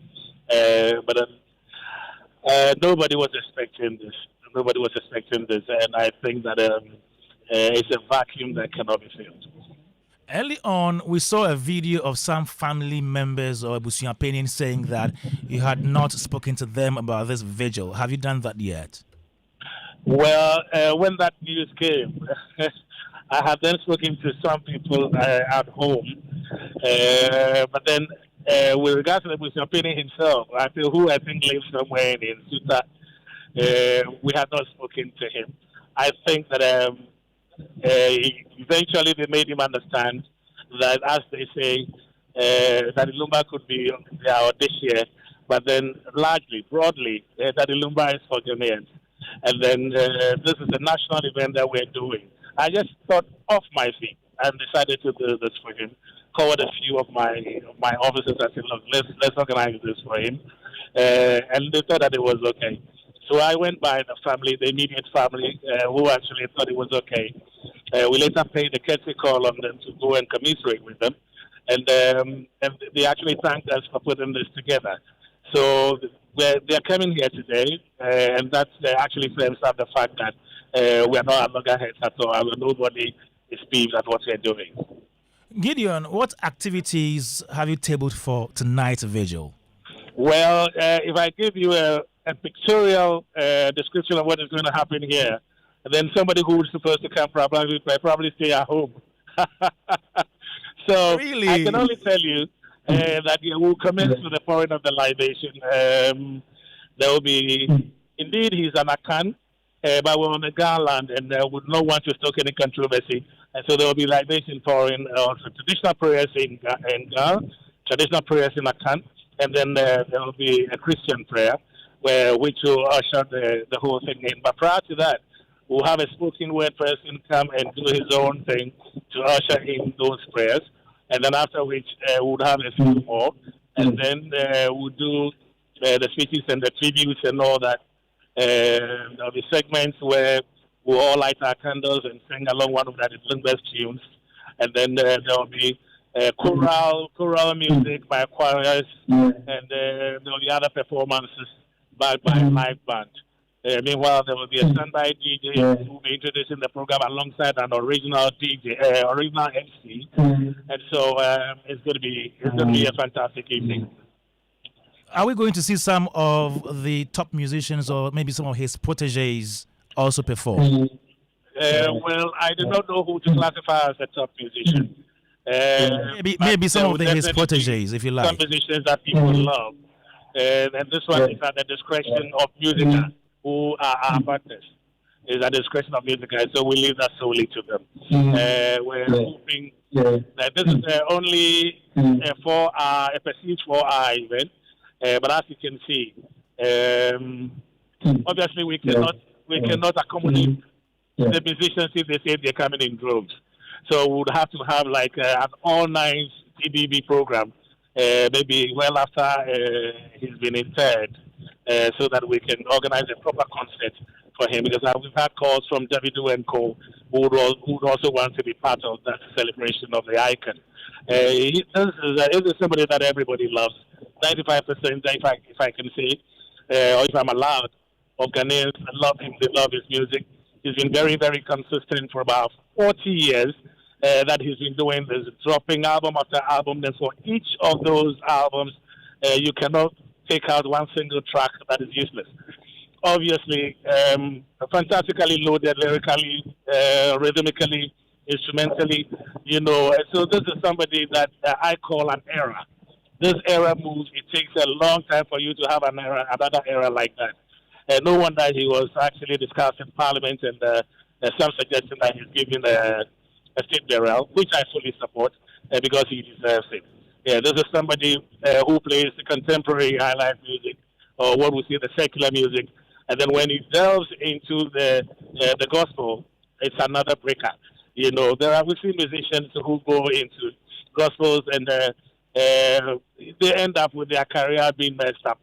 But nobody was expecting this. Nobody was expecting this, and I think that it's a vacuum that cannot be filled. Early on, we saw a video of some family members or Busuapenian saying that you had not spoken to them about this vigil. Have you done that yet? Well, when that news came, I had then spoken to some people at home, but then with regards to the Busuapenian himself, who I think lives somewhere in Suta, we had not spoken to him. I think that eventually they made him understand that, as they say, that Lumba could be there this year, but then largely, broadly, that Lumba is for Ghanaians. And then this is a national event that we're doing. I just thought off my feet and decided to do this for him. Called a few of my officers. I said, look, let's organize this for him. And they thought that it was okay. So I went by the family, the immediate family, who actually thought it was okay. We later paid a courtesy call on them to go and commiserate with them. And they actually thanked us for putting this together. So they're coming here today, and that actually firms up the fact that we are not at loggerheads at all. Nobody is peeved at what we're doing. Gideon, what activities have you tabled for tonight's vigil? Well, if I give you a pictorial description of what is going to happen here, then somebody who is supposed to come probably stay at home. So really? I can only tell you that we'll commence with the pouring of the libation. There will be, indeed, he's an Akan, but we're on the Garland and would not want to stoke any controversy. And so there will be libation pouring, also traditional prayers in Gar, traditional prayers in Akan, and then there will be a Christian prayer, which will usher the whole thing in. But prior to that, we'll have a spoken word person come and do his own thing to usher in those prayers. And then after which, we'll have a few more. And then we'll do the speeches and the tributes and all that. There'll be segments where we'll all light our candles and sing along one of that Lumba's tunes. And then there'll be choral music by choirs, and there'll be other performances by a live band. Meanwhile, there will be a standby DJ who will be introducing the program alongside an original DJ, original MC, and so it's going to be a fantastic evening. Are we going to see some of the top musicians or maybe some of his proteges also perform? Well, I do not know who to classify as a top musician. Maybe some of his proteges, if you like. Some musicians that people love. And this one is at the discretion of Musica, who are our partners. It's at the discretion of Musica, so we leave that solely to them. We're hoping that this is only a perceived 4-hour event. But as you can see, obviously we cannot accommodate the musicians if they say they're coming in droves. So we would have to have like an all-night TBB program, maybe well after he's been interred, so that we can organize a proper concert for him. Because we've had calls from Davido and Co. who would also want to be part of that celebration of the icon. This is somebody that everybody loves. 95%, if I can say, or if I'm allowed, of Ghanaians love him. They love his music. He's been very, very consistent for about 40 years that he's been doing this, dropping album after album. And for each of those albums, you cannot take out one single track that is useless. Obviously, fantastically loaded lyrically, rhythmically, instrumentally, So this is somebody that I call an era. This era moves. It takes a long time for you to have another era like that. No wonder he was actually discussed in Parliament, and some suggestion that he's giving a state burial, which I fully support because he deserves it. Yeah, this is somebody who plays the contemporary highlife music, or what we see the secular music, and then when he delves into the gospel, it's another breaker. You know, there are we see musicians who go into gospels and they end up with their career being messed up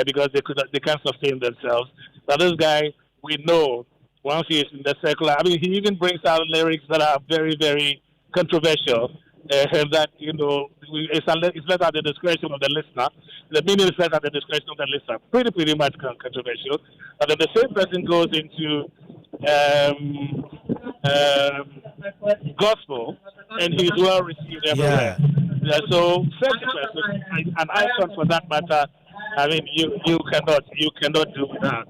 because they can't sustain themselves. But this guy, we know once he is in the secular, I mean, he even brings out lyrics that are very, very controversial. That, you know, it's left at the discretion of the listener. The meaning is left at the discretion of the listener. Pretty much controversial. But then the same person goes into gospel, and he's well received everywhere. Yeah, so such a person, an icon for that matter, I mean, you cannot do that.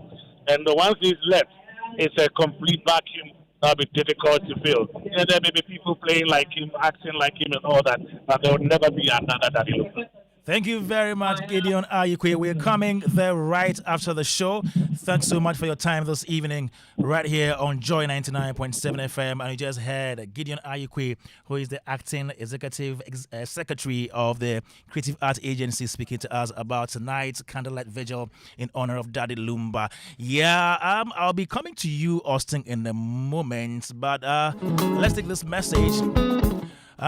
And once he's left, it's a complete vacuum. That'll be difficult to fill. And there may be people playing like him, acting like him, and all that, but there will never be another Daddy Lumba. Thank you very much, Gideon Ayikwe. We're coming there right after the show. Thanks so much for your time this evening right here on Joy 99.7 FM. And you just heard Gideon Ayikwe, who is the acting executive secretary of the Creative Art Agency, speaking to us about tonight's Candlelight Vigil in honor of Daddy Lumba. Yeah, I'll be coming to you, Austin, in a moment. But let's take this message.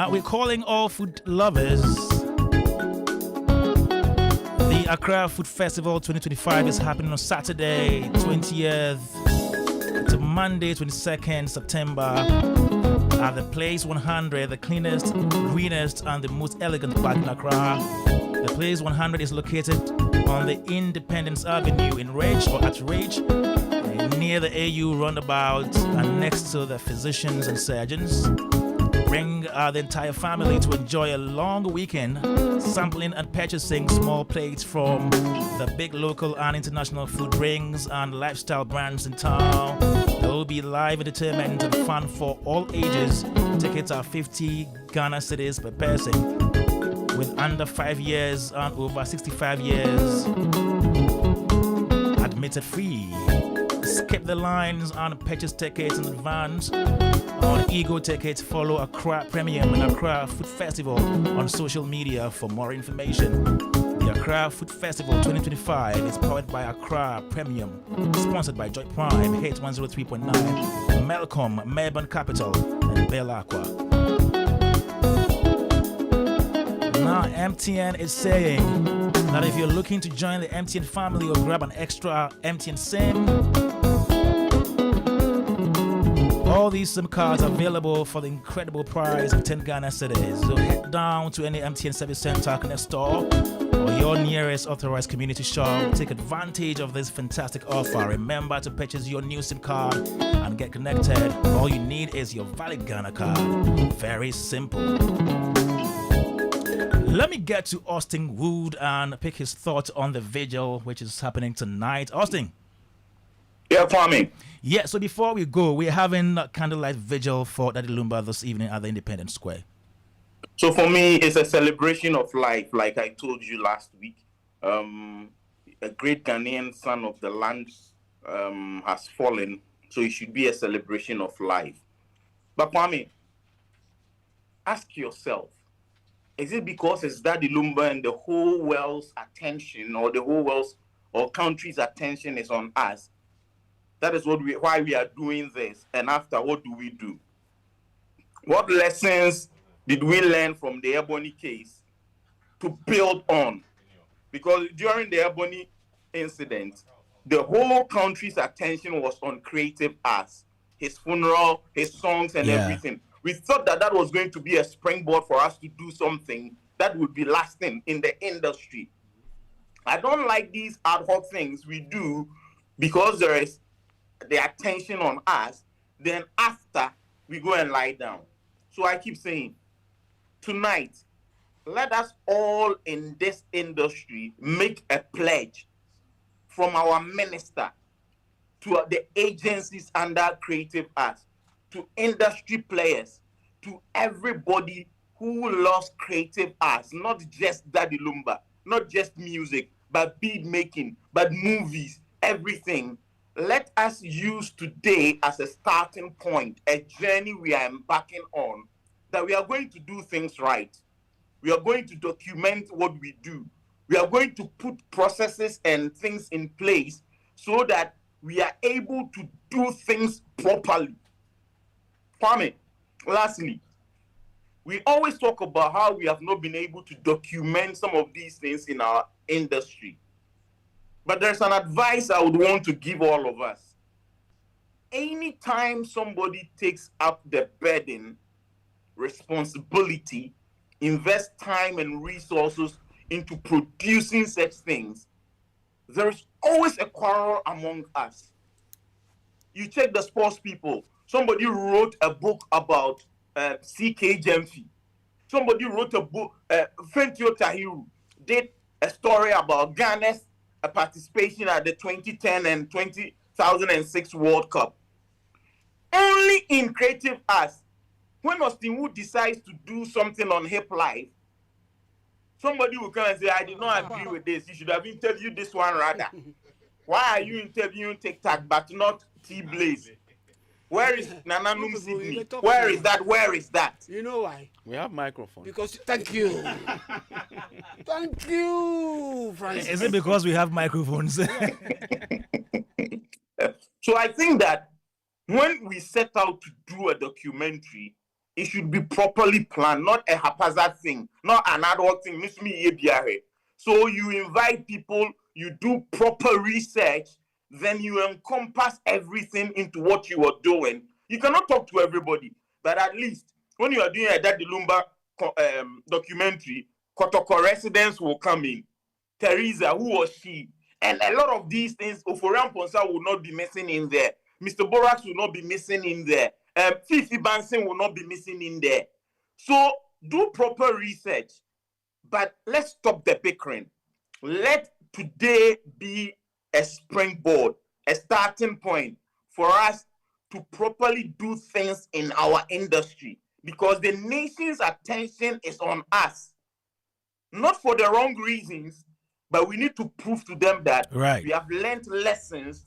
We're calling all food lovers. The Accra Food Festival 2025 is happening on Saturday, 20th to Monday, 22nd September at the Place 100, the cleanest, greenest, and the most elegant park in Accra. The Place 100 is located on the Independence Avenue in Rage or at Rage, near the AU roundabout and next to the physicians and surgeons. Bring the entire family to enjoy a long weekend, sampling and purchasing small plates from the big local and international food rings and lifestyle brands in town. There will be live entertainment and fun for all ages. Tickets are 50 Ghana cedis per person, with under 5 years and over 65 years admitted free. Skip the lines and purchase tickets in advance. On Ego Tickets, follow Accra Premium and Accra Food Festival on social media for more information. The Accra Food Festival 2025 is powered by Accra Premium, sponsored by Joy Prime, Hate 103.9, Melcom, Melbourne Capital, and Bell Aqua. Now, MTN is saying that if you're looking to join the MTN family or grab an extra MTN SIM, all these SIM cards are available for the incredible price of 10 Ghana cedis. So head down to any MTN service center, Connect store, or your nearest authorized community shop. Take advantage of this fantastic offer. Remember to purchase your new SIM card and get connected. All you need is your valid Ghana card. Very simple. Let me get to Austin Wood and pick his thoughts on the vigil, which is happening tonight. Austin. Yeah, Kwame. Yeah, so before we go, we're having a candlelight vigil for Daddy Lumba this evening at the Independence Square. So for me, it's a celebration of life, like I told you last week. A great Ghanaian son of the land has fallen, so it should be a celebration of life. But Kwame, ask yourself, is it because it's Daddy Lumba and the whole world's attention, or the whole world's or country's attention is on us? That is why we are doing this. And after, what do we do? What lessons did we learn from the Ebony case to build on? Because during the Ebony incident, the whole country's attention was on creative arts, his funeral, his songs, and everything. We thought that was going to be a springboard for us to do something that would be lasting in the industry. I don't like these ad hoc things we do because there is the attention on us, then after we go and lie down. So I keep saying, tonight, let us all in this industry make a pledge from our minister to the agencies under creative arts, to industry players, to everybody who loves creative arts, not just Daddy Lumba, not just music, but beat making, but movies, everything, let us use today as a starting point, a journey we are embarking on, that we are going to do things right. We are going to document what we do. We are going to put processes and things in place so that we are able to do things properly. Kwame, lastly, we always talk about how we have not been able to document some of these things in our industry. But there's an advice I would want to give all of us. Anytime somebody takes up the burden, responsibility, invest time and resources into producing such things, there is always a quarrel among us. You check the sports people. Somebody wrote a book about CK Jemfi. Somebody wrote a book, Fentio Tahiru did a story about Ghana's participation at the 2010 and 2006 World Cup. Only in creative arts, when Austin Wood decides to do something on hip life, somebody will come and say, I did not agree with this. You should have interviewed this one rather. Why are you interviewing TikTok but not T-Blaze? Where is Nananum Sydney? Where is that? Where is that? You know why? We have microphones. Because, thank you. Thank you, Francis. Is it because we have microphones? So I think that when we set out to do a documentary, it should be properly planned, not a haphazard thing, not an adult thing. So you invite people, you do proper research, then you encompass everything into what you are doing. You cannot talk to everybody, but at least when you are doing a Dadzie Lumba documentary, Kotoko residents will come in. Teresa, who was she? And a lot of these things, Oforian Ponsa will not be missing in there. Mr. Borax will not be missing in there. Fifi Bansin will not be missing in there. So do proper research, but let's stop the bickering. Let today be a springboard, a starting point for us to properly do things in our industry, because the nation's attention is on us. Not for the wrong reasons, but we need to prove to them that we have learned lessons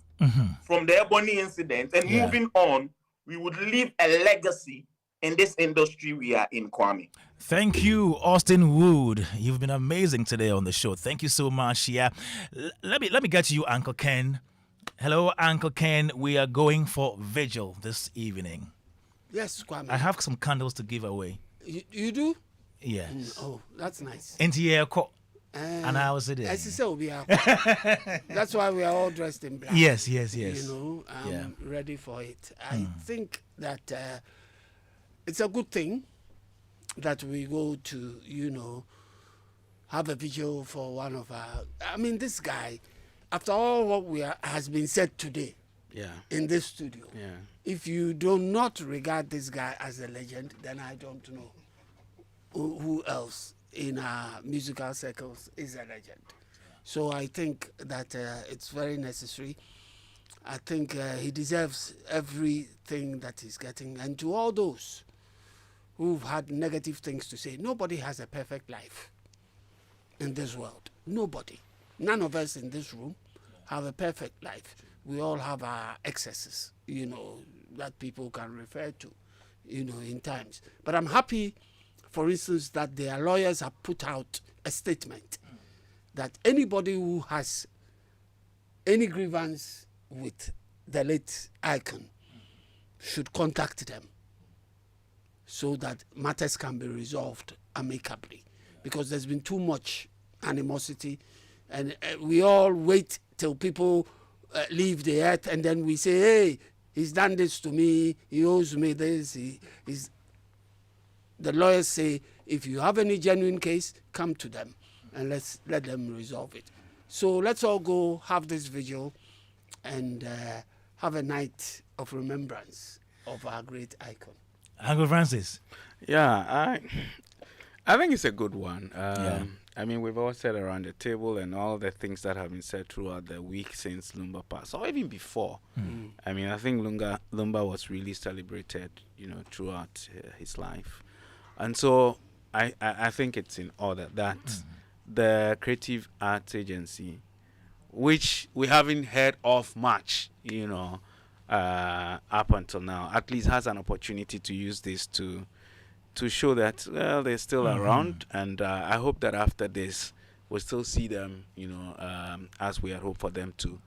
from the Ebony incident, and moving on, we would leave a legacy in this industry we are in, Kwame. Thank you, Austin Wood. You've been amazing today on the show. Thank you so much. Yeah, let me get to you, Uncle Ken. Hello, Uncle Ken. We are going for Vigil this evening. Yes, Kwame. I have some candles to give away. You do? Yes. Oh, that's nice. And I was there. That's why we are all dressed in black. Yes. You know, I'm ready for it. I think that it's a good thing that we go to, have a vigil for one of our... I mean, this guy, after all what has been said today in this studio, if you do not regard this guy as a legend, then I don't know who else in our musical circles is a legend. So I think that it's very necessary. I think he deserves everything that he's getting. And to all those who've had negative things to say, nobody has a perfect life in this world. Nobody. None of us in this room have a perfect life. We all have our excesses, that people can refer to, in times. But I'm happy, for instance, that their lawyers have put out a statement that anybody who has any grievance with the late icon should contact them so that matters can be resolved amicably, because there's been too much animosity, and we all wait till people leave the earth, and then we say, hey, he's done this to me, he owes me this, the lawyers say, if you have any genuine case, come to them and let them resolve it. So let's all go have this vigil and have a night of remembrance of our great icon. Uncle Francis. Yeah, I think it's a good one. I mean, we've all sat around the table and all the things that have been said throughout the week since Lumba passed, or even before. I mean, I think Lumba was really celebrated, throughout his life. And so I think it's in order that the Creative Arts Agency which we haven't heard of much, up until now. At least has an opportunity to use this to show that, well, they're still around, and I hope that after this we'll still see them, as we had hoped for them to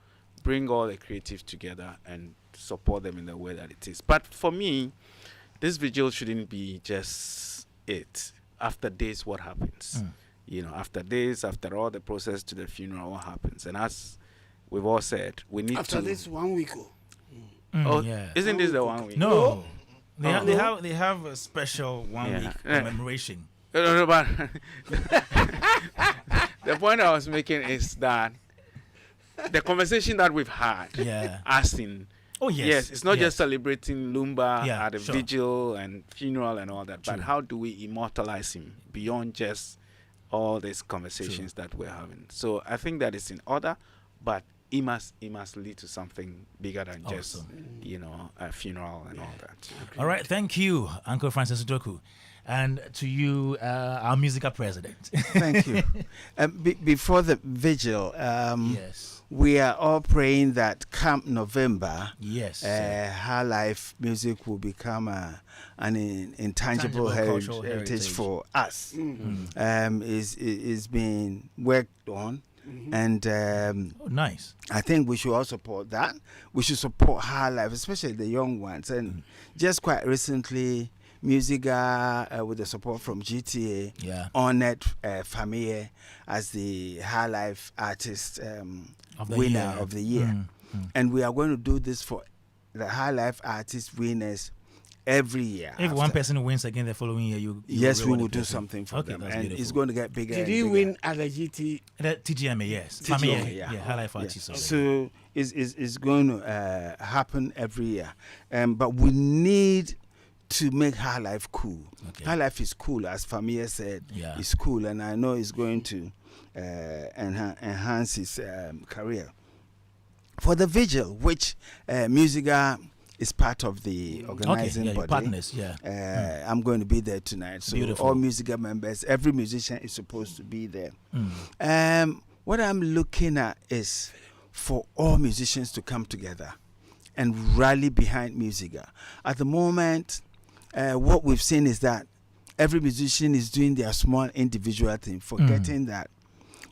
bring all the creatives together and support them in the way that it is. But for me, this vigil shouldn't be just it. After this, what happens? After this, after all the process to the funeral, what happens? And as we've all said, we need after this 1 week. Isn't this the 1 week? No. They have a special 1 week commemoration. No, but the point I was making is that the conversation that we've had, asking, yes, it's not just celebrating Lumba at the vigil and funeral and all that, but how do we immortalize him beyond just all these conversations that we're having? So I think that is in order, but it must lead to something bigger than just a funeral and all that. All right, thank you, Uncle Francis Udoku. And to you, our musical president. Thank you. Before the vigil, we are all praying that come November, highlife music will become an intangible heritage for us. Is being worked on. And nice. I think we should all support that. We should support highlife, especially the young ones. And just quite recently, Musica, with the support from GTA, honored Famille as the highlife artist winner of the year. And we are going to do this for the highlife artist winners every year. If one person wins again the following year, we will do something for them, and beautiful. It's going to get bigger. Did he win at the TGMA? Yes, TGMA, highlife artist. So it's going to happen every year, but we need to make High Life cool. High Life is cool, as Famia said. It's cool, and I know it's going to enhance his career. For the vigil, which Musica is part of the organizing body. Partners, I'm going to be there tonight. So beautiful. All Musica members, every musician is supposed to be there. What I'm looking at is for all musicians to come together and rally behind Musica. At the moment, what we've seen is that every musician is doing their small individual thing, forgetting that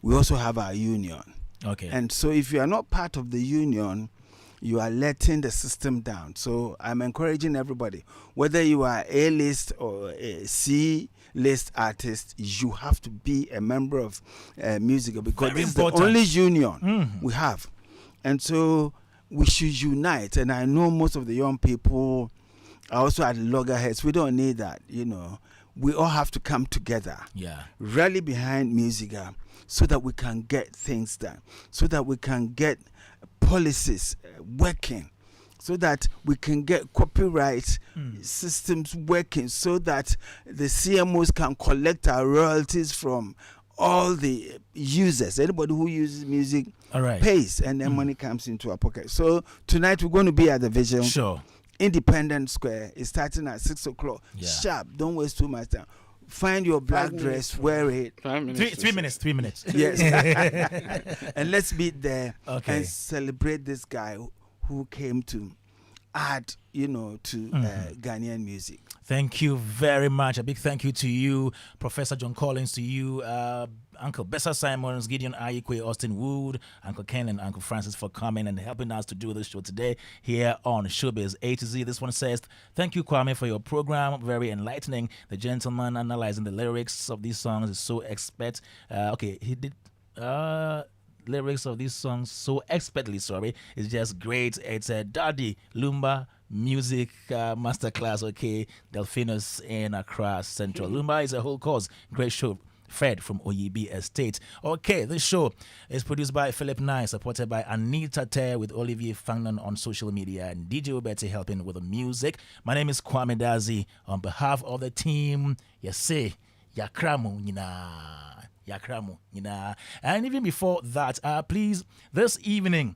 we also have our union. And so if you are not part of the union, you are letting the system down. So I'm encouraging everybody, whether you are A-list or a C-list artist, you have to be a member of Musica, because this is the only union we have. And so we should unite. And I know most of the young people are also at loggerheads. We don't need that, We all have to come together, rally behind Musica, so that we can get things done, so that we can get policies working, so that we can get copyright systems working, so that the CMOs can collect our royalties from all the users. Anybody who uses music pays, and then money comes into our pocket. So tonight we're going to be at the Vigil. Sure. Independence Square is starting at 6 o'clock. Sharp. Don't waste too much time. Find your black dress, wear it. 3 minutes. 3 minutes. Yes. And let's meet there and celebrate this guy who came to add, to Ghanaian music. Thank you very much. A big thank you to you, Professor John Collins, to you, Uncle Bessa Simons, Gideon Ayikwe, Austin Wood, Uncle Ken, and Uncle Francis for coming and helping us to do this show today here on Showbiz A to Z. This one says, thank you, Kwame, for your program. Very enlightening. The gentleman analyzing the lyrics of these songs is so expert. He did... lyrics of these songs so expertly, it's just great. It's a Dadzie Lumba music masterclass. Delphinus in Accra Central. Lumba is a whole cause. Great show. Fred from Oyibi Estate. This show is produced by Philip Nye, supported by Anita Ter, with Olivier Fangnon on social media, and DJ Obeti helping with the music. My name is Kwame Dadzie. On behalf of the team, Yakramu Nina. And even before that, please, this evening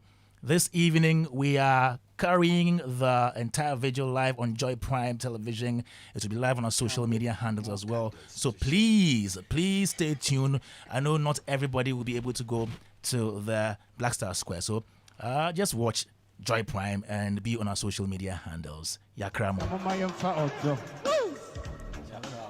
we are carrying the entire vigil live on Joy Prime Television. It will be live on our social media handles as well. So please stay tuned. I know not everybody will be able to go to the Black Star Square. So just watch Joy Prime and be on our social media handles. Yakramo.